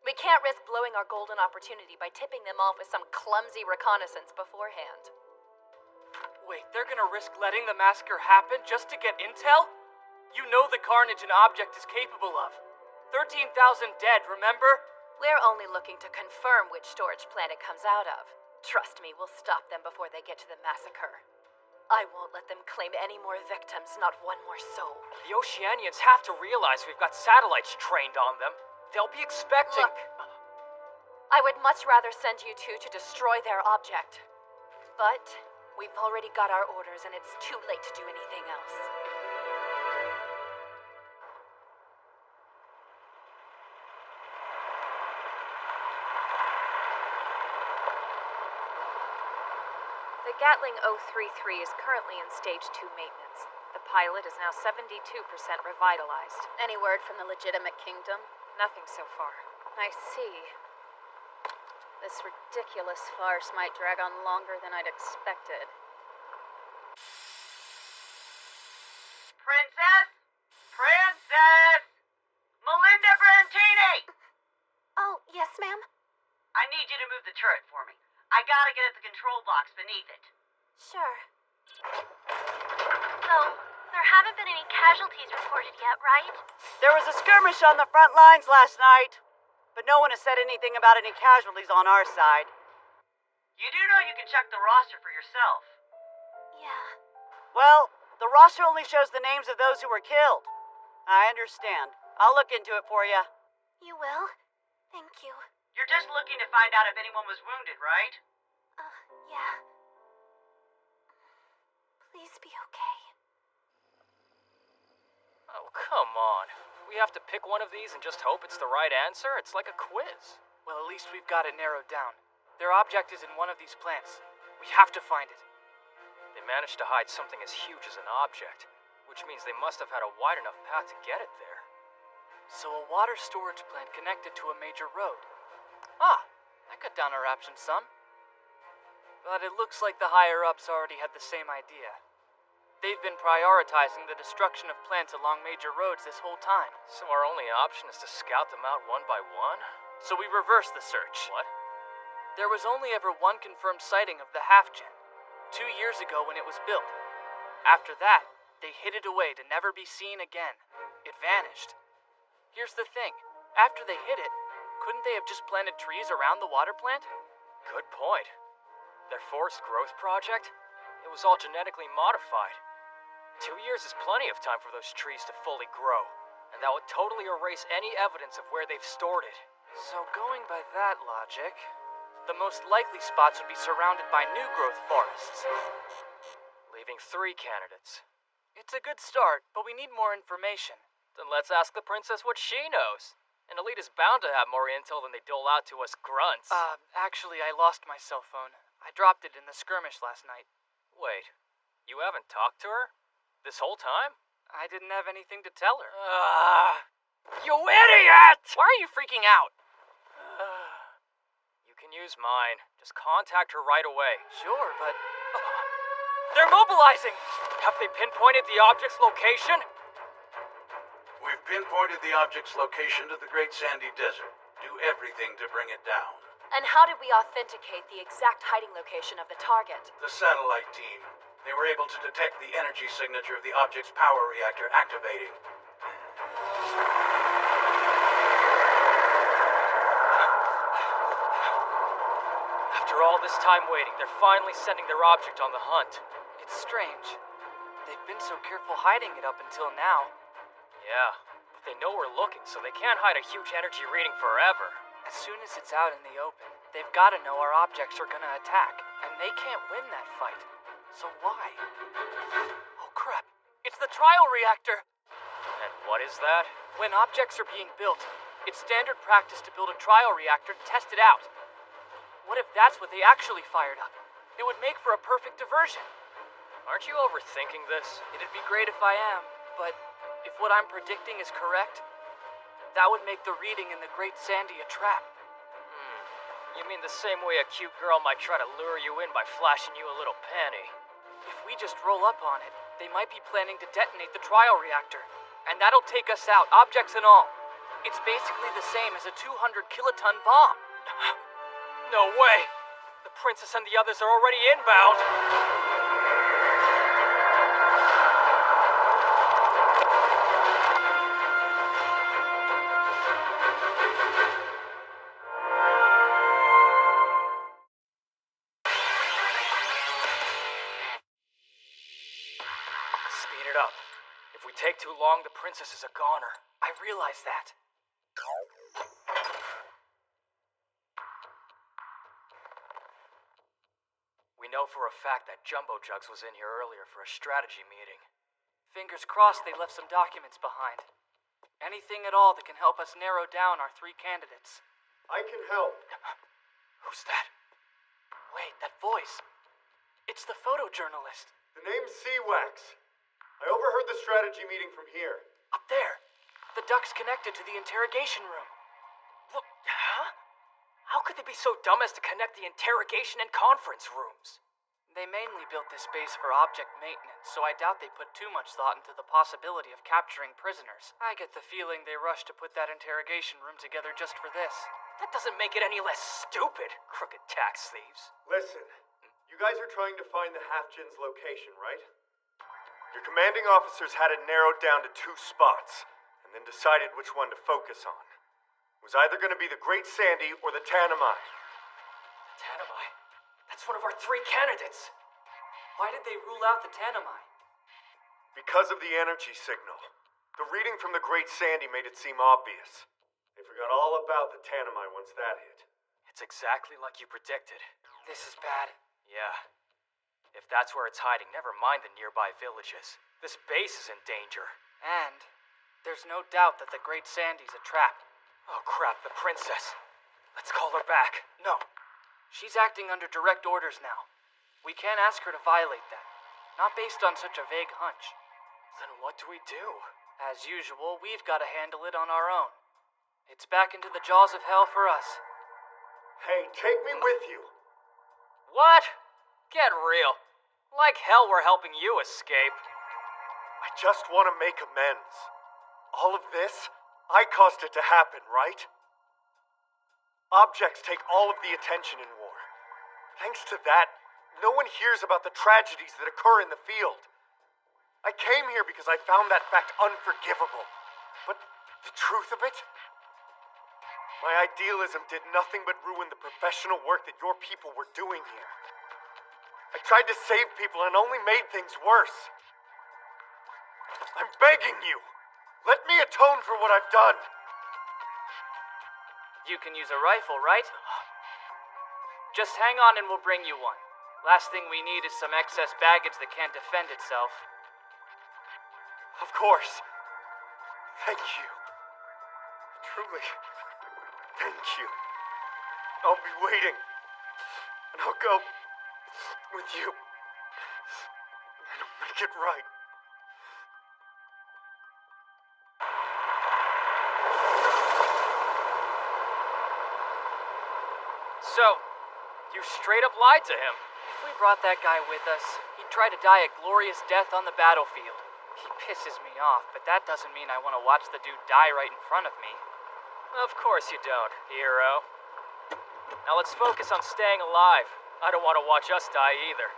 We can't risk blowing our golden opportunity by tipping them off with some clumsy reconnaissance beforehand. Wait, they're gonna risk letting the massacre happen just to get intel? You know the carnage an object is capable of. 13,000 dead, remember? We're only looking to confirm which storage plant it comes out of. Trust me, we'll stop them before they get to the massacre. I won't let them claim any more victims, not one more soul. The Oceanians have to realize we've got satellites trained on them. They'll be expecting... Look, I would much rather send you two to destroy their object. But we've already got our orders and it's too late to do anything else. The Gatling 033 is currently in Stage 2 maintenance. The pilot is now 72% revitalized. Any word from the legitimate kingdom? Nothing so far. I see. This ridiculous farce might drag on longer than I'd expected. turret for me. I gotta get at the control box beneath it. Sure. So, there haven't been any casualties reported yet, right? There was a skirmish on the front lines last night, but no one has said anything about any casualties on our side. You do know you can check the roster for yourself. Yeah. Well, the roster only shows the names of those who were killed. I understand. I'll look into it for you. You will? Thank you. You're just looking to find out if anyone was wounded, right? Yeah. Please be okay. Oh, come on. We have to pick one of these and just hope it's the right answer? It's like a quiz. Well, at least we've got it narrowed down. Their object is in one of these plants. We have to find it. They managed to hide something as huge as an object, which means they must have had a wide enough path to get it there. So a water storage plant connected to a major road. Ah, that cut down our options some. But it looks like the higher-ups already had the same idea. They've been prioritizing the destruction of plants along major roads this whole time. So our only option is to scout them out one by one? So we reversed the search. What? There was only ever one confirmed sighting of the half-gen, 2 years ago when it was built. After that, they hid it away to never be seen again. It vanished. Here's the thing. After they hid it, couldn't they have just planted trees around the water plant? Good point. Their forest growth project? It was all genetically modified. 2 years is plenty of time for those trees to fully grow, and that would totally erase any evidence of where they've stored it. So going by that logic, the most likely spots would be surrounded by new growth forests. Leaving 3 candidates. It's a good start, but we need more information. Then let's ask the princess what she knows. An elite is bound to have more intel than they dole out to us grunts. Actually, I lost my cell phone. I dropped it in the skirmish last night. Wait, you haven't talked to her? This whole time? I didn't have anything to tell her. You idiot! Why are you freaking out? You can use mine. Just contact her right away. Sure, but... They're mobilizing! Have they pinpointed the object's location? We've pinpointed the object's location to the Great Sandy Desert. Do everything to bring it down. And how did we authenticate the exact hiding location of the target? The satellite team. They were able to detect the energy signature of the object's power reactor activating. After all this time waiting, they're finally sending their object on the hunt. It's strange. They've been so careful hiding it up until now. Yeah, but they know we're looking, so they can't hide a huge energy reading forever. As soon as it's out in the open, they've got to know our objects are gonna attack, and they can't win that fight. So why? Oh crap, it's the trial reactor! And what is that? When objects are being built, it's standard practice to build a trial reactor to test it out. What if that's what they actually fired up? It would make for a perfect diversion. Aren't you overthinking this? It'd be great if I am, but if what I'm predicting is correct, that would make the reading in the Great Sandy a trap. You mean the same way a cute girl might try to lure you in by flashing you a little panty? If we just roll up on it, they might be planning to detonate the trial reactor, and that'll take us out, objects and all. It's basically the same as a 200-kiloton bomb. No way! The princess and the others are already inbound! Speed it up. If we take too long, the princess is a goner. I realize that. We know for a fact that Jumbo Jugs was in here earlier for a strategy meeting. Fingers crossed they left some documents behind. Anything at all that can help us narrow down our 3 candidates. I can help. Who's that? Wait, that voice. It's the photojournalist. The name's Seawax. I overheard the strategy meeting from here. Up there. The duct's connected to the interrogation room. Look, huh? How could they be so dumb as to connect the interrogation and conference rooms? They mainly built this base for object maintenance, so I doubt they put too much thought into the possibility of capturing prisoners. I get the feeling they rushed to put that interrogation room together just for this. That doesn't make it any less stupid, crooked tax thieves. Listen, you guys are trying to find the Half-Jin's location, right? Your commanding officers had it narrowed down to 2 spots, and then decided which one to focus on. It was either going to be the Great Sandy or the Tanami. The Tanami? That's one of our 3 candidates. Why did they rule out the Tanami? Because of the energy signal. The reading from the Great Sandy made it seem obvious. They forgot all about the Tanami once that hit. It's exactly like you predicted. This is bad. Yeah. If that's where it's hiding, never mind the nearby villages. This base is in danger. And there's no doubt that the Great Sandy's a trap. Oh crap, the princess. Let's call her back. No. She's acting under direct orders now. We can't ask her to violate that. Not based on such a vague hunch. Then what do we do? As usual, we've got to handle it on our own. It's back into the jaws of hell for us. Hey, take me with you. What? Get real. Like hell we're helping you escape. I just want to make amends. All of this, I caused it to happen, right? Objects take all of the attention in war. Thanks to that, no one hears about the tragedies that occur in the field. I came here because I found that fact unforgivable. But the truth of it? My idealism did nothing but ruin the professional work that your people were doing here. I tried to save people and only made things worse. I'm begging you, let me atone for what I've done. You can use a rifle, right? Just hang on and we'll bring you one. Last thing we need is some excess baggage that can't defend itself. Of course. Thank you. Truly, thank you. I'll be waiting. And I'll go with you. And I'll make it right. So, you straight up lied to him. If we brought that guy with us, he'd try to die a glorious death on the battlefield. He pisses me off, but that doesn't mean I want to watch the dude die right in front of me. Of course you don't, hero. Now let's focus on staying alive. I don't want to watch us die either.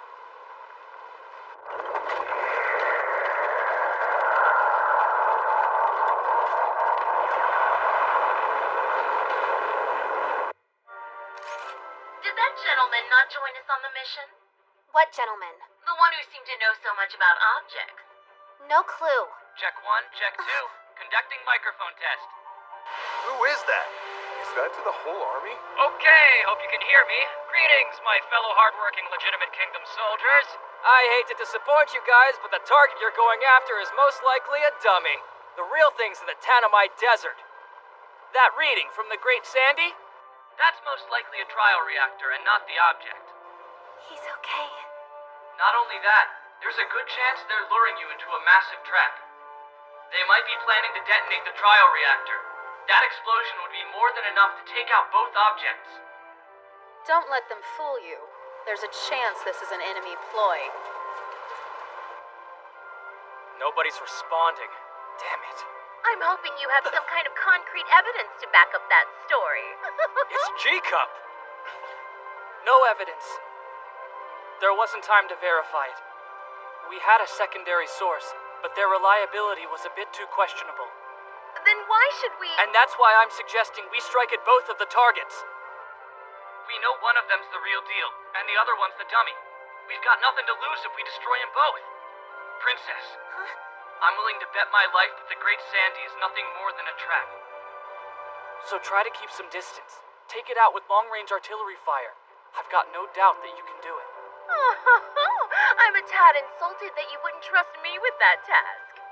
Did that gentleman not join us on the mission? What gentleman? The one who seemed to know so much about objects. No clue. Check 1, check 2. Conducting microphone test. Who is that? Is that to the whole army? Okay, hope you can hear me. Greetings, my fellow hardworking legitimate kingdom soldiers. I hate to disappoint you guys, but the target you're going after is most likely a dummy. The real thing's in the Tanami Desert. That reading from the Great Sandy? That's most likely a trial reactor and not the object. He's okay. Not only that, there's a good chance they're luring you into a massive trap. They might be planning to detonate the trial reactor. That explosion would be more than enough to take out both objects. Don't let them fool you. There's a chance this is an enemy ploy. Nobody's responding. Damn it. I'm hoping you have some kind of concrete evidence to back up that story. It's G-Cup! No evidence. There wasn't time to verify it. We had a secondary source, but their reliability was a bit too questionable. Then why should we... And that's why I'm suggesting we strike at both of the targets. We know one of them's the real deal, and the other one's the dummy. We've got nothing to lose if we destroy them both. Princess, I'm willing to bet my life that the Great Sandy is nothing more than a trap. So try to keep some distance. Take it out with long-range artillery fire. I've got no doubt that you can do it. I'm a tad insulted that you wouldn't trust me with that task.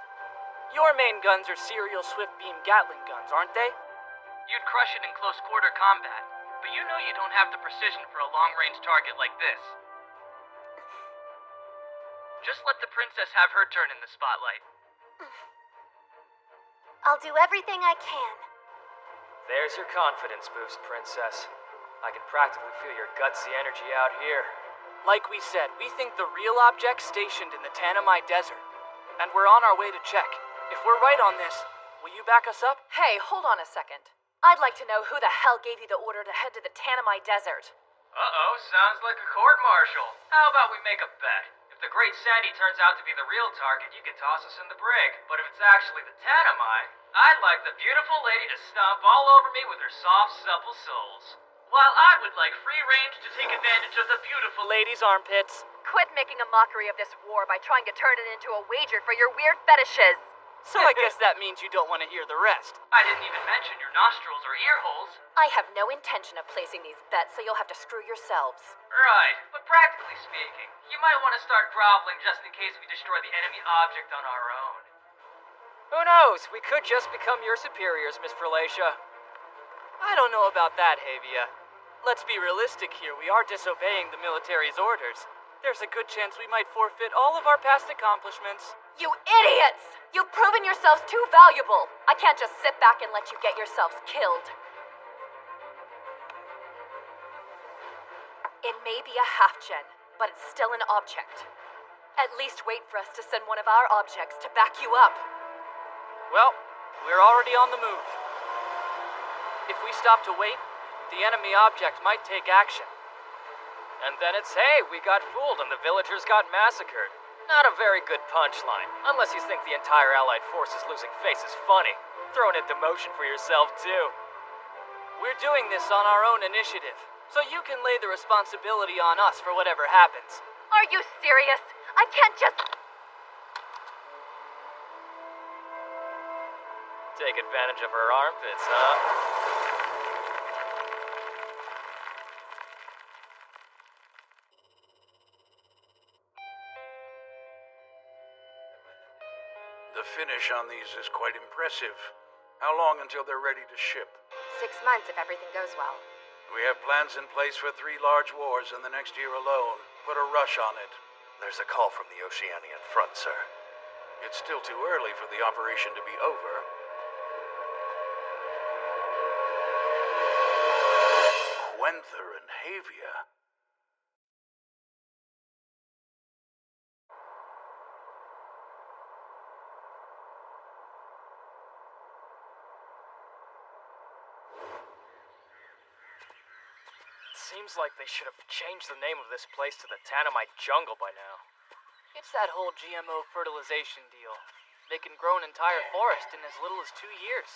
Your main guns are serial swift-beam Gatling guns, aren't they? You'd crush it in close-quarter combat, but you know you don't have the precision for a long-range target like this. Just let the princess have her turn in the spotlight. I'll do everything I can. There's your confidence boost, Princess. I can practically feel your gutsy energy out here. Like we said, we think the real object's stationed in the Tanami Desert. And we're on our way to check. If we're right on this, will you back us up? Hey, hold on a second. I'd like to know who the hell gave you the order to head to the Tanamai Desert. Uh-oh, sounds like a court-martial. How about we make a bet? If the Great Sandy turns out to be the real target, you can toss us in the brig. But if it's actually the Tanamai, I'd like the beautiful lady to stomp all over me with her soft, supple soles. While I would like free range to take advantage of the beautiful Ladies' armpits. Quit making a mockery of this war by trying to turn it into a wager for your weird fetishes. So I guess that means you don't want to hear the rest. I didn't even mention your nostrils or ear holes. I have no intention of placing these bets, so you'll have to screw yourselves. Right, but practically speaking, you might want to start groveling just in case we destroy the enemy object on our own. Who knows? We could just become your superiors, Miss Fralacia. I don't know about that, Havia. Let's be realistic here. We are disobeying the military's orders. There's a good chance we might forfeit all of our past accomplishments. You idiots! You've proven yourselves too valuable. I can't just sit back and let you get yourselves killed. It may be a half-gen, but it's still an object. At least wait for us to send one of our objects to back you up. Well, we're already on the move. If we stop to wait, the enemy object might take action. And then it's, hey, we got fooled and the villagers got massacred. Not a very good punchline, unless you think the entire Allied forces losing face is funny. Throw in a demotion for yourself, too. We're doing this on our own initiative, so you can lay the responsibility on us for whatever happens. Are you serious? I can't just... Take advantage of her armpits, huh? The finish on these is quite impressive. How long until they're ready to ship? 6 months if everything goes well. We have plans in place for 3 large wars in the next year alone. Put a rush on it. There's a call from the Oceanian front, sir. It's still too early for the operation to be over. Quenther and Havia. Seems like they should have changed the name of this place to the Tanamite Jungle by now. It's that whole GMO fertilization deal. They can grow an entire forest in as little as 2 years.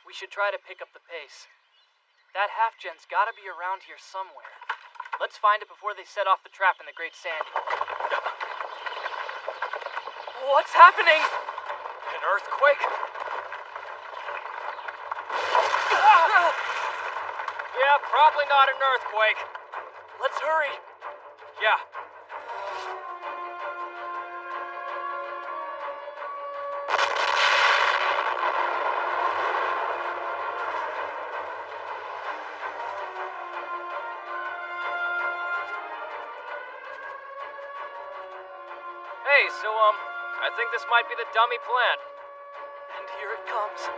We should try to pick up the pace. That half-gen's gotta be around here somewhere. Let's find it before they set off the trap in the Great Sandy. What's happening? An earthquake? Yeah, probably not an earthquake. Let's hurry. Yeah. Hey, so, I think this might be the dummy plant. And here it comes.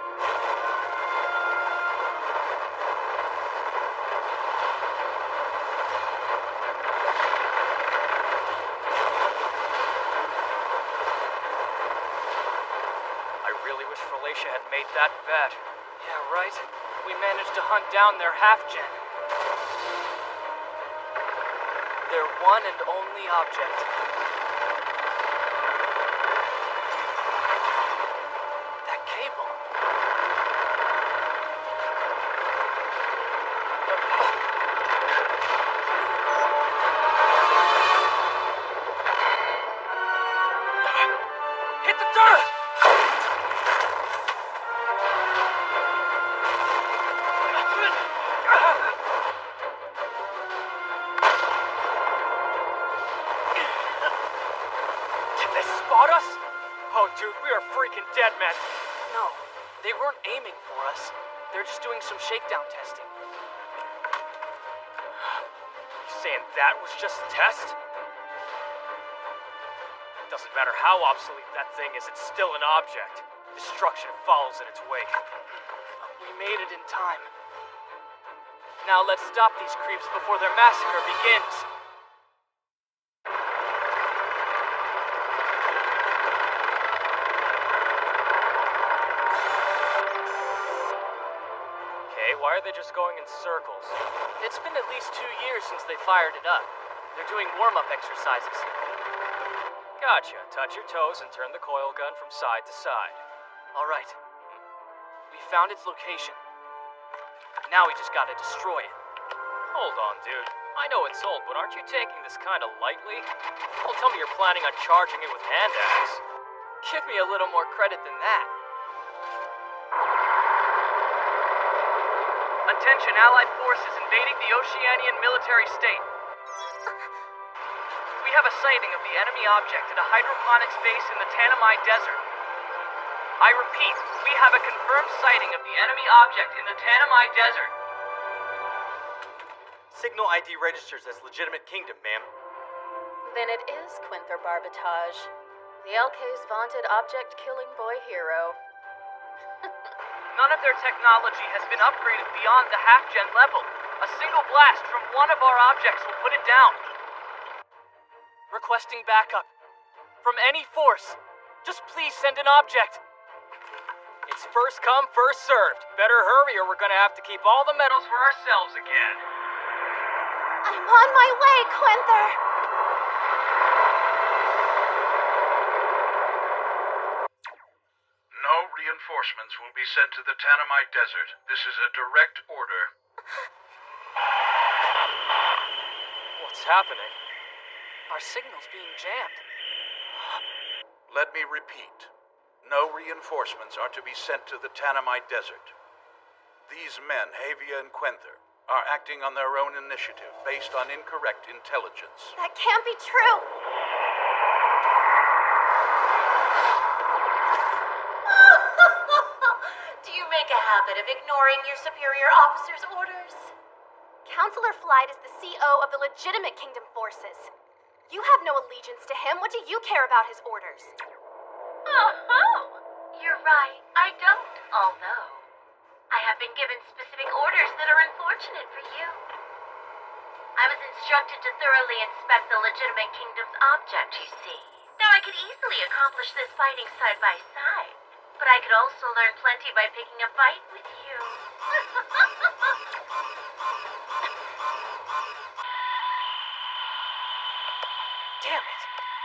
Fralacia had made that bet. Yeah, right. We managed to hunt down their half-gen. Their one and only object. That cable. Hit the dirt! Oh, dude, we are freaking dead, man. No, they weren't aiming for us. They're just doing some shakedown testing. You saying that was just a test? Doesn't matter how obsolete that thing is, it's still an object. Destruction follows in its wake. We made it in time. Now let's stop these creeps before their massacre begins. Why are they just going in circles? It's been at least 2 years since they fired it up. They're doing warm-up exercises. Gotcha. Touch your toes and turn the coil gun from side to side. All right. We found its location. Now we just gotta destroy it. Hold on, dude. I know it's old, but aren't you taking this kind of lightly? Don't tell me you're planning on charging it with hand axe. Give me a little more credit than that. Attention, Allied forces invading the Oceanian military state. We have a sighting of the enemy object at a hydroponics base in the Tanami Desert. I repeat, we have a confirmed sighting of the enemy object in the Tanami Desert. Signal ID registers as legitimate kingdom, ma'am. Then it is Quinther Barbatage, the LK's vaunted object-killing boy hero. None of their technology has been upgraded beyond the half-gen level. A single blast from one of our objects will put it down. Requesting backup. From any force. Just please send an object. It's first come, first served. Better hurry or we're gonna have to keep all the medals for ourselves again. I'm on my way, Quinther! No reinforcements will be sent to the Tanami Desert. This is a direct order. What's happening? Our signal's being jammed. Let me repeat. No reinforcements are to be sent to the Tanami Desert. These men, Havia and Quenther, are acting on their own initiative based on incorrect intelligence. That can't be true! Do you make a habit of ignoring your superior officer's orders? Counselor Flight is the CO of the legitimate Kingdom forces. You have no allegiance to him. What do you care about his orders? Oh, you're right. I don't, although I have been given specific orders that are unfortunate for you. I was instructed to thoroughly inspect the legitimate Kingdom's object, you see. Now, I could easily accomplish this fighting side by side, but I could also learn plenty by picking a fight with you. Damn it!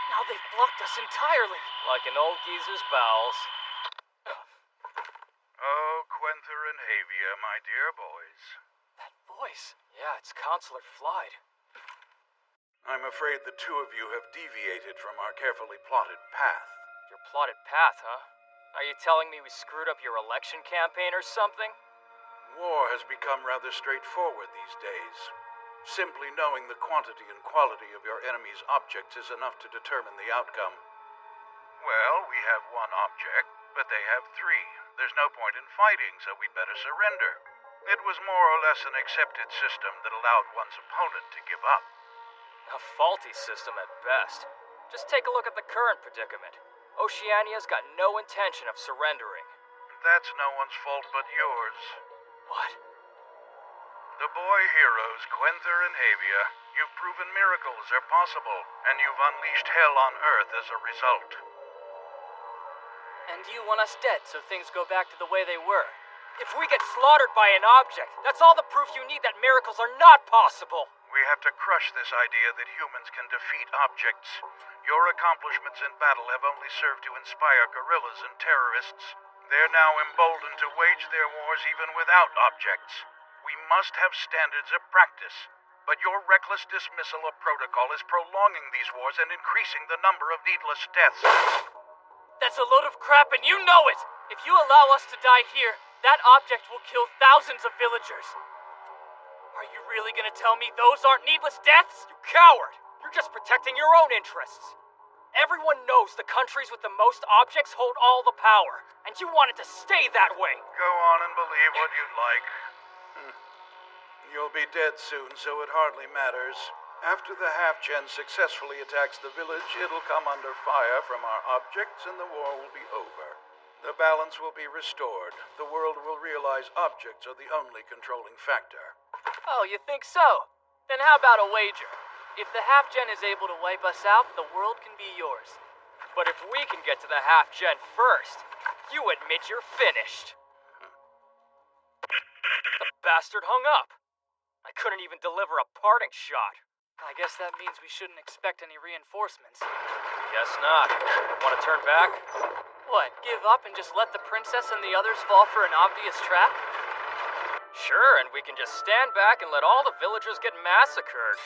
Now they've blocked us entirely. Like an old geezer's bowels. Oh, Quenther and Havia, my dear boys. That voice. Yeah, it's Counselor Flight. I'm afraid the two of you have deviated from our carefully plotted path. Your plotted path, huh? Are you telling me we screwed up your election campaign or something? War has become rather straightforward these days. Simply knowing the quantity and quality of your enemy's objects is enough to determine the outcome. Well, we have one object, but they have three. There's no point in fighting, so we'd better surrender. It was more or less an accepted system that allowed one's opponent to give up. A faulty system at best. Just take a look at the current predicament. Oceania's got no intention of surrendering. That's no one's fault but yours. What? The boy heroes, Quenther and Havia, you've proven miracles are possible, and you've unleashed hell on Earth as a result. And you want us dead so things go back to the way they were. If we get slaughtered by an object, that's all the proof you need that miracles are not possible. We have to crush this idea that humans can defeat objects. Your accomplishments in battle have only served to inspire guerrillas and terrorists. They're now emboldened to wage their wars even without objects. We must have standards of practice. But your reckless dismissal of protocol is prolonging these wars and increasing the number of needless deaths. That's a load of crap and you know it! If you allow us to die here, that object will kill thousands of villagers. Are you really gonna tell me those aren't needless deaths? You coward! You're just protecting your own interests. Everyone knows the countries with the most objects hold all the power, and you want it to stay that way. Go on and believe what you'd like. You'll be dead soon, so it hardly matters. After the half-gen successfully attacks the village, it'll come under fire from our objects and the war will be over. The balance will be restored. The world will realize objects are the only controlling factor. Oh, you think so? Then how about a wager? If the half-gen is able to wipe us out, the world can be yours. But if we can get to the half-gen first, you admit you're finished. The bastard hung up. I couldn't even deliver a parting shot. I guess that means we shouldn't expect any reinforcements. Guess not. Want to turn back? What, give up and just let the princess and the others fall for an obvious trap? Sure, and we can just stand back and let all the villagers get massacred.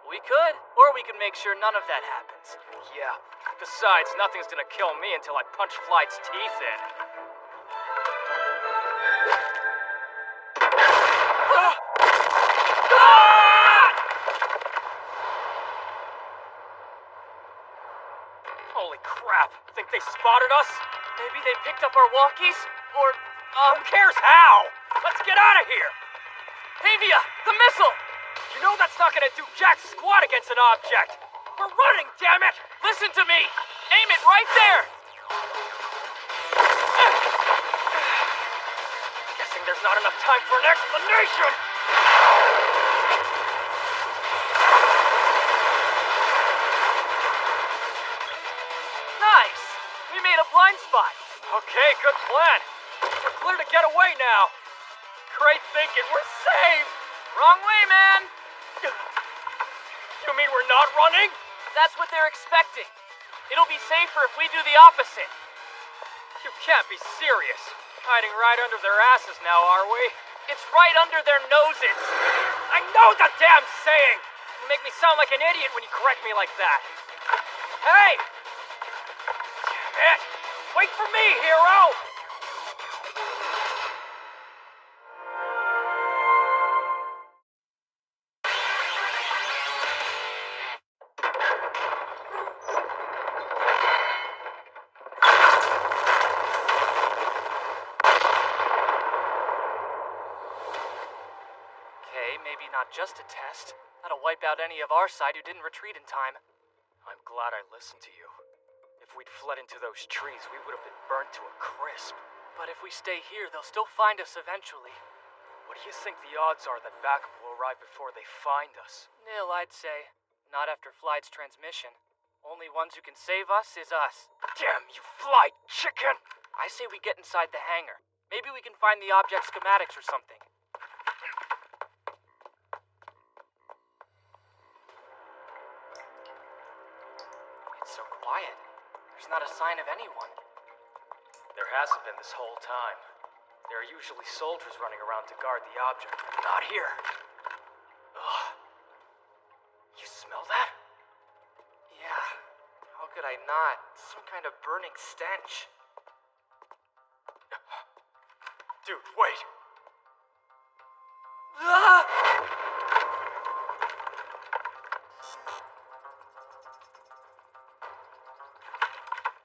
We could, or we could make sure none of that happens. Yeah. Besides, nothing's gonna kill me until I punch Flight's teeth in. Holy crap! Think they spotted us? Maybe they picked up our walkies? Or, who cares how? Let's get out of here! Pavia! The missile! You know that's not gonna do jack squat against an object! We're running, damn it! Listen to me! Aim it right there! Guessing there's not enough time for an explanation! Nice! We made a blind spot! Okay, good plan. We're clear to get away now. Great thinking, we're saved! Wrong way, man! You mean we're not running? That's what they're expecting. It'll be safer if we do the opposite. You can't be serious. Hiding right under their asses now, are we? It's right under their noses. I know the damn saying! You make me sound like an idiot when you correct me like that. Hey! Damn it! Wait for me, hero! Maybe not just a test. That'll wipe out any of our side who didn't retreat in time. I'm glad I listened to you. If we'd fled into those trees, we would have been burnt to a crisp. But if we stay here, they'll still find us eventually. What do you think the odds are that backup will arrive before they find us? Nil, I'd say. Not after Flight's transmission. Only ones who can save us is us. Damn you, Flight chicken! I say we get inside the hangar. Maybe we can find the object schematics or something. So quiet. There's not a sign of anyone. There hasn't been this whole time. There are usually soldiers running around to guard the object. Not here. Ugh. You smell that? Yeah. How could I not? Some kind of burning stench. Dude, wait. Ah!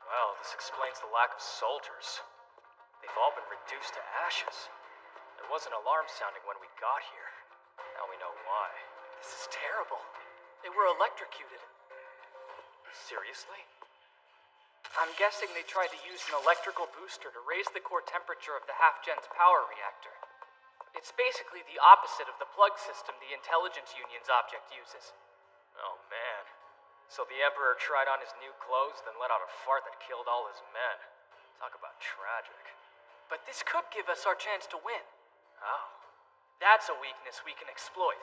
Well, this explains the lack of soldiers. They've all been reduced to ashes. There was an alarm sounding when we got here. Now we know why. This is terrible. They were electrocuted. Seriously? I'm guessing they tried to use an electrical booster to raise the core temperature of the half-gen's power reactor. It's basically the opposite of the plug system the Intelligence Union's object uses. Oh, man. So the Emperor tried on his new clothes, then let out a fart that killed all his men. Talk about tragic. But this could give us our chance to win. How? That's a weakness we can exploit.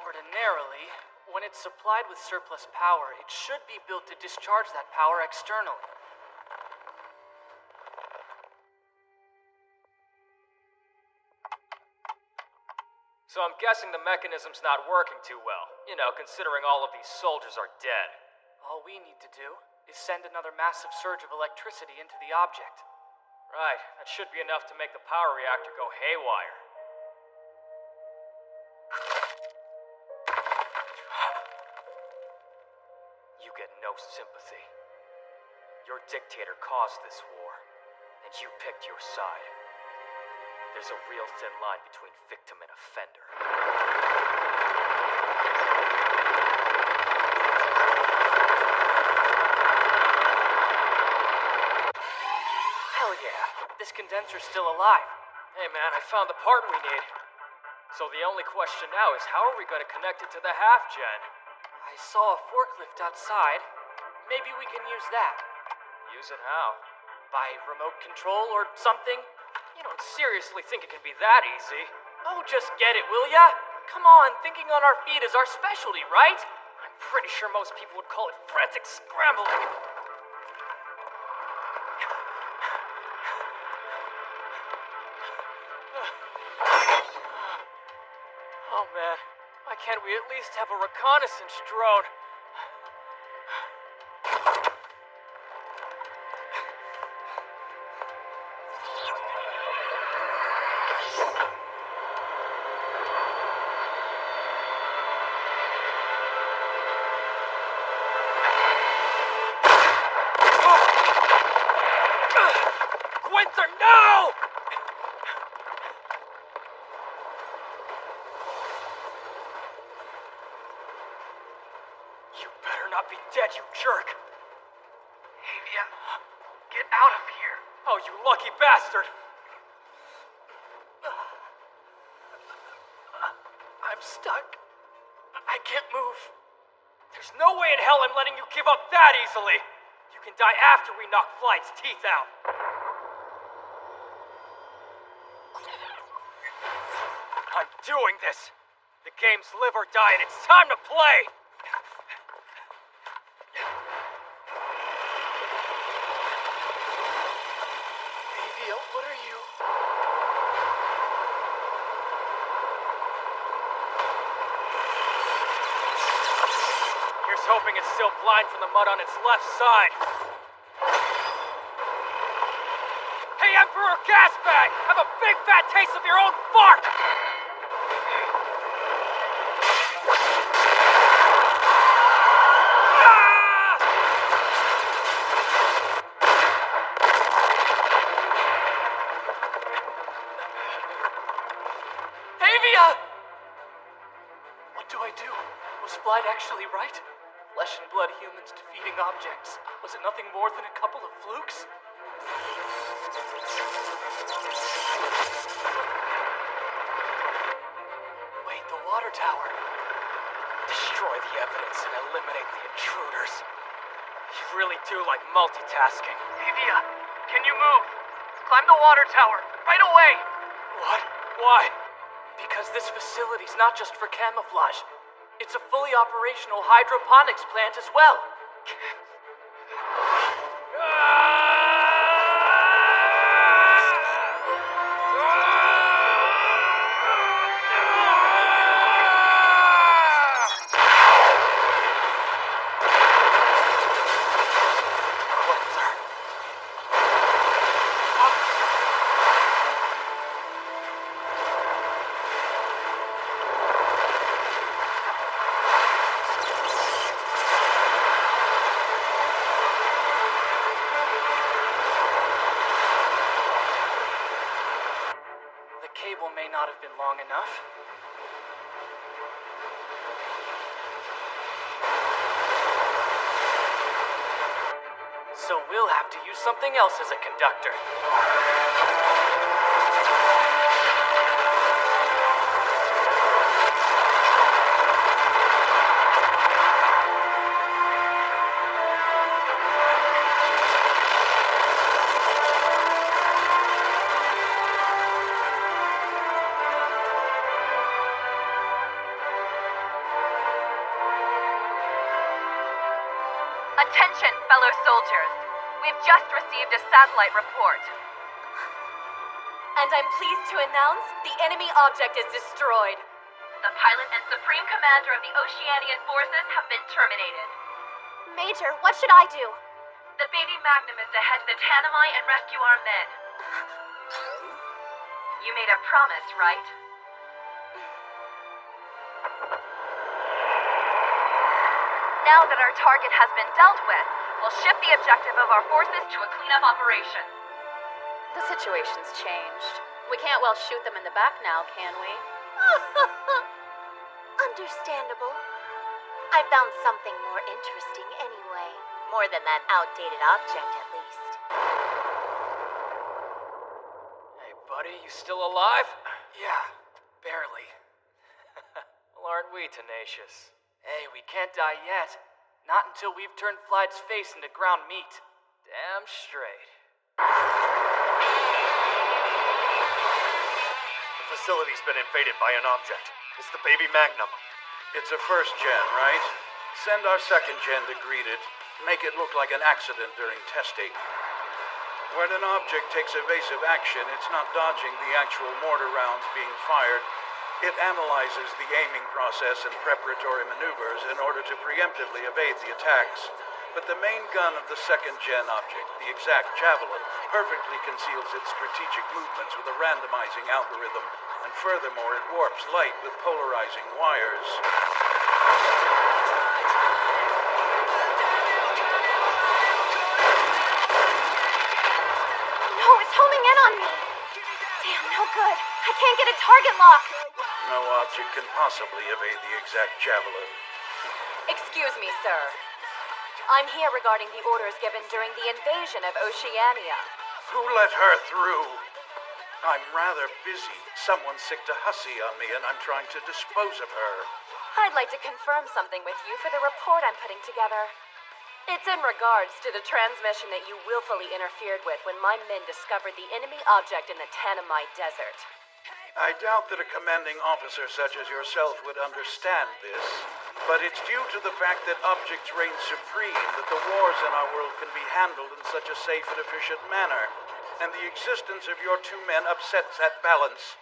Ordinarily, when it's supplied with surplus power, it should be built to discharge that power externally. So I'm guessing the mechanism's not working too well. You know, considering all of these soldiers are dead. All we need to do is send another massive surge of electricity into the object. Right, that should be enough to make the power reactor go haywire. You get no sympathy. Your dictator caused this war, and you picked your side. There's a real thin line between victim and offender. Hell yeah, this condenser's still alive. Hey man, I found the part we need. So the only question now is how are we going to connect it to the half-gen? I saw a forklift outside. Maybe we can use that. Use it how? By remote control or something? You don't seriously think it can be that easy? Oh, just get it, will ya? Come on, thinking on our feet is our specialty, right? I'm pretty sure most people would call it frantic scrambling. Oh man, why can't we at least have a reconnaissance drone? Gwenther, no! You better not be dead, you jerk! Avia, get out of here. Oh, you lucky bastard! I'm stuck. I can't move. There's no way in hell I'm letting you give up that easily! You can die after we knock Flight's teeth out. I'm doing this! The game's live or die, and it's time to play! Avia, what are you? Here's hoping it's still blind from the mud on its left side. Hey, Emperor Gasbag! Have a big fat taste of your own fart! Avia! What do I do? Was Flight actually right? Flesh and blood humans defeating objects. Was it nothing more than a couple of flukes? Wait, the water tower. Destroy the evidence and eliminate the intruders. You really do like multitasking. Avia, can you move? Climb the water tower, right away! What? Why? Because this facility's not just for camouflage. It's a fully operational hydroponics plant as well. Cable may not have been long enough. So we'll have to use something else as a conductor. Attention, fellow soldiers. We've just received a satellite report. And I'm pleased to announce the enemy object is destroyed. The pilot and supreme commander of the Oceanian forces have been terminated. Major, what should I do? The baby Magnum is to head to the Tanamai and rescue our men. You made a promise, right? Now that our target has been dealt with, we'll shift the objective of our forces to a cleanup operation. The situation's changed. We can't well shoot them in the back now, can we? Understandable. I found something more interesting anyway. More than that outdated object, at least. Hey, buddy, you still alive? Yeah, barely. Well, aren't we tenacious? Hey, we can't die yet. Not until we've turned Flyde's face into ground meat. Damn straight. The facility's been invaded by an object. It's the baby Magnum. It's a first gen, right? Send our second gen to greet it. Make it look like an accident during testing. When an object takes evasive action, it's not dodging the actual mortar rounds being fired. It analyzes the aiming process and preparatory maneuvers in order to preemptively evade the attacks. But the main gun of the second-gen object, the exact Javelin, perfectly conceals its strategic movements with a randomizing algorithm, and furthermore it warps light with polarizing wires. No, it's homing in on me! Damn, no good. I can't get a target lock! No object can possibly evade the exact Javelin. Excuse me, sir. I'm here regarding the orders given during the invasion of Oceania. Who let her through? I'm rather busy. Someone's sick to hussy on me and I'm trying to dispose of her. I'd like to confirm something with you for the report I'm putting together. It's in regards to the transmission that you willfully interfered with when my men discovered the enemy object in the Tanamite Desert. I doubt that a commanding officer such as yourself would understand this, but it's due to the fact that objects reign supreme that the wars in our world can be handled in such a safe and efficient manner, and the existence of your two men upsets that balance.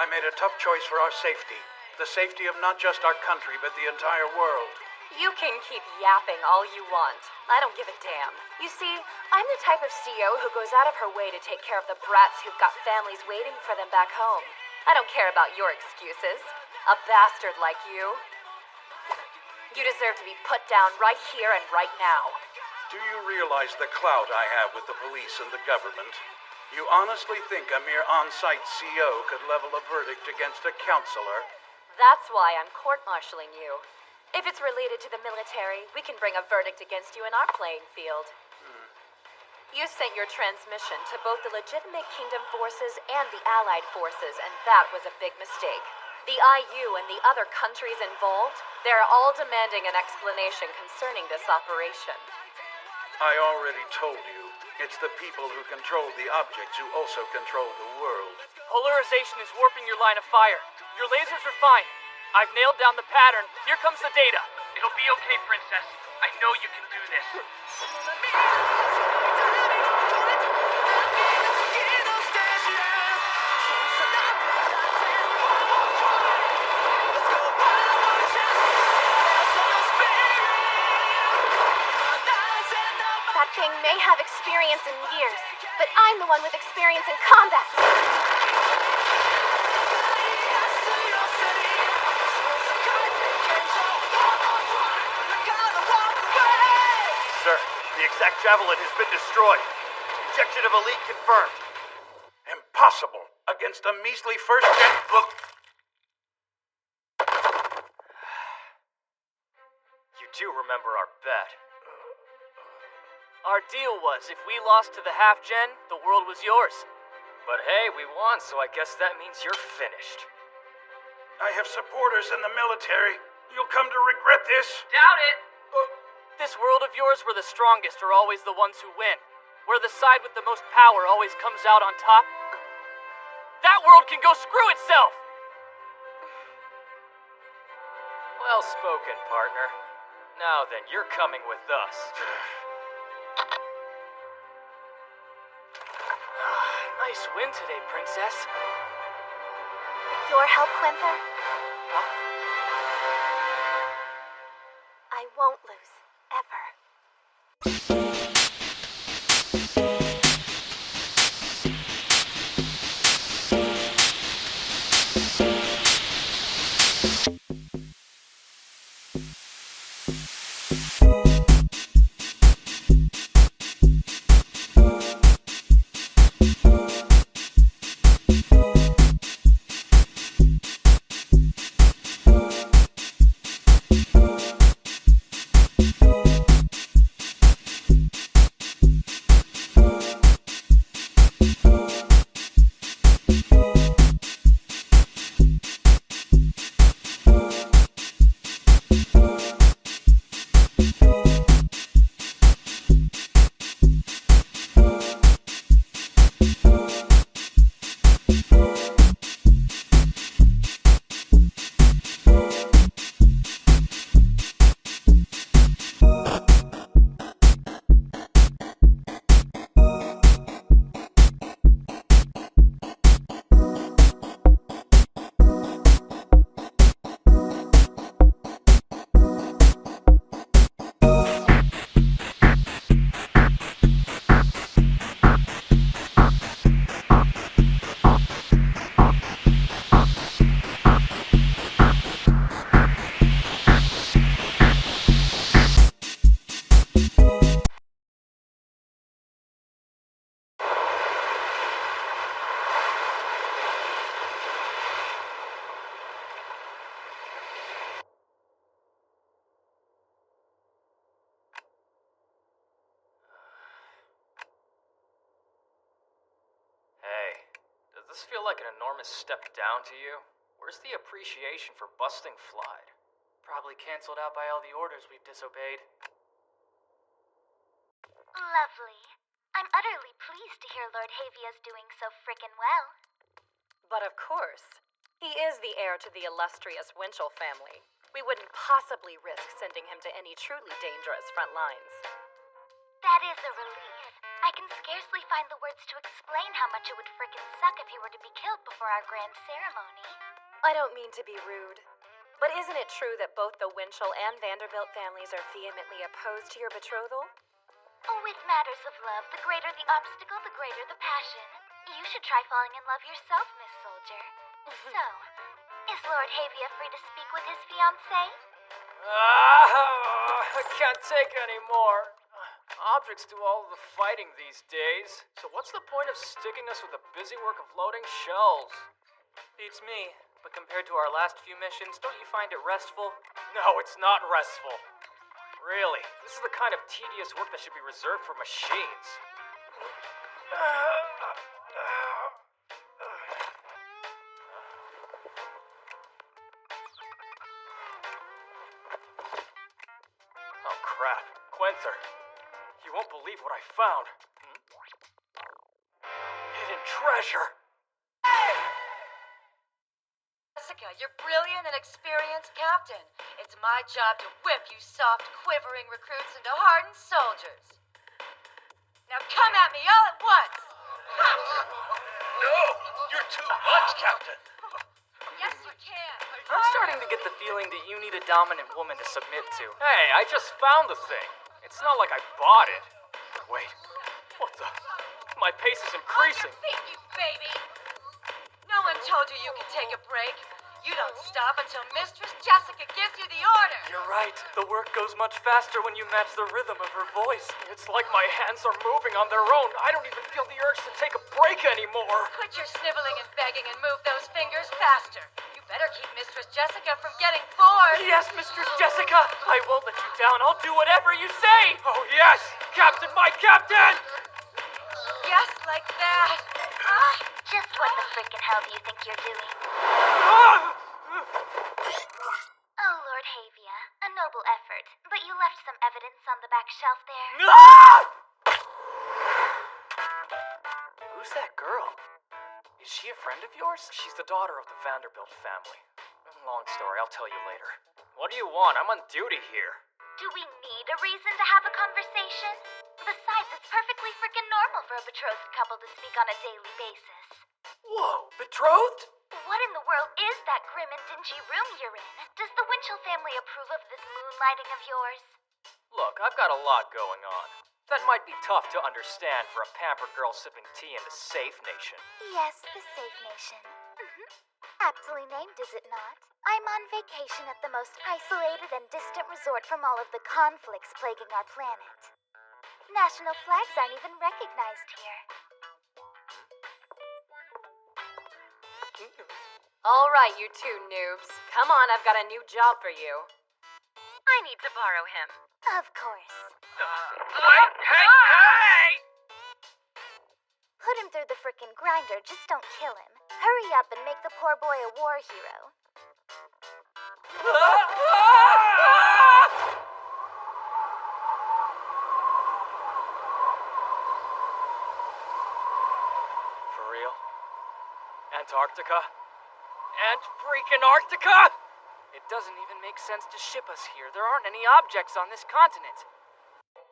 I made a tough choice for our safety, the safety of not just our country, but the entire world. You can keep yapping all you want. I don't give a damn. You see, I'm the type of CEO who goes out of her way to take care of the brats who've got families waiting for them back home. I don't care about your excuses. A bastard like you. You deserve to be put down right here and right now. Do you realize the clout I have with the police and the government? You honestly think a mere on-site CO could level a verdict against a counselor? That's why I'm court-martialing you. If it's related to the military, we can bring a verdict against you in our playing field. You sent your transmission to both the legitimate Kingdom forces and the Allied forces, and that was a big mistake. The IU and the other countries involved, they're all demanding an explanation concerning this operation. I already told you. It's the people who control the objects who also control the world. Polarization is warping your line of fire. Your lasers are fine. I've nailed down the pattern. Here comes the data. It'll be okay, Princess. I know you can do this. That thing may have experience in years, but I'm the one with experience in combat. Sir, the exact Javelin has been destroyed. Ejection of Elite confirmed. Impossible. Against a measly first-gen... Look. You do remember our bet. Our deal was, if we lost to the half-gen, the world was yours. But hey, we won, so I guess that means you're finished. I have supporters in the military. You'll come to regret this. Doubt it. This world of yours where the strongest are always the ones who win. Where the side with the most power always comes out on top. That world can go screw itself! Well spoken, partner. Now then, you're coming with us. Nice win today, Princess. With your help, Quinther, Huh? I won't lose, ever. this feel like an enormous step down to you? Where's the appreciation for busting Flyd? Probably canceled out by all the orders we've disobeyed. Lovely. I'm utterly pleased to hear Lord Havia's doing so frickin' well. But of course, he is the heir to the illustrious Winchell family. We wouldn't possibly risk sending him to any truly dangerous front lines. That is a relief. I can scarcely find the words to explain how much it would frickin' suck if he were to be killed before our grand ceremony. I don't mean to be rude, but isn't it true that both the Winchell and Vanderbilt families are vehemently opposed to your betrothal? Oh, with matters of love, the greater the obstacle, the greater the passion. You should try falling in love yourself, Miss Soldier. So, is Lord Havia free to speak with his fiancée? I can't take any more. Objects do all of the fighting these days. So what's the point of sticking us with the busy work of loading shells? Beats me. But compared to our last few missions, don't you find it restful? No, it's not restful. Really, this is the kind of tedious work that should be reserved for machines. Oh crap, Quenther. You won't believe what I found. Hidden treasure! Jessica, you're brilliant and experienced captain. It's my job to whip you soft, quivering recruits into hardened soldiers. Now come at me all at once! No! You're too much, Captain! Yes, you can. I'm starting to get the feeling that you need a dominant woman to submit to. Hey, I just found the thing. It's not like I bought it. Wait, what the? My pace is increasing. On your feet, you baby! No one told you you could take a break. You don't stop until Mistress Jessica gives you the order. You're right. The work goes much faster when you match the rhythm of her voice. It's like my hands are moving on their own. I don't even feel the urge to take a break anymore. Quit your sniveling and begging and move those fingers faster. You better keep Mistress Jessica from getting bored. Yes, Mistress Jessica. I won't let you down. I'll do whatever you say. Oh, yes. Captain, my captain! Yes, like that. Just what the frickin' hell do you think you're doing? Oh, Lord Havia, a noble effort, but you left some evidence on the back shelf there. Who's that girl? Is she a friend of yours? She's the daughter of the Vanderbilt family. Long story, I'll tell you later. What do you want? I'm on duty here. Do we need a reason to have a conversation? Besides, it's perfectly frickin' normal for a betrothed couple to speak on a daily basis. Whoa, betrothed? What in the world is that grim and dingy room you're in? Does the Winchell family approve of this moonlighting of yours? Look, I've got a lot going on. That might be tough to understand for a pampered girl sipping tea in the Safe Nation. Yes, the Safe Nation. Aptly named, is it not? I'm on vacation at the most isolated and distant resort from all of the conflicts plaguing our planet. National flags aren't even recognized here. All right, you two noobs. Come on, I've got a new job for you. I need to borrow him. Of course. Wait, hey! Put him through the frickin' grinder, just don't kill him. Hurry up and make the poor boy a war hero. For real? Antarctica? Freaking Arctica? It doesn't even make sense to ship us here. There aren't any objects on this continent.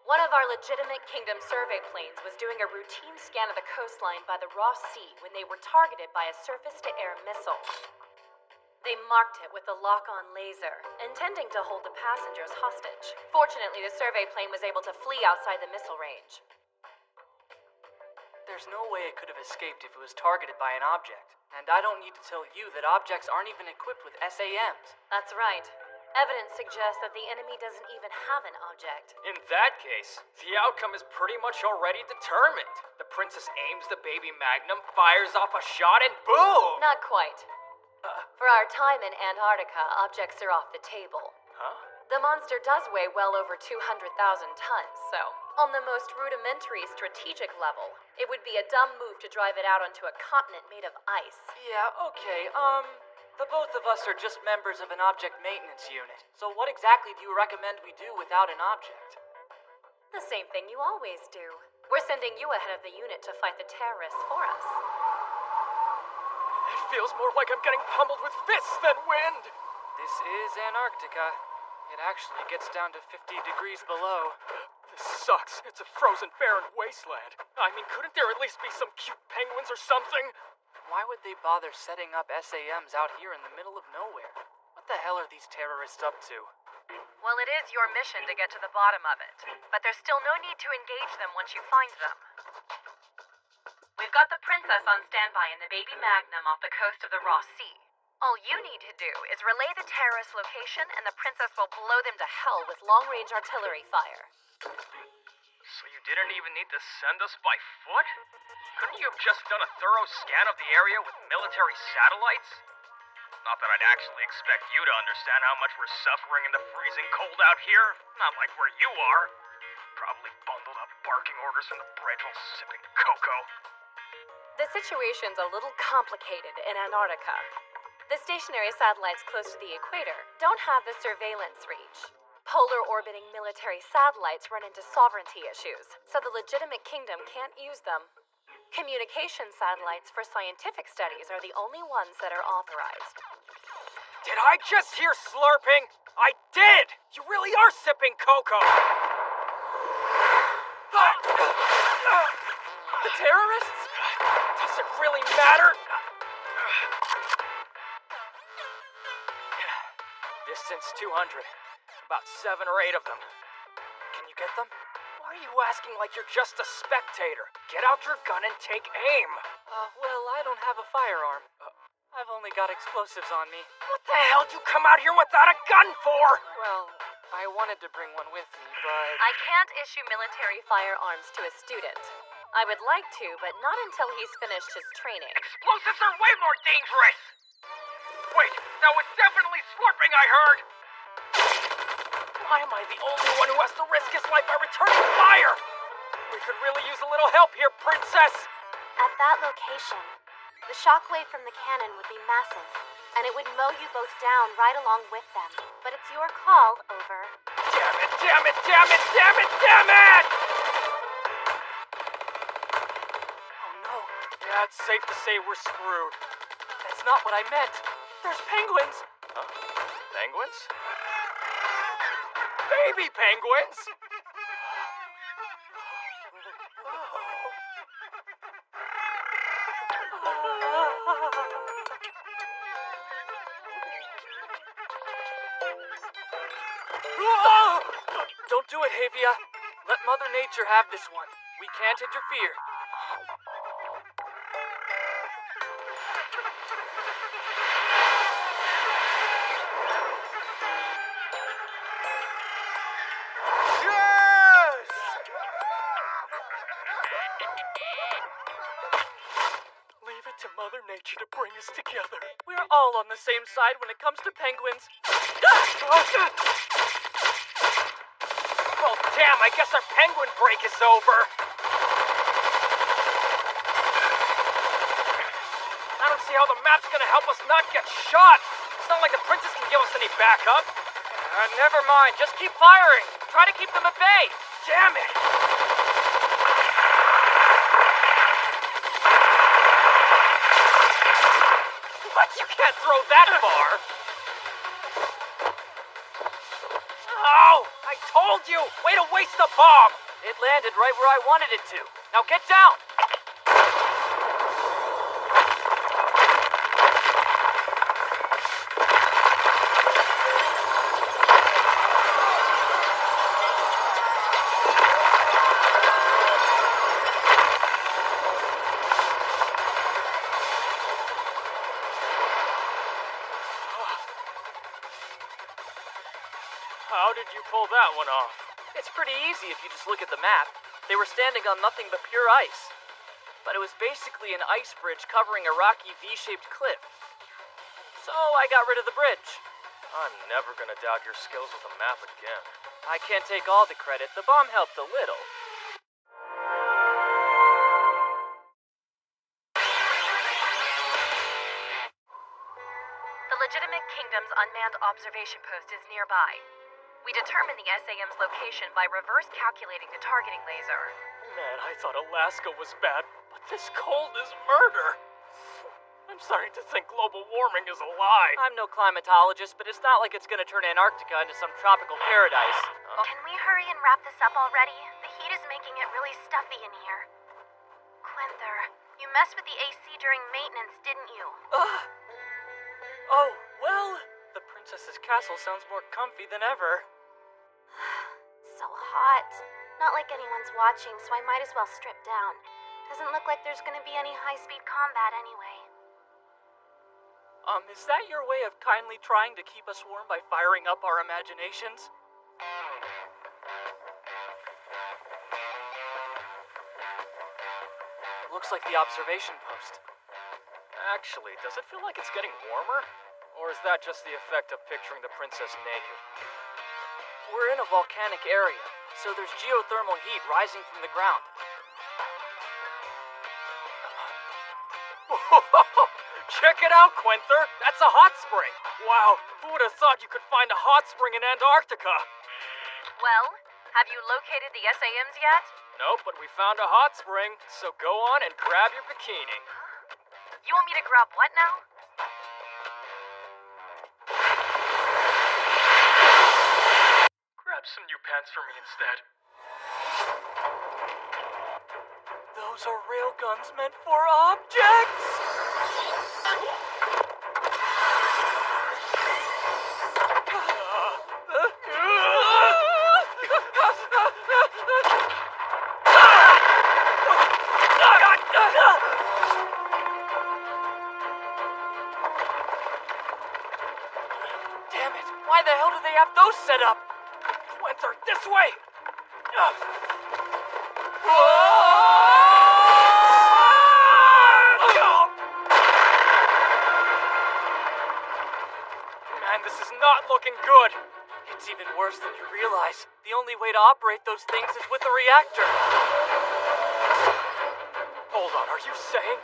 One of our legitimate Kingdom survey planes was doing a routine scan of the coastline by the Ross Sea when they were targeted by a surface-to-air missile. They marked it with a lock-on laser, intending to hold the passengers hostage. Fortunately, the survey plane was able to flee outside the missile range. There's no way it could have escaped if it was targeted by an object. And I don't need to tell you that objects aren't even equipped with SAMs. That's right. Evidence suggests that the enemy doesn't even have an object. In that case, the outcome is pretty much already determined. The princess aims the baby magnum, fires off a shot, and boom! Not quite. For our time in Antarctica, objects are off the table. Huh? The monster does weigh well over 200,000 tons, so On the most rudimentary strategic level, it would be a dumb move to drive it out onto a continent made of ice. Yeah, okay, the both of us are just members of an object maintenance unit. So what exactly do you recommend we do without an object? The same thing you always do. We're sending you ahead of the unit to fight the terrorists for us. It feels more like I'm getting pummeled with fists than wind. This is Antarctica. It actually gets down to 50 degrees below. This sucks. It's a frozen, barren wasteland. I mean, couldn't there at least be some cute penguins or something? Why would they bother setting up SAMs out here in the middle of nowhere? What the hell are these terrorists up to? Well, it is your mission to get to the bottom of it, but there's still no need to engage them once you find them. We've got the Princess on standby in the Baby Magnum off the coast of the Ross Sea. All you need to do is relay the terrorist location, and the Princess will blow them to hell with long-range artillery fire. So you didn't even need to send us by foot? Couldn't you have just done a thorough scan of the area with military satellites? Not that I'd actually expect you to understand how much we're suffering in the freezing cold out here. Not like where you are. Probably bundled up barking orders from the bridge while sipping cocoa. The situation's a little complicated in Antarctica. The stationary satellites close to the equator don't have the surveillance reach. Polar orbiting military satellites run into sovereignty issues, so the legitimate kingdom can't use them. Communication satellites for scientific studies are the only ones that are authorized. Did I just hear slurping? I did! You really are sipping cocoa! The terrorists? Does it really matter? Distance 200. About 7 or 8 of them. Can you get them? Why are you asking like you're just a spectator? Get out your gun and take aim. Well, I don't have a firearm. I've only got explosives on me. What the hell did you come out here without a gun for? Well, I wanted to bring one with me, but... I can't issue military firearms to a student. I would like to, but not until he's finished his training. Explosives are way more dangerous! Wait, that was definitely slurping I heard! Why am I the only one who has to risk his life by returning fire? We could really use a little help here, Princess! At that location, the shockwave from the cannon would be massive, and it would mow you both down right along with them. But it's your call, over. Damn it, damn it, damn it, damn it, damn it! Oh no. Yeah, it's safe to say we're screwed. That's not what I meant. There's penguins! Huh? Penguins? Baby penguins! Don't do it, Havia. Let Mother Nature have this one. We can't interfere. To Mother Nature to bring us together. We're all on the same side when it comes to penguins. Well, damn, I guess our penguin break is over. I don't see how the map's gonna help us not get shot. It's not like the princess can give us any backup. Never mind, just keep firing. Try to keep them at bay. Damn it! What? You can't throw that far! Oh! I told you! Way to waste a bomb! It landed right where I wanted it to. Now get down! How did you pull that one off? It's pretty easy if you just look at the map. They were standing on nothing but pure ice. But it was basically an ice bridge covering a rocky V-shaped cliff. So I got rid of the bridge. I'm never gonna doubt your skills with a map again. I can't take all the credit. The bomb helped a little. legitimate kingdom's unmanned observation post is nearby. We determined the SAM's location by reverse calculating the targeting laser. Man, I thought Alaska was bad, but this cold is murder. I'm starting to think global warming is a lie. I'm no climatologist, but it's not like it's gonna turn Antarctica into some tropical paradise. Can we hurry and wrap this up already? The heat is making it really stuffy in here. Quinther, you messed with the AC during maintenance, didn't you? Oh, well, the princess's castle sounds more comfy than ever. So hot. Not like anyone's watching, so I might as well strip down. Doesn't look like there's gonna be any high-speed combat anyway. Is that your way of kindly trying to keep us warm by firing up our imaginations? Looks like the observation post. Actually, does it feel like it's getting warmer? Or is that just the effect of picturing the princess naked? We're in a volcanic area, so there's geothermal heat rising from the ground. Check it out, Quinther! That's a hot spring! Wow, who would have thought you could find a hot spring in Antarctica? Well, have you located the SAMs yet? Nope, but we found a hot spring, so go on and grab your bikini. You want me to grab what now? Grab some new pants for me instead. Those are railguns meant for objects! Damn it! Why the hell do they have those set up? Quinther, this way! Man, this is not looking good. It's even worse than you realize. The only way to operate those things is with a reactor. Hold on, are you saying?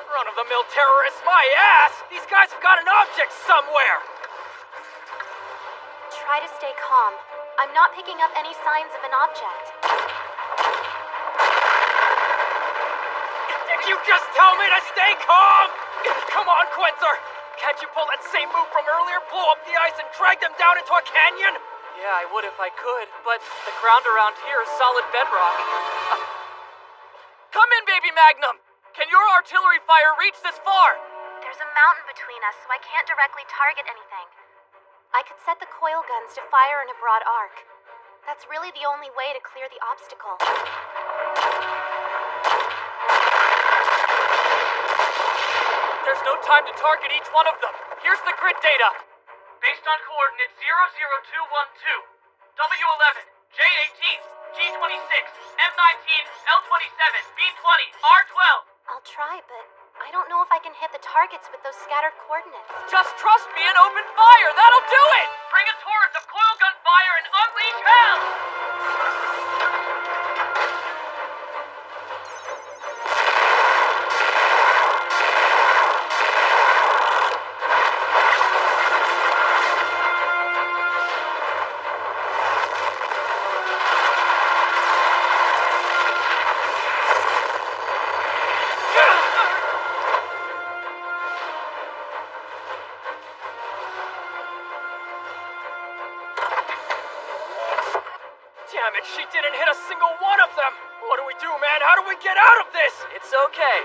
Run-of-the-mill terrorists, my ass! These guys have got an object somewhere! Try to stay calm. I'm not picking up any signs of an object. Did you just tell me to stay calm? Come on, Quinther! Can't you pull that same move from earlier, blow up the ice and drag them down into a canyon? Yeah, I would if I could, but the ground around here is solid bedrock. Come in, Baby Magnum! Can your artillery fire reach this far? There's a mountain between us, so I can't directly target anything. I could set the coil guns to fire in a broad arc. That's really the only way to clear the obstacle. There's no time to target each one of them. Here's the grid data. Based on coordinates 00212, W11, J18, G26, M19, L27, B20, R12. I'll try, but I don't know if I can hit the targets with those scattered coordinates. Just trust me and open fire! That'll do it! Bring a torrent of coil gun fire and unleash hell! Damn it, she didn't hit a single one of them! What do we do, man? How do we get out of this? It's okay.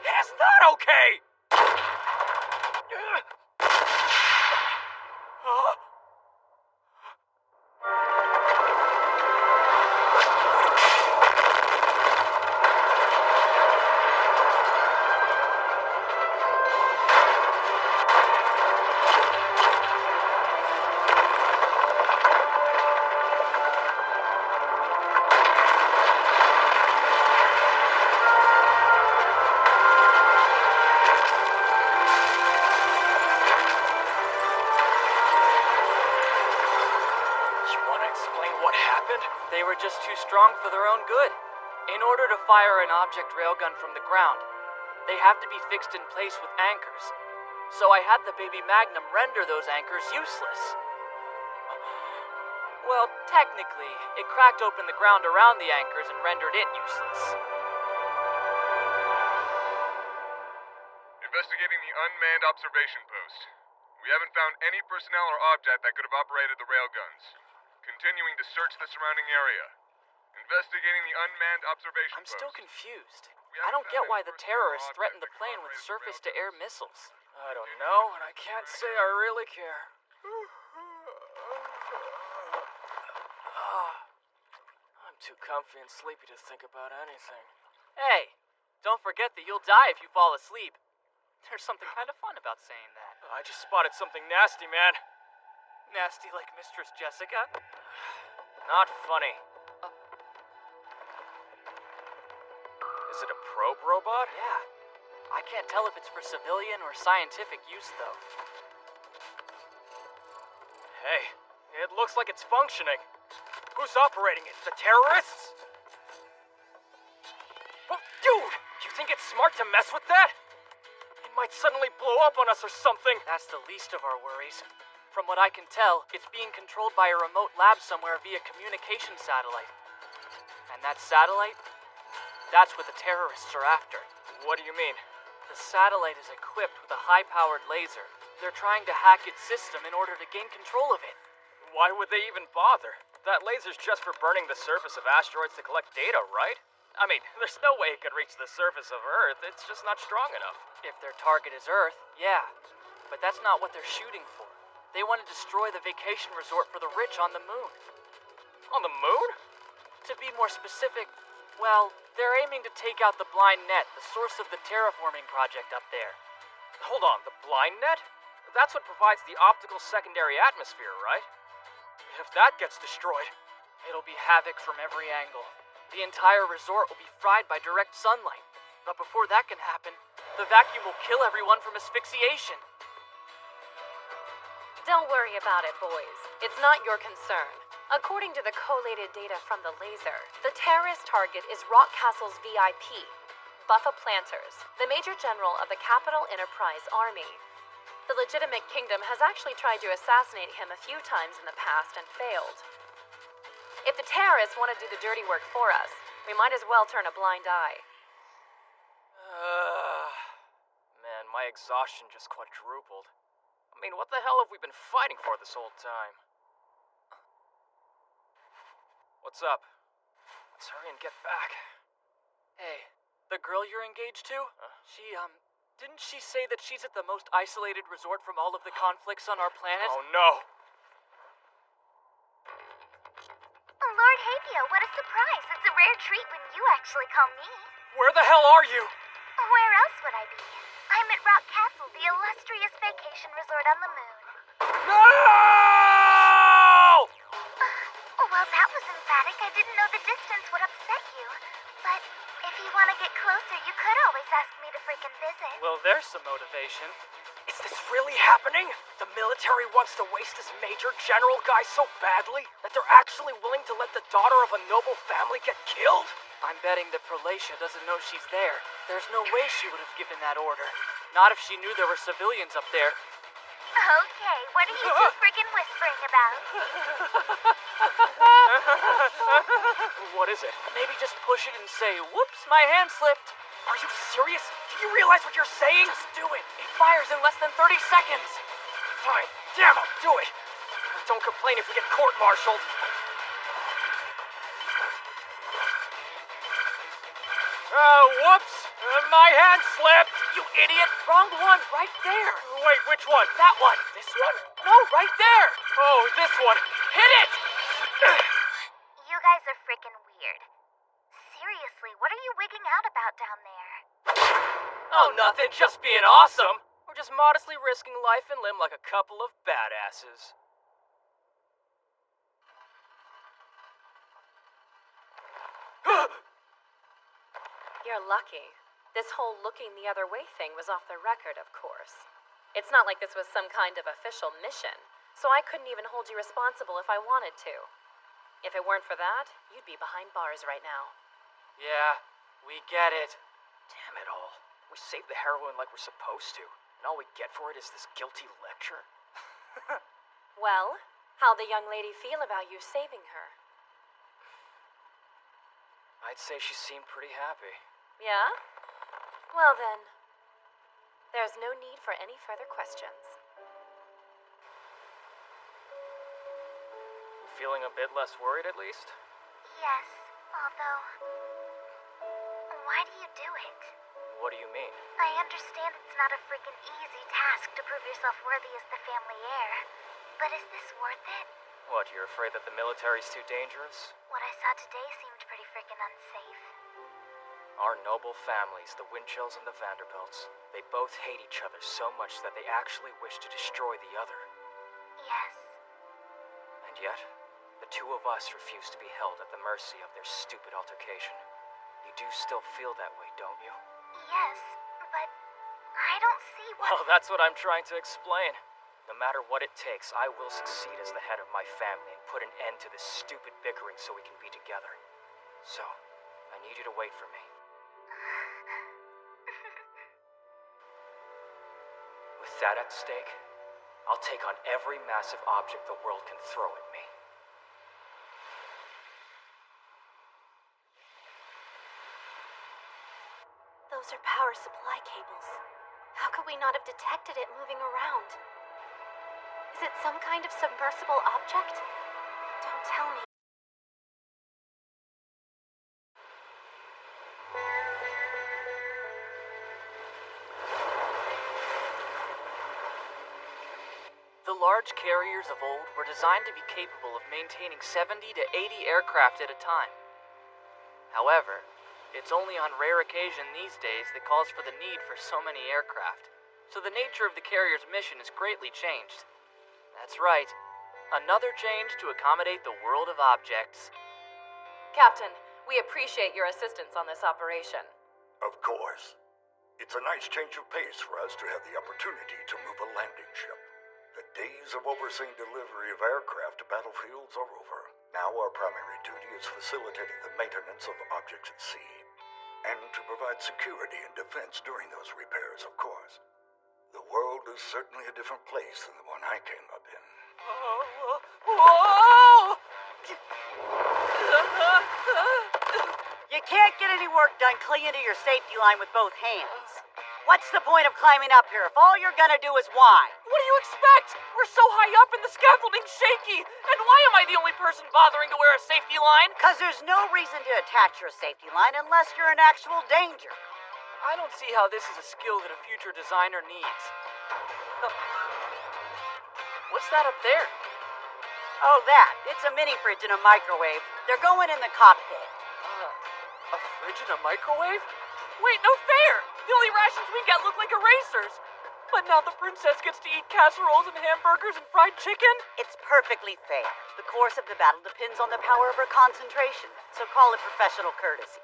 It's not okay! They were just too strong for their own good. In order to fire an object railgun from the ground, they have to be fixed in place with anchors. so I had the baby Magnum render those anchors useless. Well, technically, it cracked open the ground around the anchors and rendered it useless. Investigating the unmanned observation post. We haven't found any personnel or object that could have operated the railguns. Continuing to search the surrounding area. Investigating the unmanned observation post. I'm still confused. I don't get why the terrorists threatened the plane with surface-to-air missiles. I don't know, and I can't say I really care. I'm too comfy and sleepy to think about anything. Hey, don't forget that you'll die if you fall asleep. There's something kind of fun about saying that. I just spotted something nasty, man. Nasty like Mistress Jessica? Not funny. Is it a probe robot? Yeah. I can't tell if it's for civilian or scientific use, though. Hey, it looks like it's functioning. Who's operating it? The terrorists? Well, dude, you think it's smart to mess with that? It might suddenly blow up on us or something. That's the least of our worries. From what I can tell, it's being controlled by a remote lab somewhere via communication satellite. And that satellite? That's what the terrorists are after. What do you mean? The satellite is equipped with a high-powered laser. They're trying to hack its system in order to gain control of it. Why would they even bother? That laser's just for burning the surface of asteroids to collect data, right? I mean, there's no way it could reach the surface of Earth. It's just not strong enough. If their target is Earth, yeah. But that's not what they're shooting for. They want to destroy the vacation resort for the rich on the moon. On the moon? To be more specific, well, they're aiming to take out the blind net, the source of the terraforming project up there. Hold on, the blind net? That's what provides the optical secondary atmosphere, right? If that gets destroyed, it'll be havoc from every angle. The entire resort will be fried by direct sunlight. But before that can happen, the vacuum will kill everyone from asphyxiation. Don't worry about it, boys. It's not your concern. According to the collated data from the laser, the terrorist target is Rockcastle's VIP, Buffa Planters, the Major General of the Capital Enterprise Army. The legitimate kingdom has actually tried to assassinate him a few times in the past and failed. If the terrorists want to do the dirty work for us, we might as well turn a blind eye. Man, my exhaustion just quadrupled. I mean, what the hell have we been fighting for this whole time? What's up? Let's hurry and get back. Hey, the girl you're engaged to? Didn't she say that she's at the most isolated resort from all of the conflicts on our planet? Oh, no. Oh, Lord Havia, what a surprise. It's a rare treat when you actually call me. Where the hell are you? Where else would I be? I'm at Rock Castle, the illustrious vacation resort on the moon. No! Well, that was emphatic. I didn't know the distance would upset you. But if you want to get closer, you could always ask me to freaking visit. Well, there's some motivation. Is this really happening? The military wants to waste this Major General guy so badly that they're actually willing to let the daughter of a noble family get killed? I'm betting that Perlacia doesn't know she's there. There's no way she would have given that order. Not if she knew there were civilians up there. Okay, what are you two freaking whispering about? What is it? Maybe just push it and say, whoops, my hand slipped. Are you serious? Do you realize what you're saying? Just do it. It fires in less than 30 seconds. Fine. Damn, I'll do it. Don't complain if we get court-martialed. Whoops! My hand slipped! You idiot! Wrong one, right there! Wait, which one? That one! This one? No, right there! Oh, this one! Hit it! You guys are freaking weird. Seriously, what are you wigging out about down there? Oh, nothing, just being awesome! We're just modestly risking life and limb like a couple of badasses. You're lucky. This whole looking the other way thing was off the record, of course. It's not like this was some kind of official mission, so I couldn't even hold you responsible if I wanted to. If it weren't for that, you'd be behind bars right now. Yeah, we get it. Damn it all. We saved the heroine like we're supposed to. and all we get for it is this guilty lecture? Well, how'd the young lady feel about you saving her? I'd say she seemed pretty happy. Yeah? Well then, there's no need for any further questions. Feeling a bit less worried, at least? Yes, although... Why do you do it? What do you mean? I understand it's not a freaking easy task to prove yourself worthy as the family heir. But is this worth it? What, you're afraid that the military's too dangerous? What I saw today seemed pretty freaking unsafe. Our noble families, the Windchills and the Vanderbilts, they both hate each other so much that they actually wish to destroy the other. Yes. And yet, the two of us refuse to be held at the mercy of their stupid altercation. You do still feel that way, don't you? Yes, but I don't see what... Well, that's what I'm trying to explain. No matter what it takes, I will succeed as the head of my family and put an end to this stupid bickering so we can be together. So, I need you to wait for me. With that at stake, I'll take on every massive object the world can throw at me. Those are power supply cables. How could we not have detected it moving around? Is it some kind of submersible object? Don't tell me. The large carriers of old were designed to be capable of maintaining 70 to 80 aircraft at a time. However, it's only on rare occasion these days that calls for the need for so many aircraft, so the nature of the carrier's mission has greatly changed. That's right, another change to accommodate the world of objects. Captain, we appreciate your assistance on this operation. Of course. It's a nice change of pace for us to have the opportunity to move a landing ship. The days of overseeing delivery of aircraft to battlefields are over. Now our primary duty is facilitating the maintenance of objects at sea, and to provide security and defense during those repairs, of course. The world is certainly a different place than the one I came up in. Whoa! You can't get any work done clinging to your safety line with both hands. What's the point of climbing up here if all you're gonna do is whine? What do you expect? We're so high up and the scaffolding's shaky. And why am I the only person bothering to wear a safety line? Because there's no reason to attach your safety line unless you're in actual danger. I don't see how this is a skill that a future designer needs. What's that up there? Oh, that. It's a mini fridge and a microwave. They're going in the cockpit. A fridge and a microwave? Wait, no fair! The only rations we get look like erasers. But now the princess gets to eat casseroles and hamburgers and fried chicken? It's perfectly fair. The course of the battle depends on the power of her concentration, so call it professional courtesy.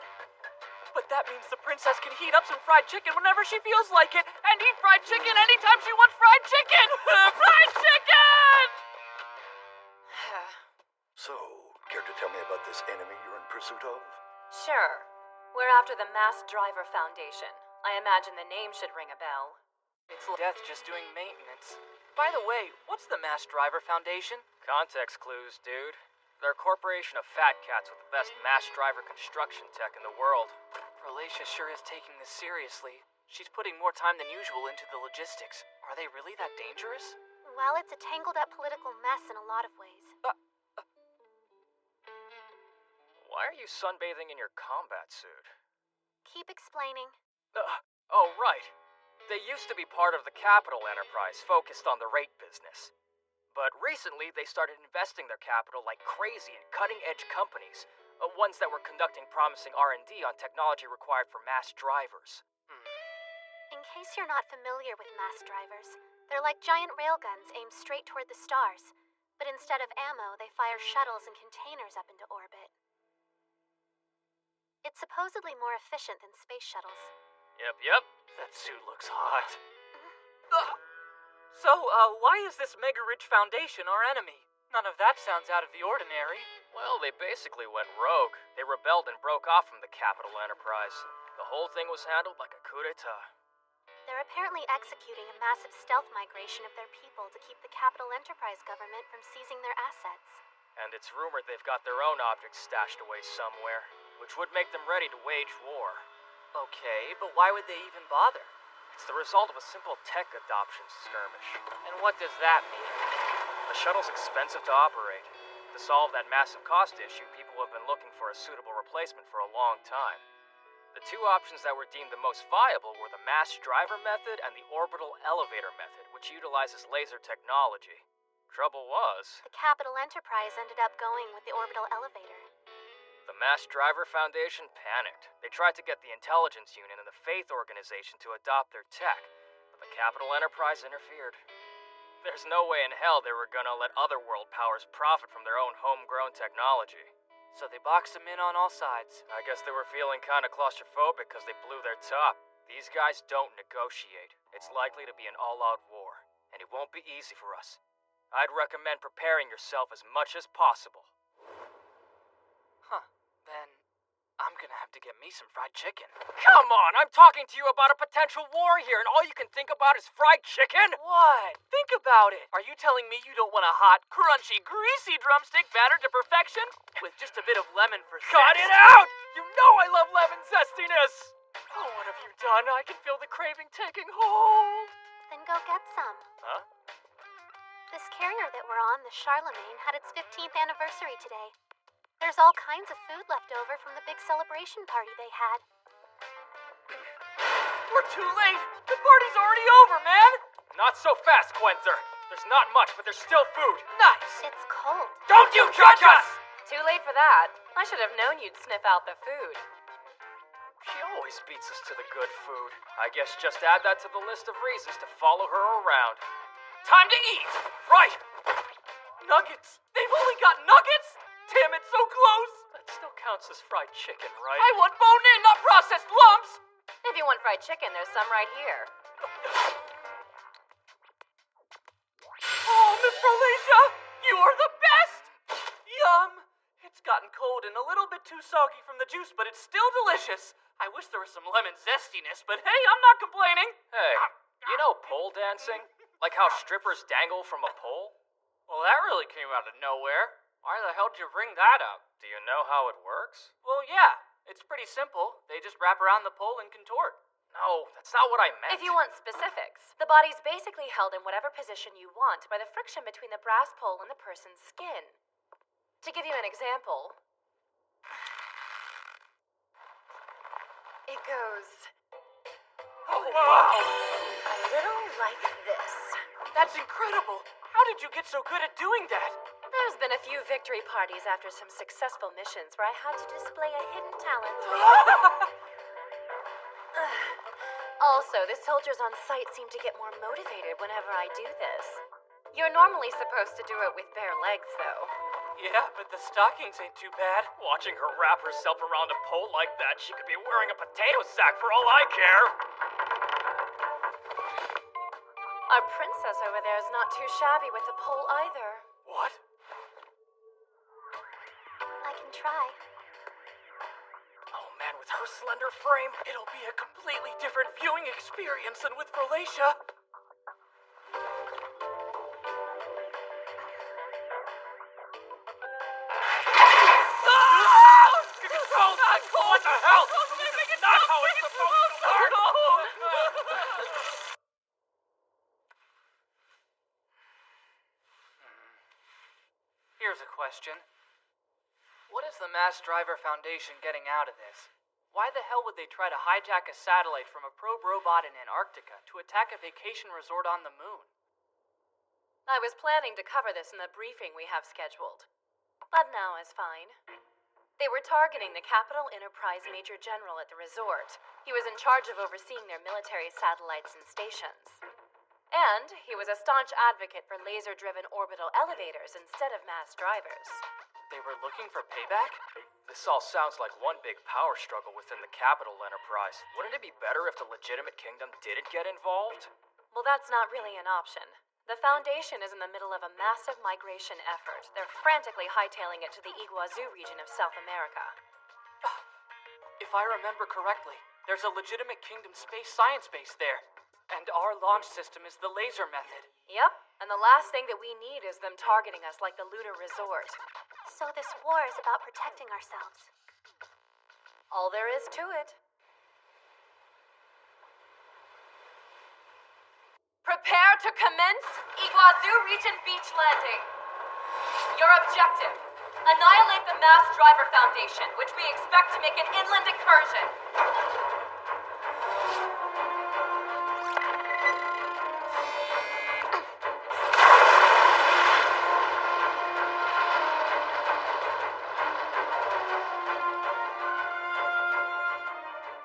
But that means the princess can heat up some fried chicken whenever she feels like it, and eat fried chicken anytime she wants fried chicken! Fried chicken! So, care to tell me about this enemy you're in pursuit of? Sure. We're after the Mass Driver Foundation. I imagine the name should ring a bell. It's death just doing maintenance. By the way, what's the Mass Driver Foundation? Context clues, dude. They're a corporation of fat cats with the best mass driver construction tech in the world. Relacia sure is taking this seriously. She's putting more time than usual into the logistics. Are they really that dangerous? Well, it's a tangled up political mess in a lot of ways. Why are you sunbathing in your combat suit? Keep explaining. Oh, right. They used to be part of the Capital Enterprise, focused on the rate business. But recently, they started investing their capital like crazy in cutting-edge companies, ones that were conducting promising R&D on technology required for mass drivers. In case you're not familiar with mass drivers, they're like giant railguns aimed straight toward the stars. But instead of ammo, they fire shuttles and containers up into orbit. It's supposedly more efficient than space shuttles. Yep. That suit looks hot. So, why is this Mega Rich Foundation our enemy? None of that sounds out of the ordinary. Well, they basically went rogue. They rebelled and broke off from the Capital Enterprise. The whole thing was handled like a coup d'etat. They're apparently executing a massive stealth migration of their people to keep the Capital Enterprise government from seizing their assets. And it's rumored they've got their own objects stashed away somewhere, which would make them ready to wage war. Okay, but why would they even bother? It's the result of a simple tech adoption skirmish. And what does that mean? The shuttle's expensive to operate. To solve that massive cost issue, people have been looking for a suitable replacement for a long time. The two options that were deemed the most viable were the mass driver method and the orbital elevator method, which utilizes laser technology. Trouble was, The Capital Enterprise ended up going with the orbital elevator. the Mass Driver Foundation panicked. They tried to get the Intelligence Union and the Faith Organization to adopt their tech, but the Capital Enterprise interfered. There's no way in hell they were gonna let other world powers profit from their own homegrown technology. So they boxed them in on all sides. I guess they were feeling kinda claustrophobic because they blew their top. These guys don't negotiate. It's likely to be an all-out war, and it won't be easy for us. I'd recommend preparing yourself as much as possible. Then I'm gonna have to get me some fried chicken. Come on, I'm talking to you about a potential war here, and all you can think about is fried chicken? What? Think about it. Are you telling me you don't want a hot, crunchy, greasy drumstick battered to perfection? With just a bit of lemon for zest? Cut it out! You know I love lemon zestiness! Oh, what have you done? I can feel the craving taking hold. Then go get some. Huh? This carrier that we're on, the Charlemagne, had its 15th anniversary today. There's all kinds of food left over from the big celebration party they had. We're too late. The party's already over, man. Not so fast, Quenzer. There's not much, but there's still food. Nice. It's cold. Don't you judge us! Too late for that. I should have known you'd sniff out the food. She always beats us to the good food. I guess just add that to the list of reasons to follow her around. Time to eat. Right. Nuggets. They've only got nuggets? Damn, it's so close. That still counts as fried chicken, right? I want bone-in, not processed lumps. If you want fried chicken, there's some right here. Oh, Miss Felicia, you are the best. Yum. It's gotten cold and a little bit too soggy from the juice, but it's still delicious. I wish there was some lemon zestiness, but hey, I'm not complaining. Hey, you know pole dancing? Like how strippers dangle from a pole? Well, that really came out of nowhere. Why the hell did you bring that up? Do you know how it works? Well, yeah. It's pretty simple. They just wrap around the pole and contort. No, that's not what I meant. If you want specifics, the body's basically held in whatever position you want by the friction between the brass pole and the person's skin. To give you an example, it goes... Oh, wow! A little like this. That's incredible! How did you get so good at doing that? There's been a few victory parties after some successful missions where I had to display a hidden talent. Also, the soldiers on site seem to get more motivated whenever I do this. You're normally supposed to do it with bare legs, though. Yeah, but the stockings ain't too bad. Watching her wrap herself around a pole like that, she could be wearing a potato sack for all I care. Our princess over there is not too shabby with the pole either. What? I can try. Oh man, with her slender frame, it'll be a completely different viewing experience than with Felicia. What the hell? This is not how it's supposed to work! Here's a question. What is the Mass Driver Foundation getting out of this? Why the hell would they try to hijack a satellite from a probe robot in Antarctica to attack a vacation resort on the moon? I was planning to cover this in the briefing we have scheduled, but now is fine. They were targeting the Capital Enterprise Major General at the resort. He was in charge of overseeing their military satellites and stations. And he was a staunch advocate for laser-driven orbital elevators instead of mass drivers. They were looking for payback? This all sounds like one big power struggle within the Capital Enterprise. Wouldn't it be better if the legitimate kingdom didn't get involved? Well, that's not really an option. The Foundation is in the middle of a massive migration effort. They're frantically hightailing it to the Iguazu region of South America. If I remember correctly, there's a legitimate Kingdom space science base there. And our launch system is the laser method. Yep, and the last thing that we need is them targeting us like the Lunar Resort. So this war is about protecting ourselves. All there is to it. Prepare to commence Iguazu Region Beach Landing. Your objective: annihilate the Mass Driver Foundation, which we expect to make an inland incursion.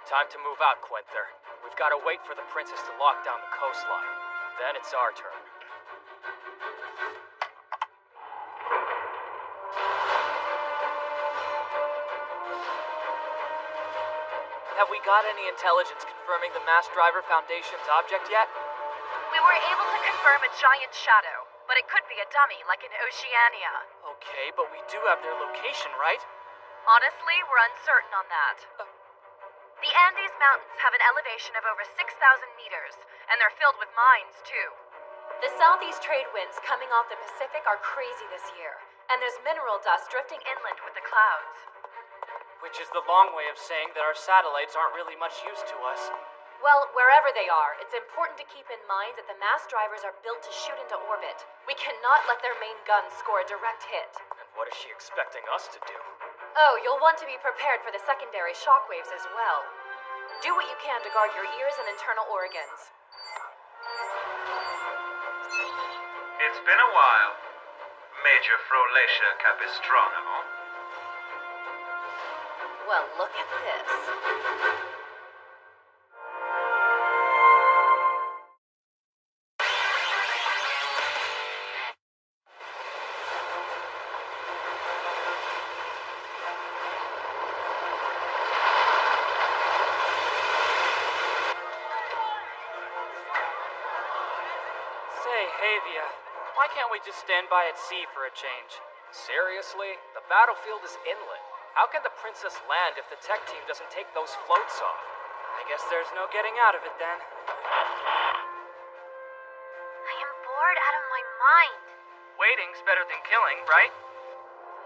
Time to move out, Quinther. We've got to wait for the princess to lock down the coastline. Then it's our turn. Have we got any intelligence confirming the Mass Driver Foundation's object yet? We were able to confirm a giant shadow, but it could be a dummy, like in Oceania. Okay, but we do have their location, right? Honestly, we're uncertain on that. The Andes Mountains have an elevation of over 6,000 meters, and they're filled with mines, too. The southeast trade winds coming off the Pacific are crazy this year, and there's mineral dust drifting inland with the clouds. Which is the long way of saying that our satellites aren't really much use to us. Well, wherever they are, it's important to keep in mind that the mass drivers are built to shoot into orbit. We cannot let their main guns score a direct hit. And what is she expecting us to do? Oh, you'll want to be prepared for the secondary shockwaves as well. Do what you can to guard your ears and internal organs. It's been a while. Major Frolacia Capistrano. Well, look at this. Say, Havia, why can't we just stand by at sea for a change? Seriously? The battlefield is inland. How can the princess land if the tech team doesn't take those floats off? I guess there's no getting out of it then. I am bored out of my mind. Waiting's better than killing, right?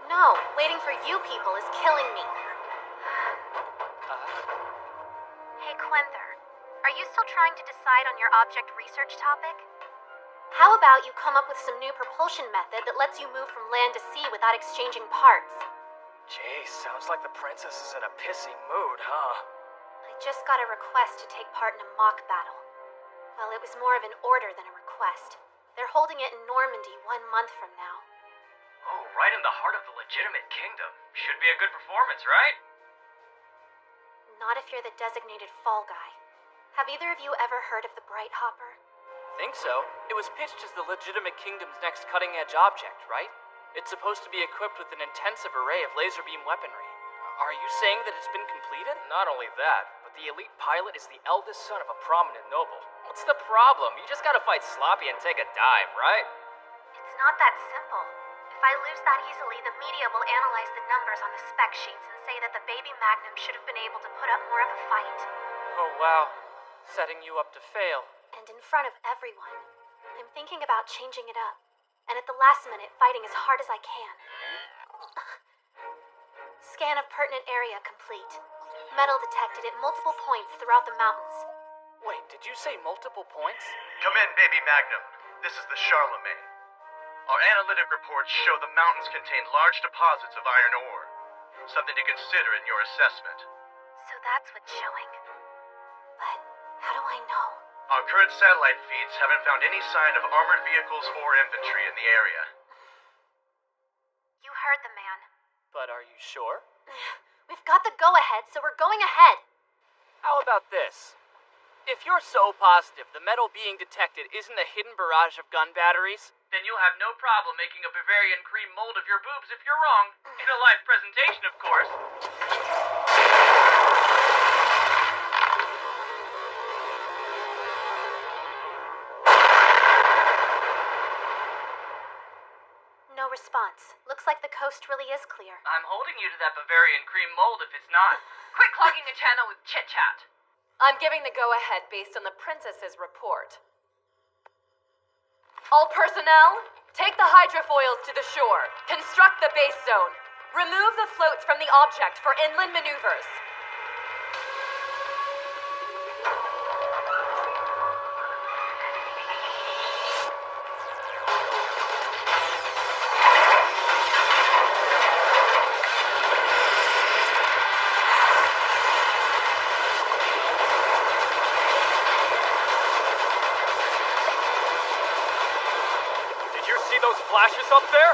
No, waiting for you people is killing me. Hey, Quinther, are you still trying to decide on your object research topic? How about you come up with some new propulsion method that lets you move from land to sea without exchanging parts? Jeez, sounds like the princess is in a pissy mood, huh? I just got a request to take part in a mock battle. Well, it was more of an order than a request. They're holding it in Normandy 1 month from now. Oh, right in the heart of the legitimate kingdom. Should be a good performance, right? Not if you're the designated fall guy. Have either of you ever heard of the Bright Hopper? Think so. It was pitched as the legitimate kingdom's next cutting-edge object, right? It's supposed to be equipped with an intensive array of laser beam weaponry. Are you saying that it's been completed? Not only that, but the elite pilot is the eldest son of a prominent noble. What's the problem? You just gotta fight sloppy and take a dive, right? It's not that simple. If I lose that easily, the media will analyze the numbers on the spec sheets and say that the baby Magnum should have been able to put up more of a fight. Oh, wow. Setting you up to fail. And in front of everyone. I'm thinking about changing it up. And at the last minute, fighting as hard as I can. Scan of pertinent area complete. Metal detected at multiple points throughout the mountains. Wait, did you say multiple points? Come in, baby Magnum. This is the Charlemagne. Our analytic reports show the mountains contain large deposits of iron ore. Something to consider in your assessment. So that's what's showing. But how do I know? Our current satellite feeds haven't found any sign of armored vehicles or infantry in the area. You heard the man. But are you sure? We've got the go-ahead, so we're going ahead. How about this? If you're so positive the metal being detected isn't a hidden barrage of gun batteries, then you'll have no problem making a Bavarian cream mold of your boobs if you're wrong. In a live presentation, of course. No response. Looks like the coast really is clear. I'm holding you to that Bavarian cream mold if it's not. Quit clogging the channel with chit-chat. I'm giving the go-ahead based on the princess's report. All personnel, take the hydrofoils to the shore. Construct the base zone. Remove the floats from the object for inland maneuvers. Did you see those flashes up there?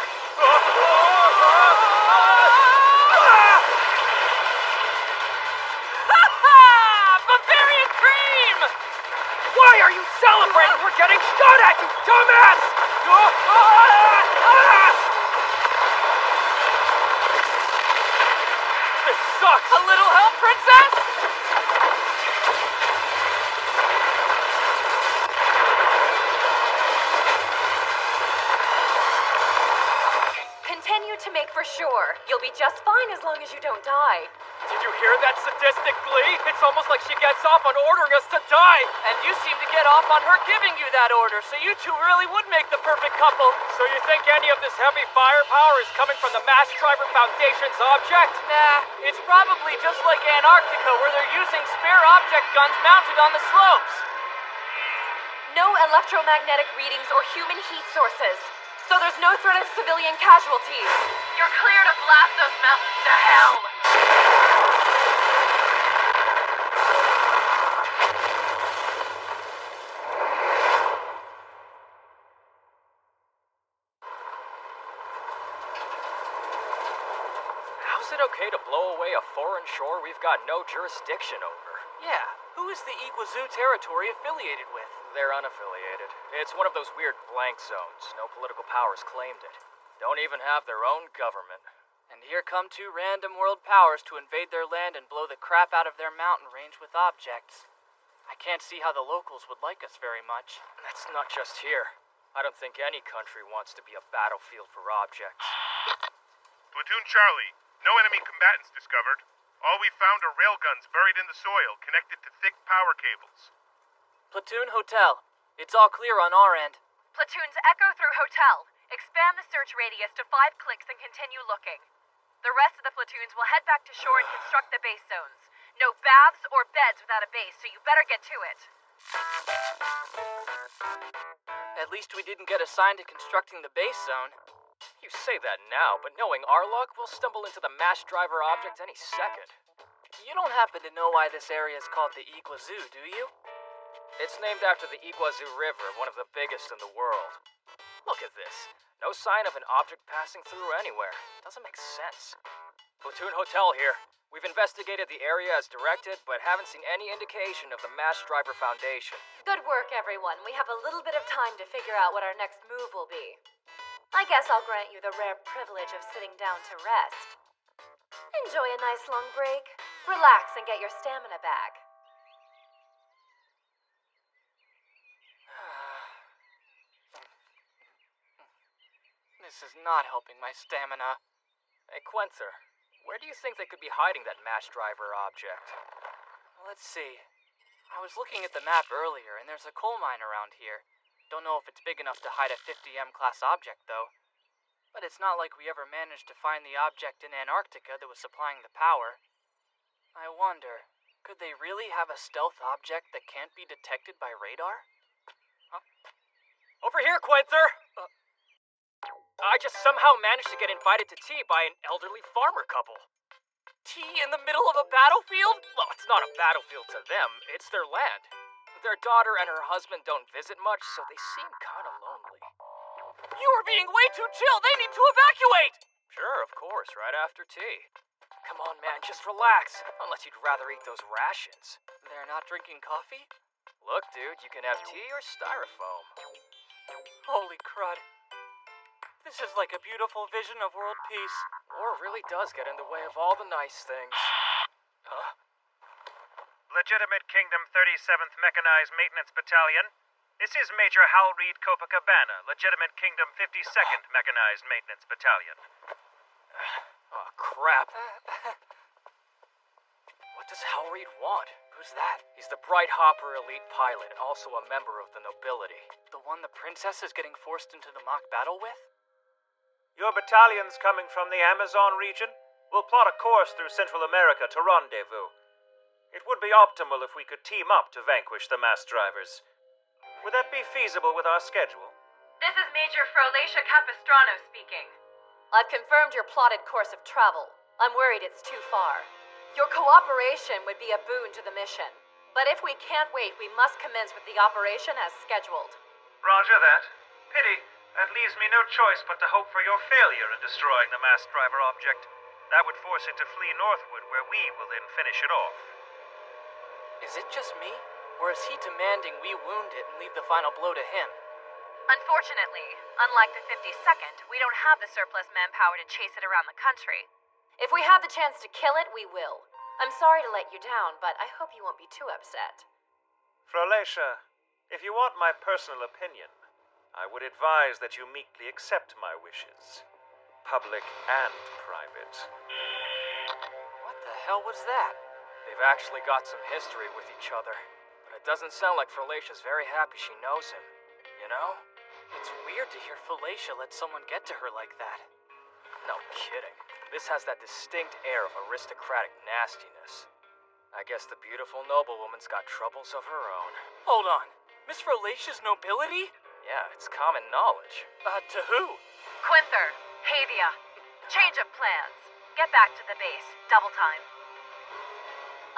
Bavarian cream! Why are you celebrating? We're getting shot at, you dumbass! This sucks! A little help, princess? Continue to make for shore. You'll be just fine as long as you don't die. Did you hear that sadistic glee? It's almost like she gets off on ordering us to die. And you seem to get off on her giving you that order, so you two really would make the perfect couple. So you think any of this heavy firepower is coming from the Mass Driver Foundation's object? Nah, it's probably just like Antarctica, where they're using spare object guns mounted on the slopes. No electromagnetic readings or human heat sources. So there's no threat of civilian casualties. You're clear to blast those mountains to hell. How's it okay to blow away a foreign shore we've got no jurisdiction over? Yeah, who is the Iguazu territory affiliated with? They're unaffiliated. It's one of those weird blank zones. No political powers claimed it. Don't even have their own government. And here come two random world powers to invade their land and blow the crap out of their mountain range with objects. I can't see how the locals would like us very much. That's not just here. I don't think any country wants to be a battlefield for objects. Platoon Charlie, no enemy combatants discovered. All we found are railguns buried in the soil, connected to thick power cables. Platoon Hotel, it's all clear on our end. Platoons Echo through Hotel. Expand the search radius to 5 clicks and continue looking. The rest of the platoons will head back to shore and construct the base zones. No baths or beds without a base, so you better get to it. At least we didn't get assigned to constructing the base zone. You say that now, but knowing our luck, we'll stumble into the Mass Driver object any second. You don't happen to know why this area is called the Iguazu, do you? It's named after the Iguazu River, one of the biggest in the world. Look at this. No sign of an object passing through anywhere. Doesn't make sense. Platoon Hotel here. We've investigated the area as directed, but haven't seen any indication of the Mass Driver Foundation. Good work, everyone. We have a little bit of time to figure out what our next move will be. I guess I'll grant you the rare privilege of sitting down to rest. Enjoy a nice long break. Relax and get your stamina back. This is not helping my stamina. Hey, Quenther, where do you think they could be hiding that Mass Driver object? Let's see. I was looking at the map earlier, and there's a coal mine around here. Don't know if it's big enough to hide a 50M class object, though. But it's not like we ever managed to find the object in Antarctica that was supplying the power. I wonder, could they really have a stealth object that can't be detected by radar? Huh? Over here, Quenther! I just somehow managed to get invited to tea by an elderly farmer couple. Tea in the middle of a battlefield? Well, it's not a battlefield to them. It's their land. Their daughter and her husband don't visit much, so they seem kind of lonely. You are being way too chill. They need to evacuate. Sure, of course, right after tea. Come on, man, just relax. Unless you'd rather eat those rations. They're not drinking coffee? Look, dude, you can have tea or styrofoam. Holy crud. This is like a beautiful vision of world peace. War really does get in the way of all the nice things. Huh? Legitimate Kingdom 37th Mechanized Maintenance Battalion. This is Major Hal Reed Copacabana, Legitimate Kingdom 52nd Mechanized Maintenance Battalion. Oh, crap. What does Hal Reed want? Who's that? He's the Bright Hopper elite pilot and also a member of the nobility. The one the princess is getting forced into the mock battle with? Your battalion's coming from the Amazon region? We'll plot a course through Central America to rendezvous. It would be optimal if we could team up to vanquish the mass drivers. Would that be feasible with our schedule? This is Major Frolacia Capistrano speaking. I've confirmed your plotted course of travel. I'm worried it's too far. Your cooperation would be a boon to the mission. But if we can't wait, we must commence with the operation as scheduled. Roger that. Pity. That leaves me no choice but to hope for your failure in destroying the mass driver object. That would force it to flee northward, where we will then finish it off. Is it just me? Or is he demanding we wound it and leave the final blow to him? Unfortunately, unlike the 52nd, we don't have the surplus manpower to chase it around the country. If we have the chance to kill it, we will. I'm sorry to let you down, but I hope you won't be too upset. Frolacia, if you want my personal opinion, I would advise that you meekly accept my wishes. Public and private. What the hell was that? They've actually got some history with each other. But it doesn't sound like Frolacia's very happy she knows him. You know? It's weird to hear Frolacia let someone get to her like that. No kidding. This has that distinct air of aristocratic nastiness. I guess the beautiful noblewoman's got troubles of her own. Hold on. Miss Frolacia's nobility? Yeah, it's common knowledge. To who? Quinther, Pavia, change of plans. Get back to the base. Double time.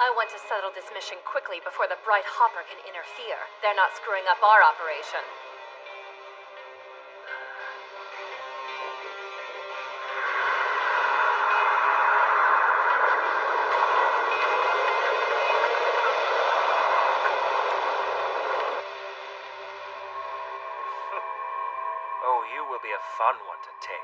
I want to settle this mission quickly before the Bright Hopper can interfere. They're not screwing up our operation. Oh, you will be a fun one to tame.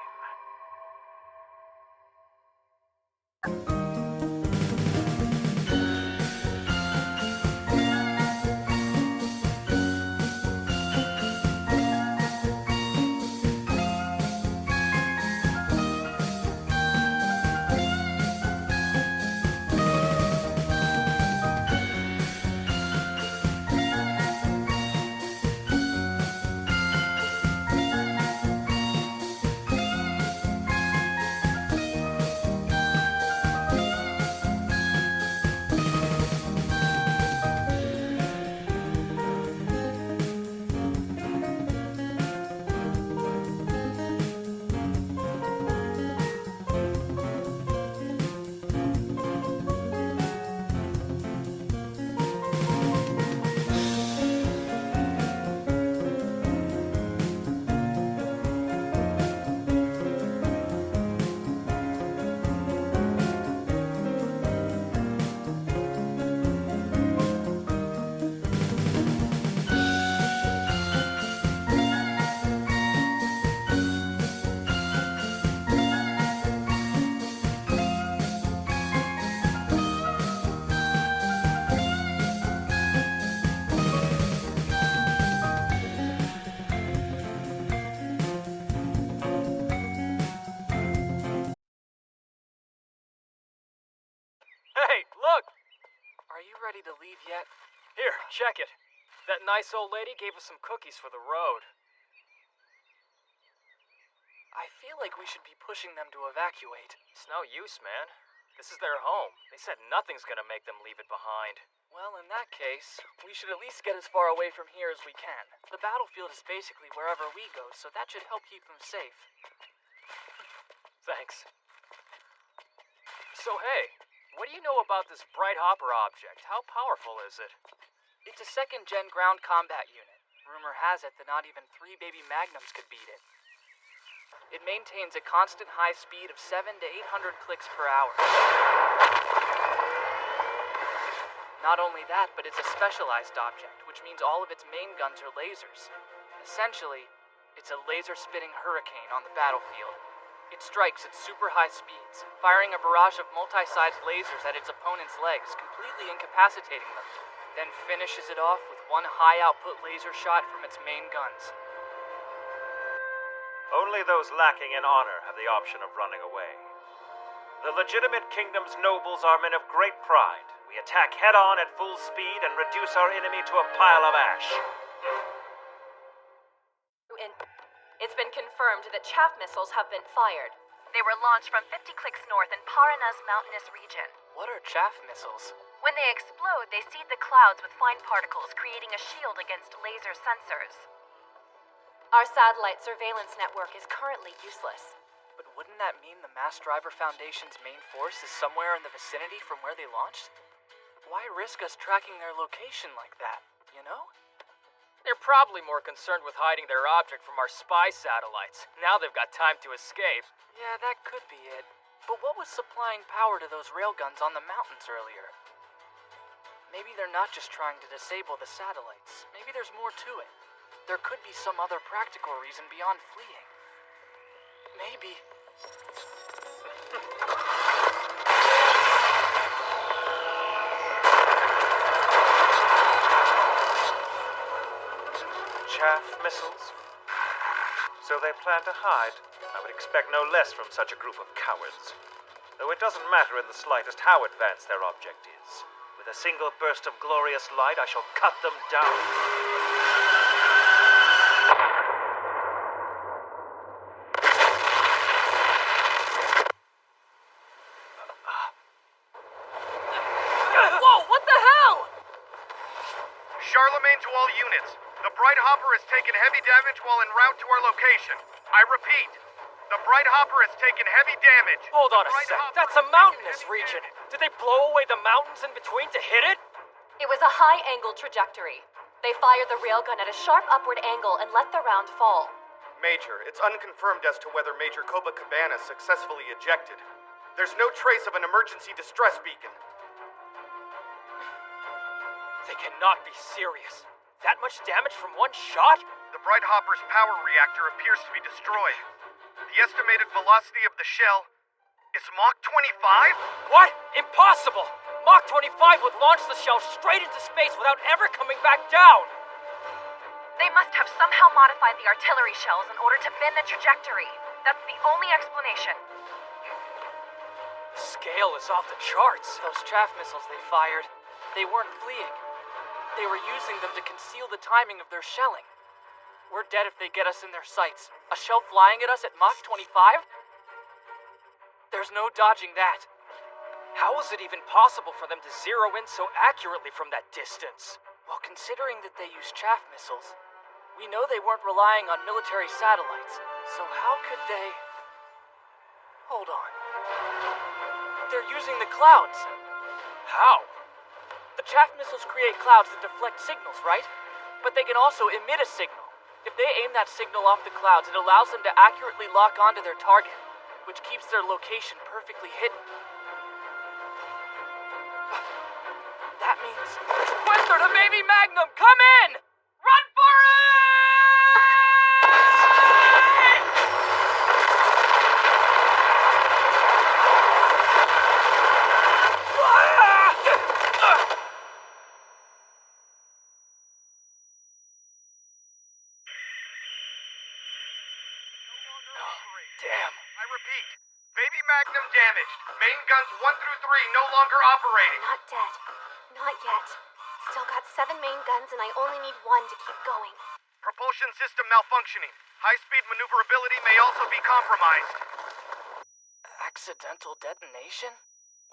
Hey, look! Are you ready to leave yet? Here, check it. That nice old lady gave us some cookies for the road. I feel like we should be pushing them to evacuate. It's no use, man. This is their home. They said nothing's gonna make them leave it behind. Well, in that case, we should at least get as far away from here as we can. The battlefield is basically wherever we go, so that should help keep them safe. Thanks. So hey, what do you know about this Bright Hopper object? How powerful is it? It's a second-gen ground combat unit. Rumor has it that not even 3 baby Magnums could beat it. It maintains a constant high speed of 700 to 800 clicks per hour. Not only that, but it's a specialized object, which means all of its main guns are lasers. Essentially, it's a laser-spitting hurricane on the battlefield. It strikes at super high speeds, firing a barrage of multi-sized lasers at its opponent's legs, completely incapacitating them, then finishes it off with one high-output laser shot from its main guns. Only those lacking in honor have the option of running away. The legitimate kingdom's nobles are men of great pride, We attack head-on at full speed and reduce our enemy to a pile of ash. It's been confirmed that chaff missiles have been fired. They were launched from 50 clicks north in Parana's mountainous region. What are chaff missiles? When they explode, they seed the clouds with fine particles, creating a shield against laser sensors. Our satellite surveillance network is currently useless. But wouldn't that mean the Mass Driver Foundation's main force is somewhere in the vicinity from where they launched? Why risk us tracking their location like that, you know? They're probably more concerned with hiding their object from our spy satellites. Now they've got time to escape. Yeah, that could be it. But what was supplying power to those railguns on the mountains earlier? Maybe they're not just trying to disable the satellites. Maybe there's more to it. There could be some other practical reason beyond fleeing. Maybe... Chaff missiles? So they plan to hide. I would expect no less from such a group of cowards. Though it doesn't matter in the slightest how advanced their object is. With a single burst of glorious light, I shall cut them down. Whoa, what the hell? Charlemagne to all units. The Bright Hopper has taken heavy damage while en route to our location. I repeat, the Bright Hopper has taken heavy damage. Hold on a sec. That's a mountainous region. Did they blow away the mountains in between to hit it? It was a high-angle trajectory. They fired the railgun at a sharp upward angle and let the round fall. Major, it's unconfirmed as to whether Major Copacabana successfully ejected. There's no trace of an emergency distress beacon. They cannot be serious. That much damage from one shot? The Bright Hopper's power reactor appears to be destroyed. The estimated velocity of the shell is Mach 25? What? Impossible! Mach 25 would launch the shell straight into space without ever coming back down! They must have somehow modified the artillery shells in order to bend the trajectory. That's the only explanation. The scale is off the charts. Those chaff missiles they fired, they weren't fleeing. They were using them to conceal the timing of their shelling. We're dead if they get us in their sights. A shell flying at us at Mach 25? There's no dodging that. How was it even possible for them to zero in so accurately from that distance? Well, considering that they use chaff missiles, we know they weren't relying on military satellites. So how could they... Hold on. They're using the clouds. How? The chaff missiles create clouds that deflect signals, right? But they can also emit a signal. If they aim that signal off the clouds, it allows them to accurately lock onto their target, which keeps their location perfectly hidden. That means... Quinter to Baby Magnum, come in! Run for it! Damn. I repeat, Baby Magnum damaged. Main guns 1 through 3 no longer operating. Not dead. Not yet. Still got 7 main guns and I only need 1 to keep going. Propulsion system malfunctioning. High-speed maneuverability may also be compromised. Accidental detonation?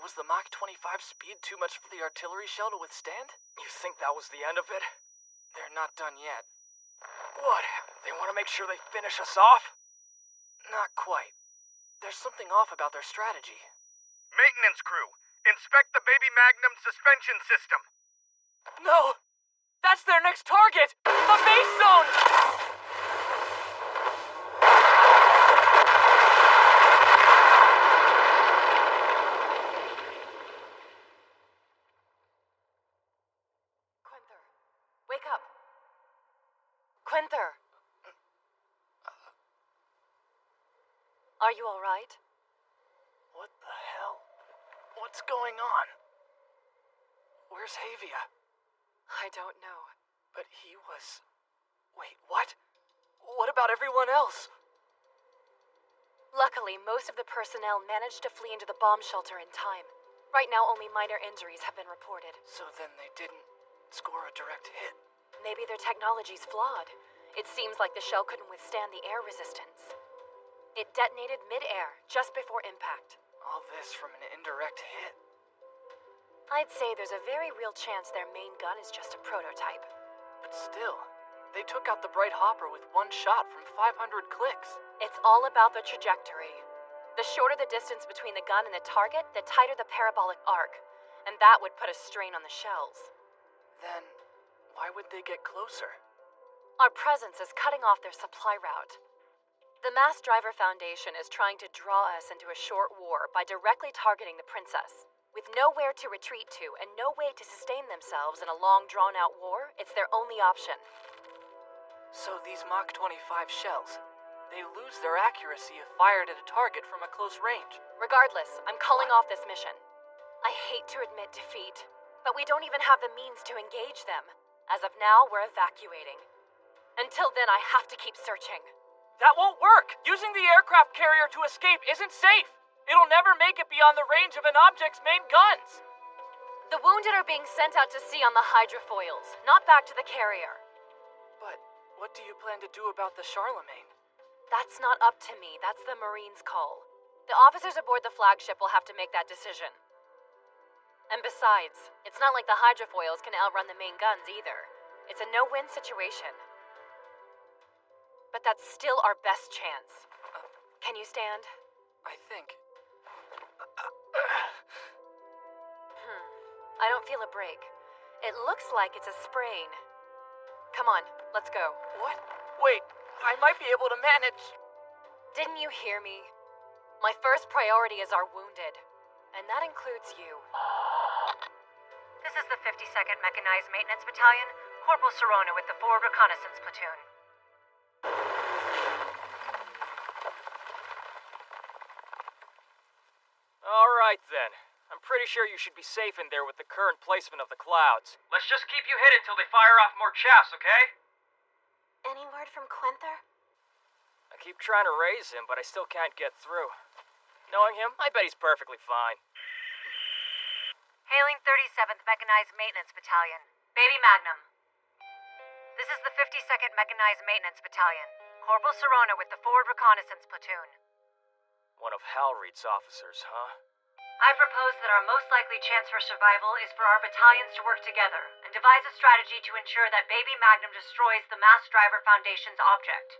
Was the Mach 25 speed too much for the artillery shell to withstand? You think that was the end of it? They're not done yet. What? They want to make sure they finish us off? Not quite. There's something off about their strategy. Maintenance crew, inspect the Baby Magnum suspension system. No! That's their next target! The base zone! Quinter, wake up. Quinter! Are you all right? What the hell? What's going on? Where's Havia? I don't know. But he was... Wait, what? What about everyone else? Luckily, most of the personnel managed to flee into the bomb shelter in time. Right now, only minor injuries have been reported. So then they didn't score a direct hit. Maybe their technology's flawed. It seems like the shell couldn't withstand the air resistance. It detonated mid-air, just before impact. All this from an indirect hit. I'd say there's a very real chance their main gun is just a prototype. But still, they took out the Bright Hopper with one shot from 500 clicks. It's all about the trajectory. The shorter the distance between the gun and the target, the tighter the parabolic arc. And that would put a strain on the shells. Then, why would they get closer? Our presence is cutting off their supply route. The Mass Driver Foundation is trying to draw us into a short war by directly targeting the princess. With nowhere to retreat to and no way to sustain themselves in a long, drawn-out war, it's their only option. So these Mach 25 shells, they lose their accuracy if fired at a target from a close range. Regardless, I'm calling off this mission. I hate to admit defeat, but we don't even have the means to engage them. As of now, we're evacuating. Until then, I have to keep searching. That won't work! Using the aircraft carrier to escape isn't safe! It'll never make it beyond the range of an object's main guns! The wounded are being sent out to sea on the hydrofoils, not back to the carrier. But what do you plan to do about the Charlemagne? That's not up to me. That's the Marines' call. The officers aboard the flagship will have to make that decision. And besides, it's not like the hydrofoils can outrun the main guns either. It's a no-win situation. But that's still our best chance. Can you stand? I think. I don't feel a break. It looks like it's a sprain. Come on, let's go. What? Wait, I might be able to manage. Didn't you hear me? My first priority is our wounded. And that includes you. This is the 52nd Mechanized Maintenance Battalion, Corporal Serona with the Forward Reconnaissance Platoon. All right, then. I'm pretty sure you should be safe in there with the current placement of the clouds. Let's just keep you hidden till they fire off more chaffs, okay? Any word from Quenther? I keep trying to raise him, but I still can't get through. Knowing him, I bet he's perfectly fine. Hailing 37th Mechanized Maintenance Battalion, Baby Magnum. This is the 52nd Mechanized Maintenance Battalion, Corporal Serona with the Forward Reconnaissance Platoon. One of Hal Reed's officers, huh? I propose that our most likely chance for survival is for our battalions to work together and devise a strategy to ensure that Baby Magnum destroys the Mass Driver Foundation's object.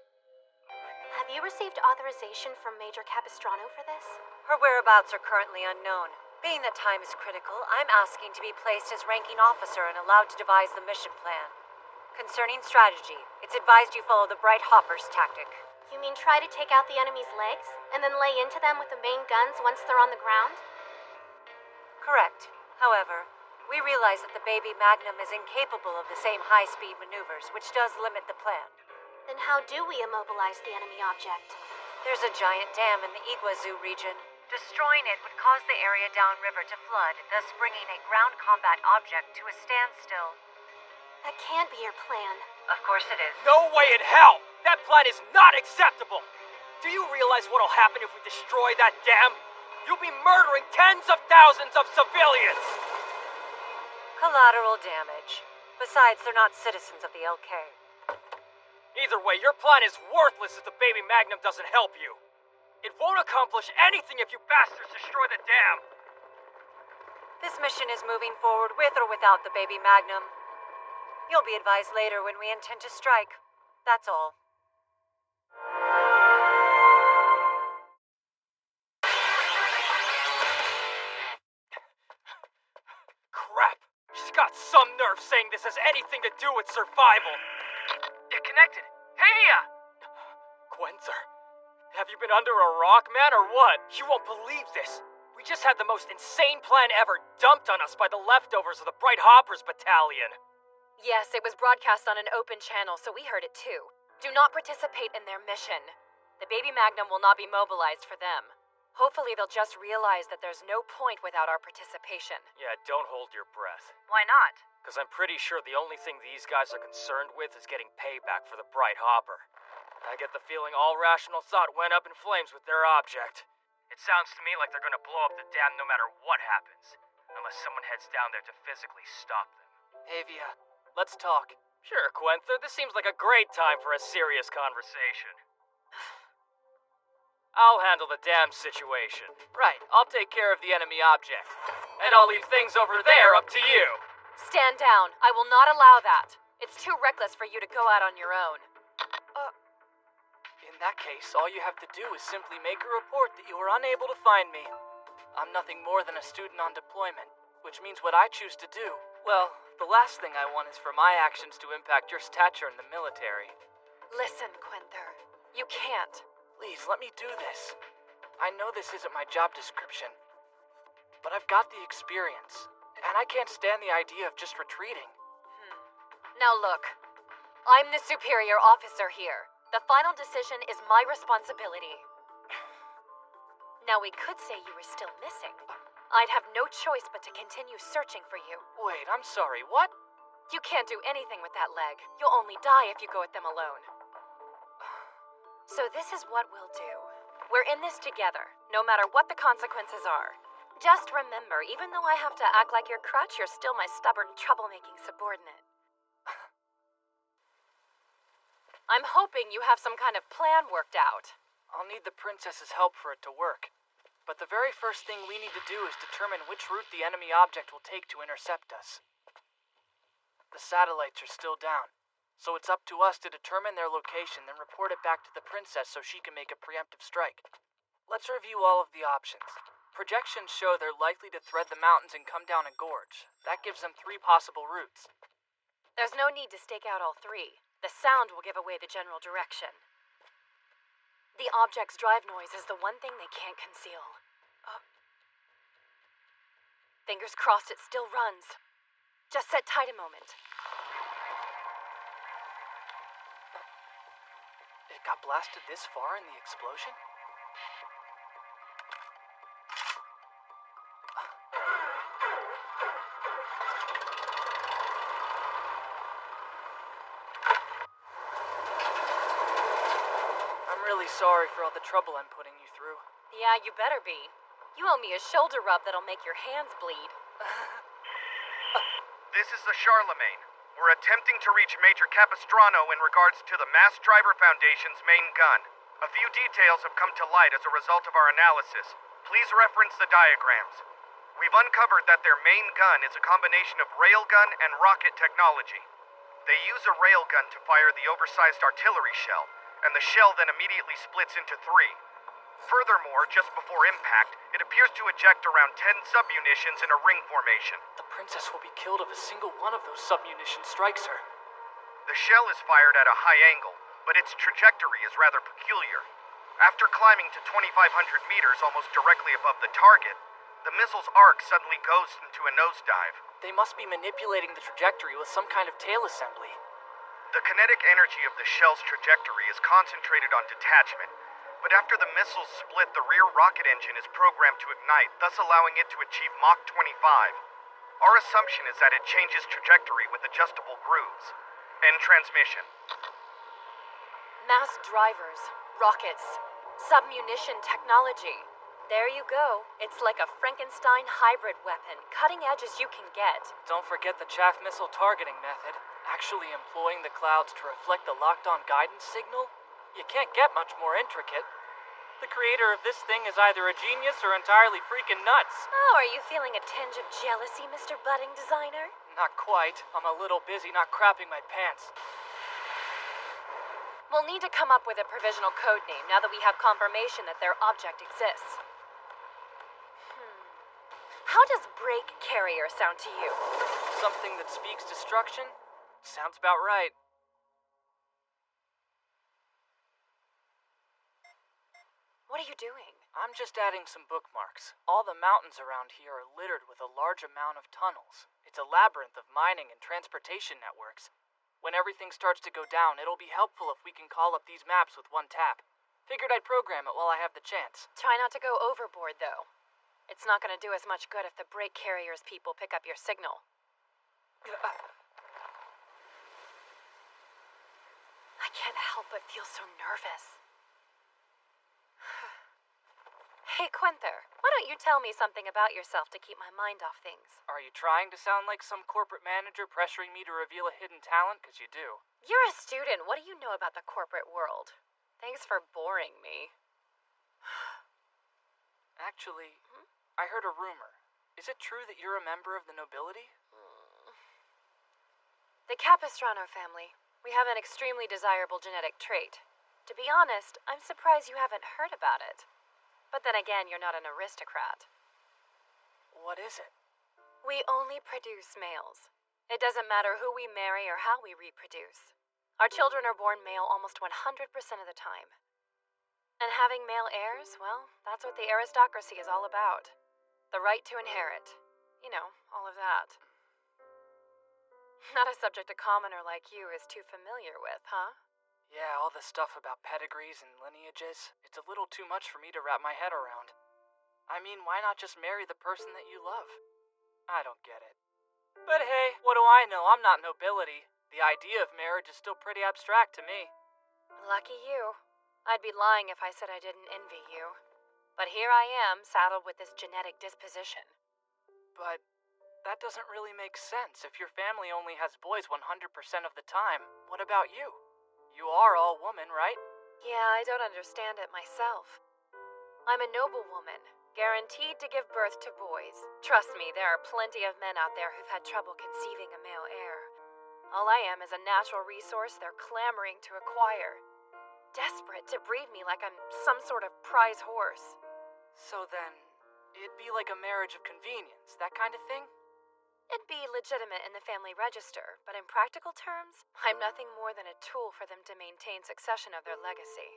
Have you received authorization from Major Capistrano for this? Her whereabouts are currently unknown. Being that time is critical, I'm asking to be placed as ranking officer and allowed to devise the mission plan. Concerning strategy, it's advised you follow the Bright Hopper's tactic. You mean try to take out the enemy's legs, and then lay into them with the main guns once they're on the ground? Correct. However, we realize that the Baby Magnum is incapable of the same high-speed maneuvers, which does limit the plan. Then how do we immobilize the enemy object? There's a giant dam in the Iguazu region. Destroying it would cause the area downriver to flood, thus bringing a ground combat object to a standstill. That can't be your plan. Of course it is. No way in hell! That plan is not acceptable! Do you realize what'll happen if we destroy that dam? You'll be murdering tens of thousands of civilians! Collateral damage. Besides, they're not citizens of the LK. Either way, your plan is worthless if the Baby Magnum doesn't help you. It won't accomplish anything if you bastards destroy the dam. This mission is moving forward with or without the Baby Magnum. You'll be advised later when we intend to strike. That's all. Crap! She's got some nerve saying this has anything to do with survival. It connected. Pavia! Quenther, have you been under a rock, man, or what? You won't believe this. We just had the most insane plan ever dumped on us by the leftovers of the Bright Hoppers Battalion. Yes, it was broadcast on an open channel, so we heard it too. Do not participate in their mission. The Baby Magnum will not be mobilized for them. Hopefully they'll just realize that there's no point without our participation. Yeah, don't hold your breath. Why not? Because I'm pretty sure the only thing these guys are concerned with is getting payback for the Bright Hopper. I get the feeling all rational thought went up in flames with their object. It sounds to me like they're gonna blow up the dam no matter what happens. Unless someone heads down there to physically stop them. Avia, let's talk. Sure, Quenther, this seems like a great time for a serious conversation. I'll handle the dam situation. Right, I'll take care of the enemy object. And I'll leave things over there up to you. Stand down. I will not allow that. It's too reckless for you to go out on your own. In that case, all you have to do is simply make a report that you were unable to find me. I'm nothing more than a student on deployment, which means what I choose to do, well, the last thing I want is for my actions to impact your stature in the military. Listen, Quenther. You can't. Please, let me do this. I know this isn't my job description, but I've got the experience, and I can't stand the idea of just retreating. Now look, I'm the superior officer here. The final decision is my responsibility. Now we could say you were still missing. I'd have no choice but to continue searching for you. Wait, I'm sorry, what? You can't do anything with that leg. You'll only die if you go at them alone. So this is what we'll do. We're in this together, no matter what the consequences are. Just remember, even though I have to act like your crutch, you're still my stubborn, troublemaking subordinate. I'm hoping you have some kind of plan worked out. I'll need the princess's help for it to work. But the very first thing we need to do is determine which route the enemy object will take to intercept us. The satellites are still down, so it's up to us to determine their location, then report it back to the princess so she can make a preemptive strike. Let's review all of the options. Projections show they're likely to thread the mountains and come down a gorge. That gives them 3 possible routes. There's no need to stake out all 3. The sound will give away the general direction. The object's drive noise is the one thing they can't conceal. Fingers crossed it still runs. Just sit tight a moment. It got blasted this far in the explosion? Sorry for all the trouble I'm putting you through. Yeah, you better be. You owe me a shoulder rub that'll make your hands bleed. This is the Charlemagne. We're attempting to reach Major Capistrano in regards to the Mass Driver Foundation's main gun. A few details have come to light as a result of our analysis. Please reference the diagrams. We've uncovered that their main gun is a combination of railgun and rocket technology. They use a railgun to fire the oversized artillery shell, and the shell then immediately splits into 3. Furthermore, just before impact, it appears to eject around 10 submunitions in a ring formation. The princess will be killed if a single one of those submunitions strikes her. The shell is fired at a high angle, but its trajectory is rather peculiar. After climbing to 2,500 meters almost directly above the target, the missile's arc suddenly goes into a nosedive. They must be manipulating the trajectory with some kind of tail assembly. The kinetic energy of the shell's trajectory is concentrated on detachment, but after the missiles split, the rear rocket engine is programmed to ignite, thus allowing it to achieve Mach 25. Our assumption is that it changes trajectory with adjustable grooves. End transmission. Mass drivers, rockets, submunition technology. There you go. It's like a Frankenstein hybrid weapon, cutting edge as you can get. Don't forget the chaff missile targeting method. Actually employing the clouds to reflect the locked-on guidance signal? You can't get much more intricate. The creator of this thing is either a genius or entirely freaking nuts. Oh, are you feeling a tinge of jealousy, Mr. Budding Designer? Not quite. I'm a little busy not crapping my pants. We'll need to come up with a provisional code name now that we have confirmation that their object exists. How does Break Carrier sound to you? Something that speaks destruction? Sounds about right. What are you doing? I'm just adding some bookmarks. All the mountains around here are littered with a large amount of tunnels. It's a labyrinth of mining and transportation networks. When everything starts to go down, it'll be helpful if we can call up these maps with one tap. Figured I'd program it while I have the chance. Try not to go overboard, though. It's not going to do as much good if the Break Carrier's people pick up your signal. I can't help but feel so nervous. Hey, Quinther, why don't you tell me something about yourself to keep my mind off things? Are you trying to sound like some corporate manager pressuring me to reveal a hidden talent? Because you do. You're a student. What do you know about the corporate world? Thanks for boring me. Actually, I heard a rumor. Is it true that you're a member of the nobility? The Capistrano family. We have an extremely desirable genetic trait. To be honest, I'm surprised you haven't heard about it. But then again, you're not an aristocrat. What is it? We only produce males. It doesn't matter who we marry or how we reproduce. Our children are born male almost 100% of the time. And having male heirs, well, that's what the aristocracy is all about. The right to inherit. You know, all of that. Not a subject a commoner like you is too familiar with, huh? Yeah, all the stuff about pedigrees and lineages. It's a little too much for me to wrap my head around. I mean, why not just marry the person that you love? I don't get it. But hey, what do I know? I'm not nobility. The idea of marriage is still pretty abstract to me. Lucky you. I'd be lying if I said I didn't envy you. But here I am, saddled with this genetic disposition. But that doesn't really make sense. If your family only has boys 100% of the time, what about you? You are all woman, right? Yeah, I don't understand it myself. I'm a noble woman, guaranteed to give birth to boys. Trust me, there are plenty of men out there who've had trouble conceiving a male heir. All I am is a natural resource they're clamoring to acquire. Desperate to breed me like I'm some sort of prize horse. So then, it'd be like a marriage of convenience, that kind of thing? It'd be legitimate in the family register, but in practical terms, I'm nothing more than a tool for them to maintain succession of their legacy.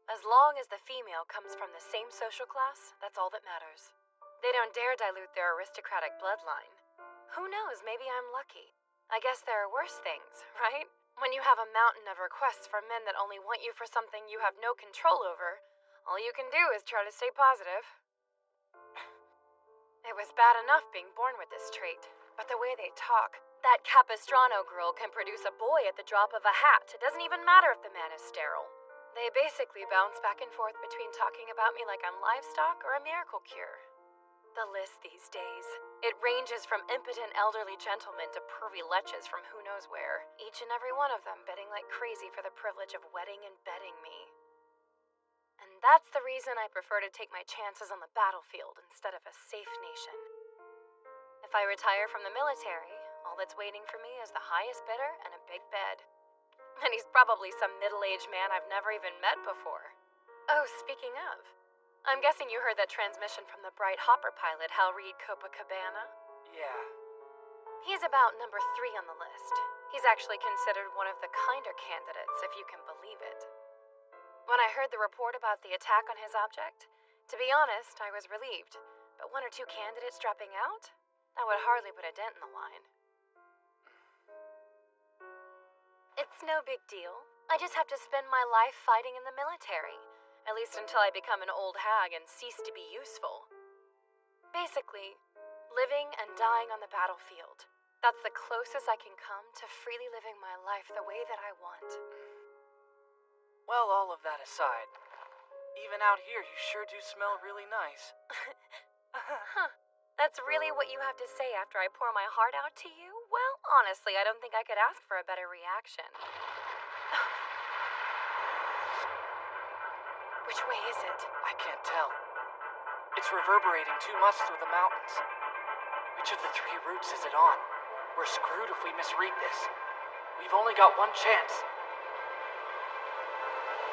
As long as the female comes from the same social class, that's all that matters. They don't dare dilute their aristocratic bloodline. Who knows, maybe I'm lucky. I guess there are worse things, right? When you have a mountain of requests from men that only want you for something you have no control over, all you can do is try to stay positive. It was bad enough being born with this trait, but the way they talk, that Capistrano girl can produce a boy at the drop of a hat. It doesn't even matter if the man is sterile. They basically bounce back and forth between talking about me like I'm livestock or a miracle cure. The list these days. It ranges from impotent elderly gentlemen to pervy leches from who knows where. Each and every one of them bidding like crazy for the privilege of wedding and bedding me. And that's the reason I prefer to take my chances on the battlefield instead of a safe nation. If I retire from the military, all that's waiting for me is the highest bidder and a big bed. And he's probably some middle-aged man I've never even met before. Oh, speaking of, I'm guessing you heard that transmission from the Bright Hopper pilot, Hal Reed Copacabana? Yeah. He's about number 3 on the list. He's actually considered one of the kinder candidates, if you can believe it. When I heard the report about the attack on his object, to be honest, I was relieved. But 1 or 2 candidates dropping out? That would hardly put a dent in the line. It's no big deal. I just have to spend my life fighting in the military. At least until I become an old hag and cease to be useful. Basically, living and dying on the battlefield. That's the closest I can come to freely living my life the way that I want. Well, all of that aside, even out here you sure do smell really nice. Huh. That's really what you have to say after I pour my heart out to you? Well, honestly, I don't think I could ask for a better reaction. Which way is it? I can't tell. It's reverberating too much through the mountains. Which of the 3 routes is it on? We're screwed if we misread this. We've only got one chance.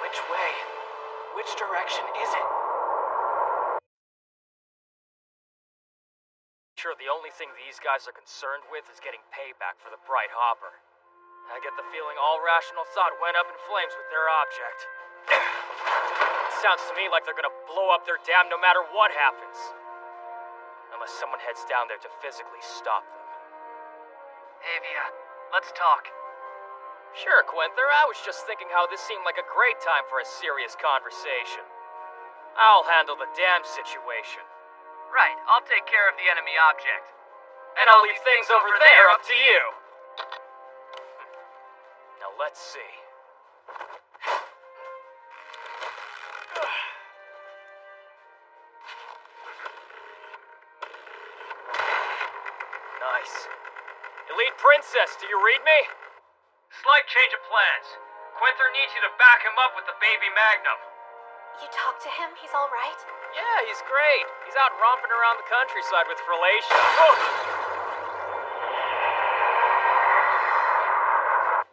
Which way? Which direction is it? Sure, the only thing these guys are concerned with is getting payback for the Bright Hopper. I get the feeling all rational thought went up in flames with their object. It sounds to me like they're gonna blow up their dam no matter what happens. Unless someone heads down there to physically stop them. Avia, let's talk. Sure, Quinther, I was just thinking how this seemed like a great time for a serious conversation. I'll handle the dam situation. Right, I'll take care of the enemy object. And I'll leave things over there up to you. Now let's see. Nice. Elite Princess, do you read me? Slight change of plans. Quinther needs you to back him up with the baby Magnum. You talked to him? He's all right? Yeah, he's great. He's out romping around the countryside with Fralatia.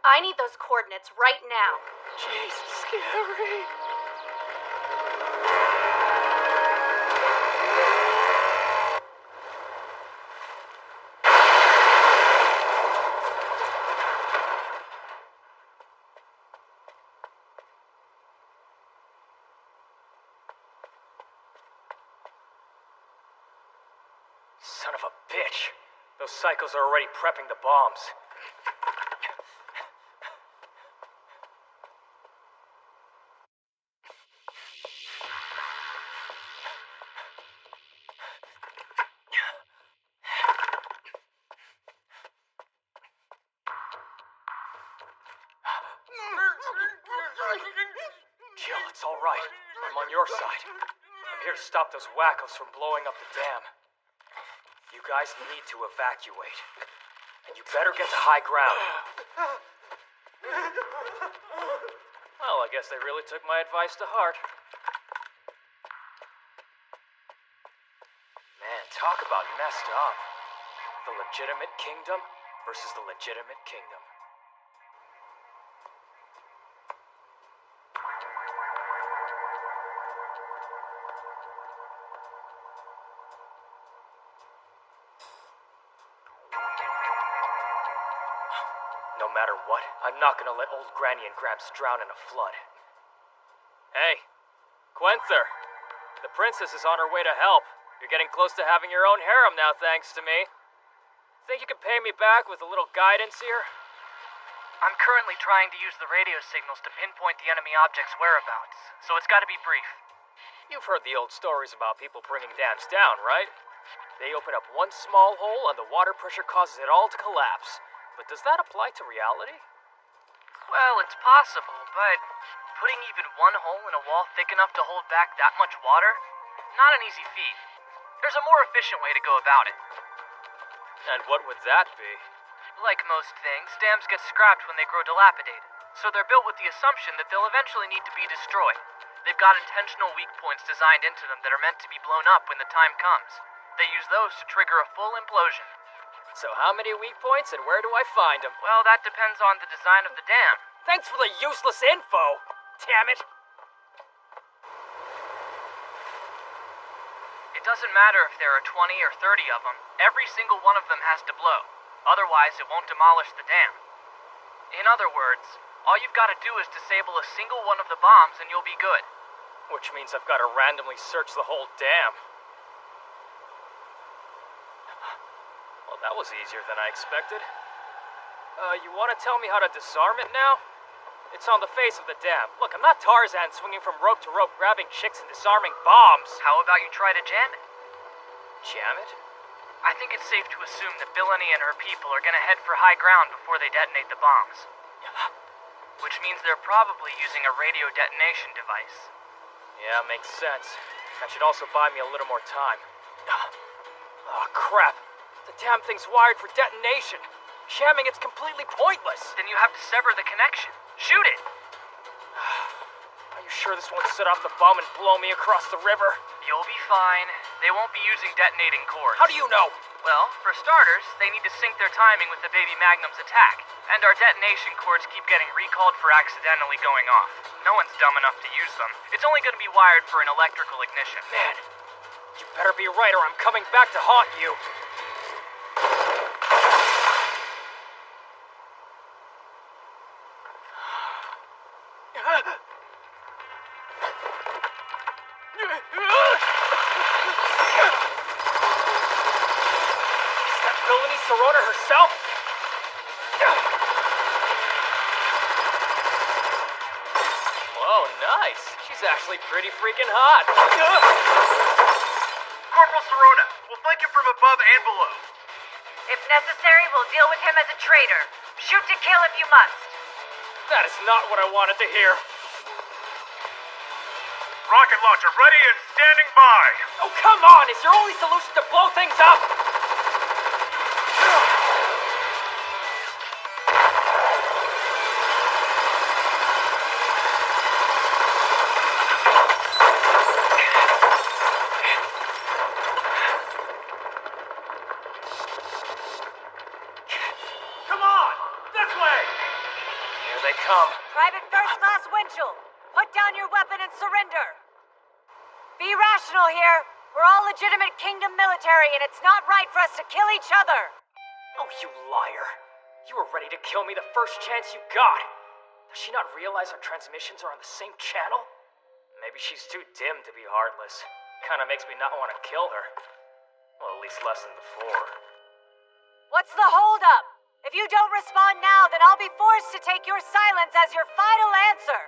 I need those coordinates right now. Jeez, scary. Son of a bitch. Those psychos are already prepping the bombs. Jill, it's all right. I'm on your side. I'm here to stop those wackos from blowing up the dam. You guys need to evacuate. And you better get to high ground. Well, I guess they really took my advice to heart. Man, talk about messed up. The legitimate kingdom versus the legitimate kingdom. No matter what, I'm not gonna let old Granny and Gramps drown in a flood. Hey, Quinther. The princess is on her way to help. You're getting close to having your own harem now, thanks to me. Think you could pay me back with a little guidance here? I'm currently trying to use the radio signals to pinpoint the enemy object's whereabouts, so it's gotta be brief. You've heard the old stories about people bringing dams down, right? They open up one small hole and the water pressure causes it all to collapse. But does that apply to reality? Well, it's possible, but putting even one hole in a wall thick enough to hold back that much water? Not an easy feat. There's a more efficient way to go about it. And what would that be? Like most things, dams get scrapped when they grow dilapidated, so they're built with the assumption that they'll eventually need to be destroyed. They've got intentional weak points designed into them that are meant to be blown up when the time comes. They use those to trigger a full implosion. So how many weak points and where do I find them? Well, that depends on the design of the dam. Thanks for the useless info! Damn it! It doesn't matter if there are 20 or 30 of them. Every single one of them has to blow. Otherwise, it won't demolish the dam. In other words, all you've got to do is disable a single one of the bombs and you'll be good. Which means I've got to randomly search the whole dam. Well, that was easier than I expected. You want to tell me how to disarm it now? It's on the face of the dam. Look, I'm not Tarzan swinging from rope to rope, grabbing chicks and disarming bombs. How about you try to jam it? Jam it? I think it's safe to assume that Billany and her people are gonna head for high ground before they detonate the bombs. Which means they're probably using a radio detonation device. Yeah, makes sense. That should also buy me a little more time. Oh, crap. The damn thing's wired for detonation. Jamming it's completely pointless. Then you have to sever the connection. Shoot it! Are you sure this won't set off the bomb and blow me across the river? You'll be fine. They won't be using detonating cords. How do you know? Well, for starters, they need to sync their timing with the Baby Magnum's attack. And our detonation cords keep getting recalled for accidentally going off. No one's dumb enough to use them. It's only going to be wired for an electrical ignition. Man, you better be right or I'm coming back to haunt you. Sirona herself? Whoa, nice. She's actually pretty freaking hot. Corporal Sirona, we'll flank him from above and below. If necessary, we'll deal with him as a traitor. Shoot to kill if you must. That is not what I wanted to hear. Rocket launcher ready and standing by. Oh, come on! Is your only solution to blow things up? Here they come. Private First Class Winchell, put down your weapon and surrender. Be rational here. We're all legitimate kingdom military, and it's not right for us to kill each other. Oh, you liar. You were ready to kill me the first chance you got. Does she not realize our transmissions are on the same channel? Maybe she's too dim to be heartless. Kinda makes me not want to kill her. Well, at least less than before. What's the holdup? If you don't respond now, then I'll be forced to take your silence as your final answer.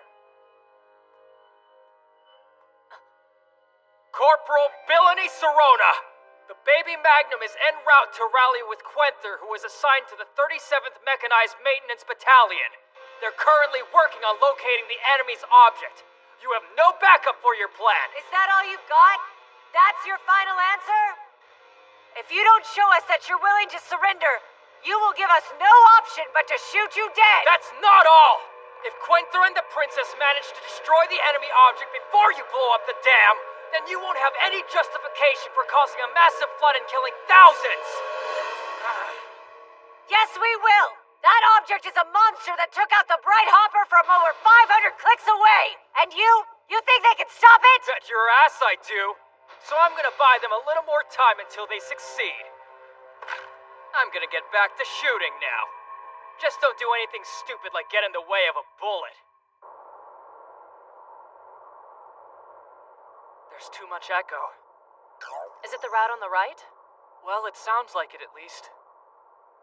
Corporal Billany Serona! The Baby Magnum is en route to rally with Quenther, who is assigned to the 37th Mechanized Maintenance Battalion. They're currently working on locating the enemy's object. You have no backup for your plan. Is that all you've got? That's your final answer? If you don't show us that you're willing to surrender, you will give us no option but to shoot you dead! That's not all! If Quenther and the Princess manage to destroy the enemy object before you blow up the dam, then you won't have any justification for causing a massive flood and killing thousands! Yes, we will! That object is a monster that took out the Bright Hopper from over 500 clicks away! And you think they can stop it? Bet your ass I do! So I'm gonna buy them a little more time until they succeed. I'm gonna get back to shooting now. Just don't do anything stupid like get in the way of a bullet. There's too much echo. Is it the route on the right? Well, it sounds like it at least.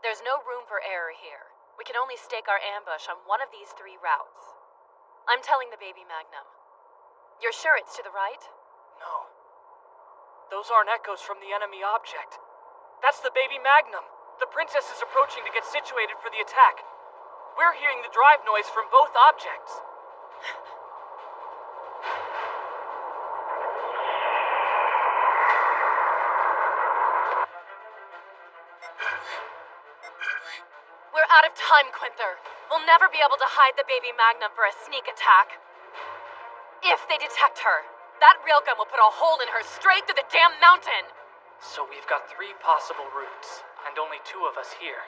There's no room for error here. We can only stake our ambush on one of these 3 routes. I'm telling the Baby Magnum. You're sure it's to the right? No. Those aren't echoes from the enemy object. That's the Baby Magnum. The Princess is approaching to get situated for the attack. We're hearing the drive noise from both objects. We're out of time, Quenther. We'll never be able to hide the Baby Magnum for a sneak attack. If they detect her, that railgun will put a hole in her straight through the damn mountain! So we've got 3 possible routes, and only 2 of us here.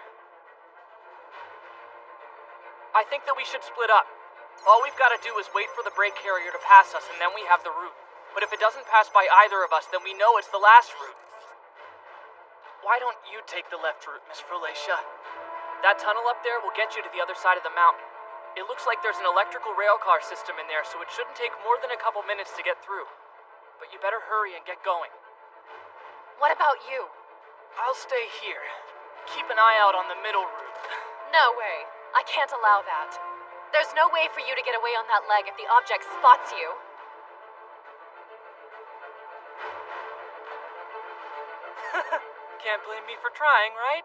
I think that we should split up. All we've got to do is wait for the brake carrier to pass us, and then we have the route. But if it doesn't pass by either of us, then we know it's the last route. Why don't you take the left route, Miss Frulacia? That tunnel up there will get you to the other side of the mountain. It looks like there's an electrical railcar system in there, so it shouldn't take more than a couple minutes to get through. But you better hurry and get going. What about you? I'll stay here. Keep an eye out on the middle route. No way. I can't allow that. There's no way for you to get away on that leg if the object spots you. Can't blame me for trying, right?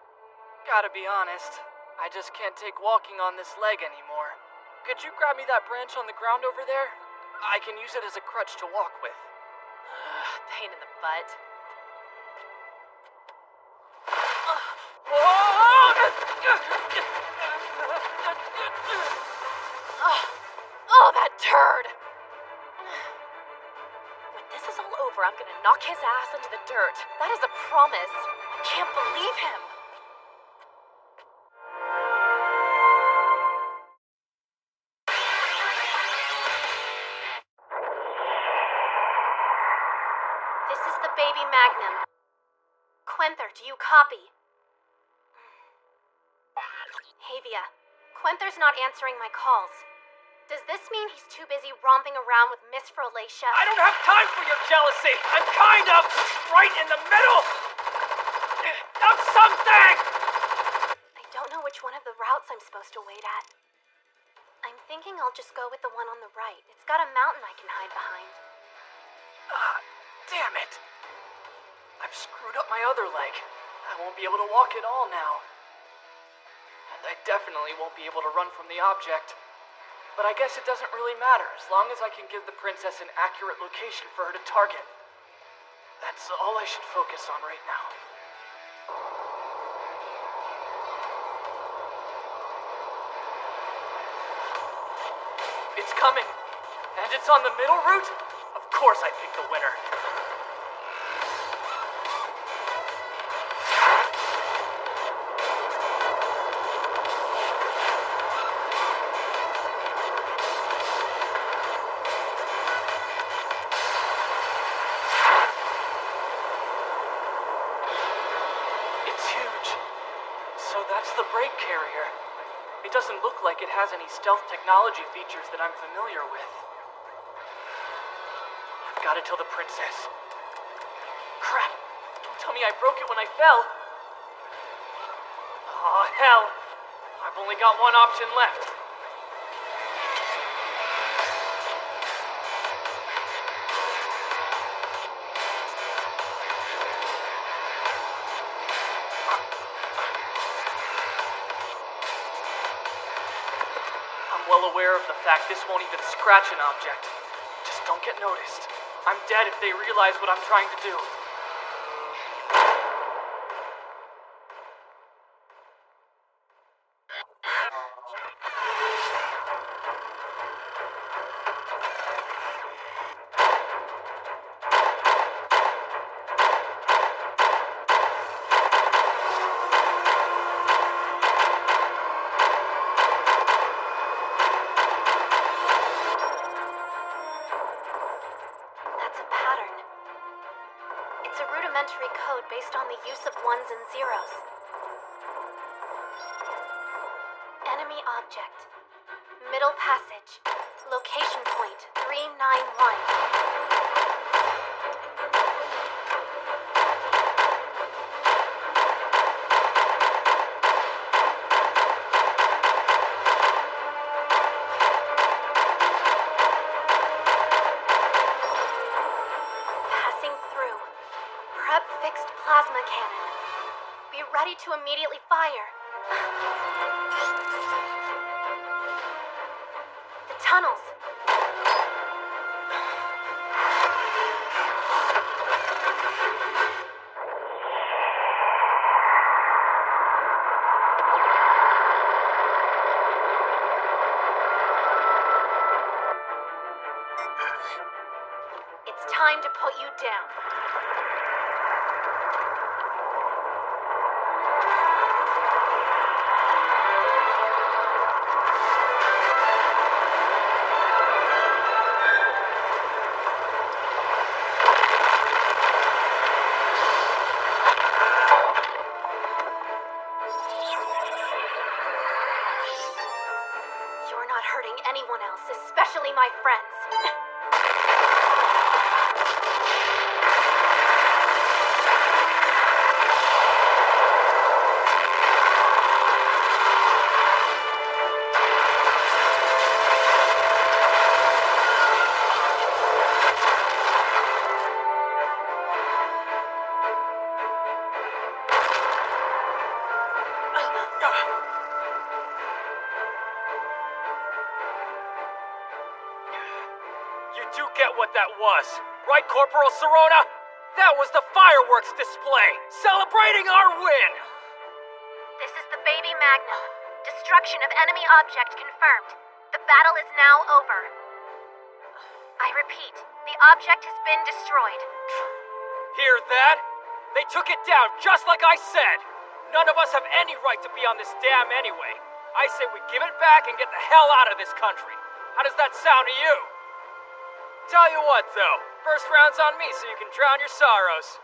Gotta be honest, I just can't take walking on this leg anymore. Could you grab me that branch on the ground over there? I can use it as a crutch to walk with. Pain in the butt. Oh, that turd! When this is all over, I'm gonna knock his ass into the dirt. That is a promise. I can't believe him. This is the Baby Magnum. Quenther, do you copy? Havia, Quenther's not answering my calls. Does this mean he's too busy romping around with Miss Frulacia? I don't have time for your jealousy! I'm kind of right in the middle of something! I don't know which one of the routes I'm supposed to wait at. I'm thinking I'll just go with the one on the right. It's got a mountain I can hide behind. Damn it! I've screwed up my other leg. I won't be able to walk at all now. And I definitely won't be able to run from the object. But I guess it doesn't really matter, as long as I can give the princess an accurate location for her to target. That's all I should focus on right now. It's coming! And it's on the middle route? Of course I picked the winner. break carrier. It doesn't look like it has any stealth technology features that I'm familiar with. I've got to tell the princess. Crap! Don't tell me I broke it when I fell. Aw, hell. I've only got one option left. I'm well aware of the fact this won't even scratch an object. Just don't get noticed. I'm dead if they realize what I'm trying to do. That's a pattern. It's a rudimentary code based on the use of ones and zeros. Enemy object. Middle passage. Location point 391. Passing through. Prep fixed plasma cannon. Be ready to immediately fire. The tunnels. It's time to put you down. You're not hurting anyone else, especially my friends. You do get what that was, right, Corporal Sirona? That was the fireworks display, celebrating our win! This is the Baby Magnum. Destruction of enemy object confirmed. The battle is now over. I repeat, the object has been destroyed. Hear that? They took it down just like I said. None of us have any right to be on this dam anyway. I say we give it back and get the hell out of this country. How does that sound to you? Tell you what, though, first round's on me so you can drown your sorrows.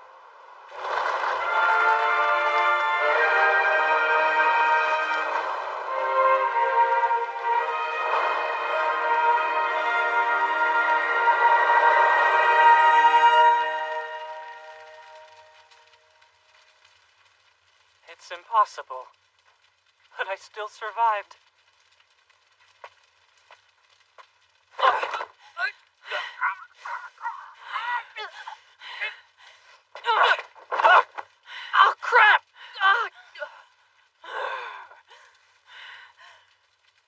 It's impossible. But I still survived. Oh, crap!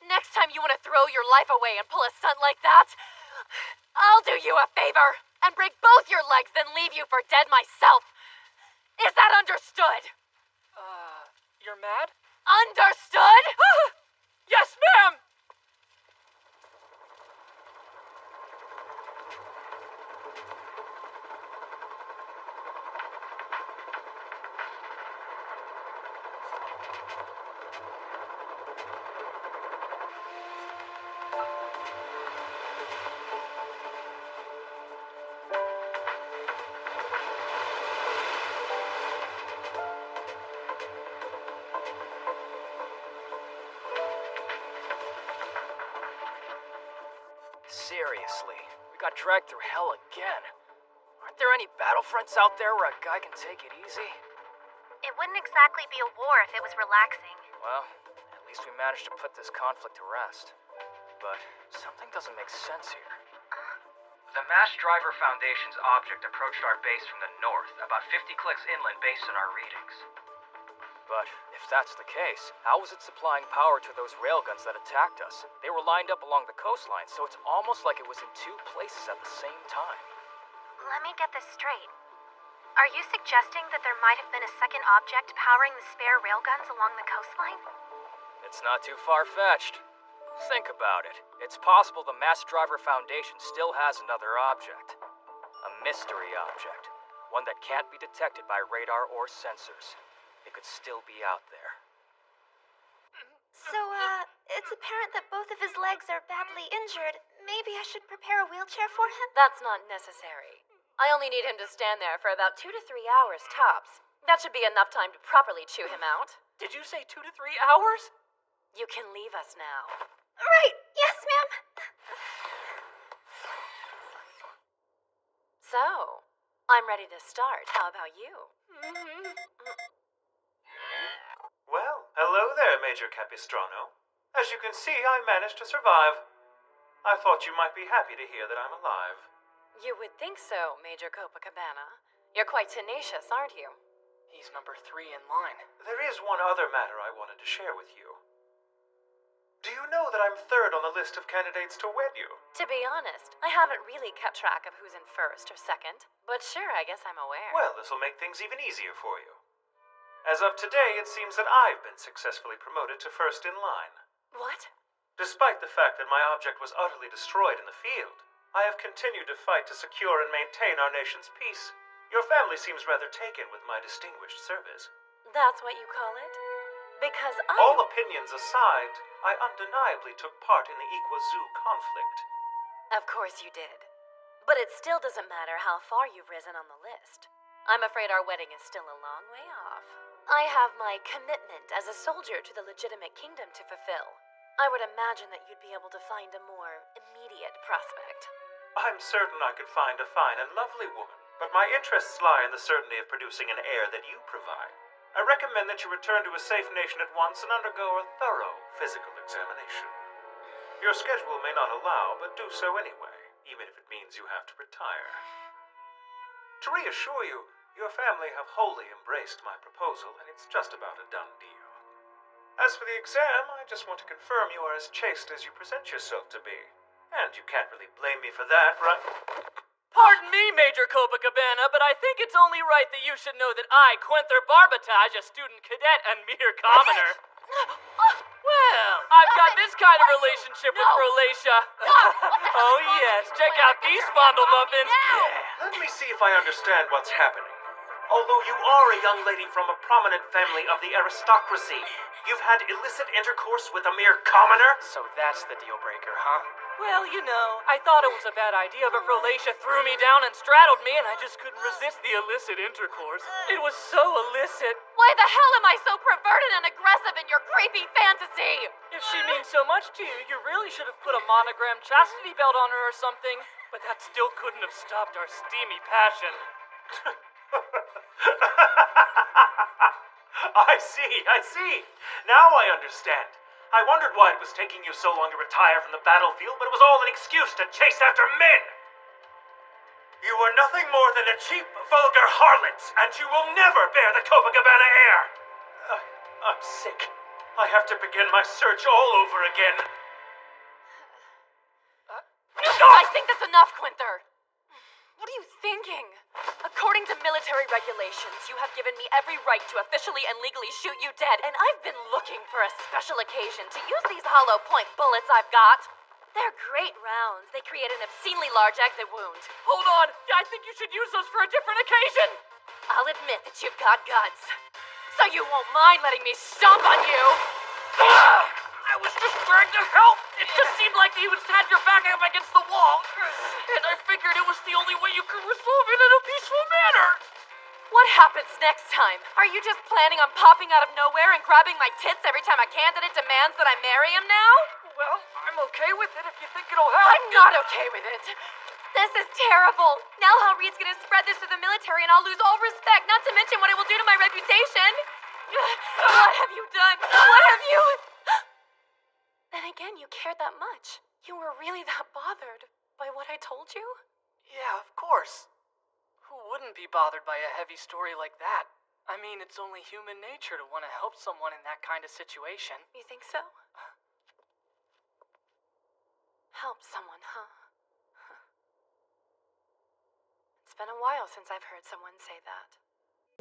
Next time you want to throw your life away and pull a stunt like that, I'll do you a favor and break both your legs, then leave you for dead myself. Is that understood? You're mad? Understood? Yes, ma'am! Seriously, we got dragged through hell again. Aren't there any battlefronts out there where a guy can take it easy? It wouldn't exactly be a war if it was relaxing. Well, at least we managed to put this conflict to rest. But something doesn't make sense here. The Mass Driver Foundation's object approached our base from the north, about 50 clicks inland based on our readings. But if that's the case, how was it supplying power to those railguns that attacked us? They were lined up along the coastline, so it's almost like it was in two places at the same time. Let me get this straight. Are you suggesting that there might have been a second object powering the spare railguns along the coastline? It's not too far-fetched. Think about it. It's possible the Mass Driver Foundation still has another object. A mystery object. One that can't be detected by radar or sensors. It could still be out there. So, it's apparent that both of his legs are badly injured. Maybe I should prepare a wheelchair for him? That's not necessary. I only need him to stand there for about 2 to 3 hours tops. That should be enough time to properly chew him out. Did you say 2 to 3 hours? You can leave us now. Right. Yes, ma'am. So, I'm ready to start. How about you? Well, hello there, Major Capistrano. As you can see, I managed to survive. I thought you might be happy to hear that I'm alive. You would think so, Major Copacabana. You're quite tenacious, aren't you? He's number 3 in line. There is one other matter I wanted to share with you. Do you know that I'm third on the list of candidates to wed you? To be honest, I haven't really kept track of who's in first or second. But sure, I guess I'm aware. Well, this'll make things even easier for you. As of today, it seems that I've been successfully promoted to first in line. What? Despite the fact that my object was utterly destroyed in the field, I have continued to fight to secure and maintain our nation's peace. Your family seems rather taken with my distinguished service. That's what you call it? Because All opinions aside, I undeniably took part in the Iguazu conflict. Of course you did. But it still doesn't matter how far you've risen on the list. I'm afraid our wedding is still a long way off. I have my commitment as a soldier to the legitimate kingdom to fulfill. I would imagine that you'd be able to find a more immediate prospect. I'm certain I could find a fine and lovely woman, but my interests lie in the certainty of producing an heir that you provide. I recommend that you return to a safe nation at once and undergo a thorough physical examination. Your schedule may not allow, but do so anyway, even if it means you have to retire. To reassure you, your family have wholly embraced my proposal, and it's just about a done deal. As for the exam, I just want to confirm you are as chaste as you present yourself to be. And you can't really blame me for that, right? Pardon me, Major Copacabana, but I think it's only right that you should know that I, Quenther Barbatage, a student cadet and mere commoner... Well, I've got this kind of relationship with Rolacia. Oh yes, check out these fondle muffins. Yeah. Let me see if I understand what's happening. Although you are a young lady from a prominent family of the aristocracy, you've had illicit intercourse with a mere commoner? So that's the deal breaker, huh? Well, you know, I thought it was a bad idea, but Rolacia threw me down and straddled me, and I just couldn't resist the illicit intercourse. It was so illicit. Why the hell am I so perverted and aggressive in your creepy fantasy? If she means so much to you, you really should have put a monogram chastity belt on her or something. But that still couldn't have stopped our steamy passion. I see. Now I understand. I wondered why it was taking you so long to retire from the battlefield, but it was all an excuse to chase after men. You are nothing more than a cheap, vulgar harlot, and you will never bear the Copacabana air. I'm sick. I have to begin my search all over again. I think that's enough, Quenther. What are you thinking? According to military regulations, you have given me every right to officially and legally shoot you dead, and I've been looking for a special occasion to use these hollow point bullets I've got. They're great rounds. They create an obscenely large exit wound. Hold on. I think you should use those for a different occasion. I'll admit that you've got guts. So you won't mind letting me stomp on you? I was just trying to help. It just seemed like you had your back up against the wall. And I figured it was the only way you could resolve it in a peaceful manner. What happens next time? Are you just planning on popping out of nowhere and grabbing my tits every time a candidate demands that I marry him now? Well, I'm okay with it if you think it'll help. I'm not okay with it. This is terrible. Now how Reed's gonna spread this to the military and I'll lose all respect, not to mention what it will do to my reputation. What have you done? What have you... Then again, you cared that much. You were really that bothered by what I told you? Yeah, of course. Who wouldn't be bothered by a heavy story like that? I mean, it's only human nature to want to help someone in that kind of situation. You think so? Help someone, huh? It's been a while since I've heard someone say that.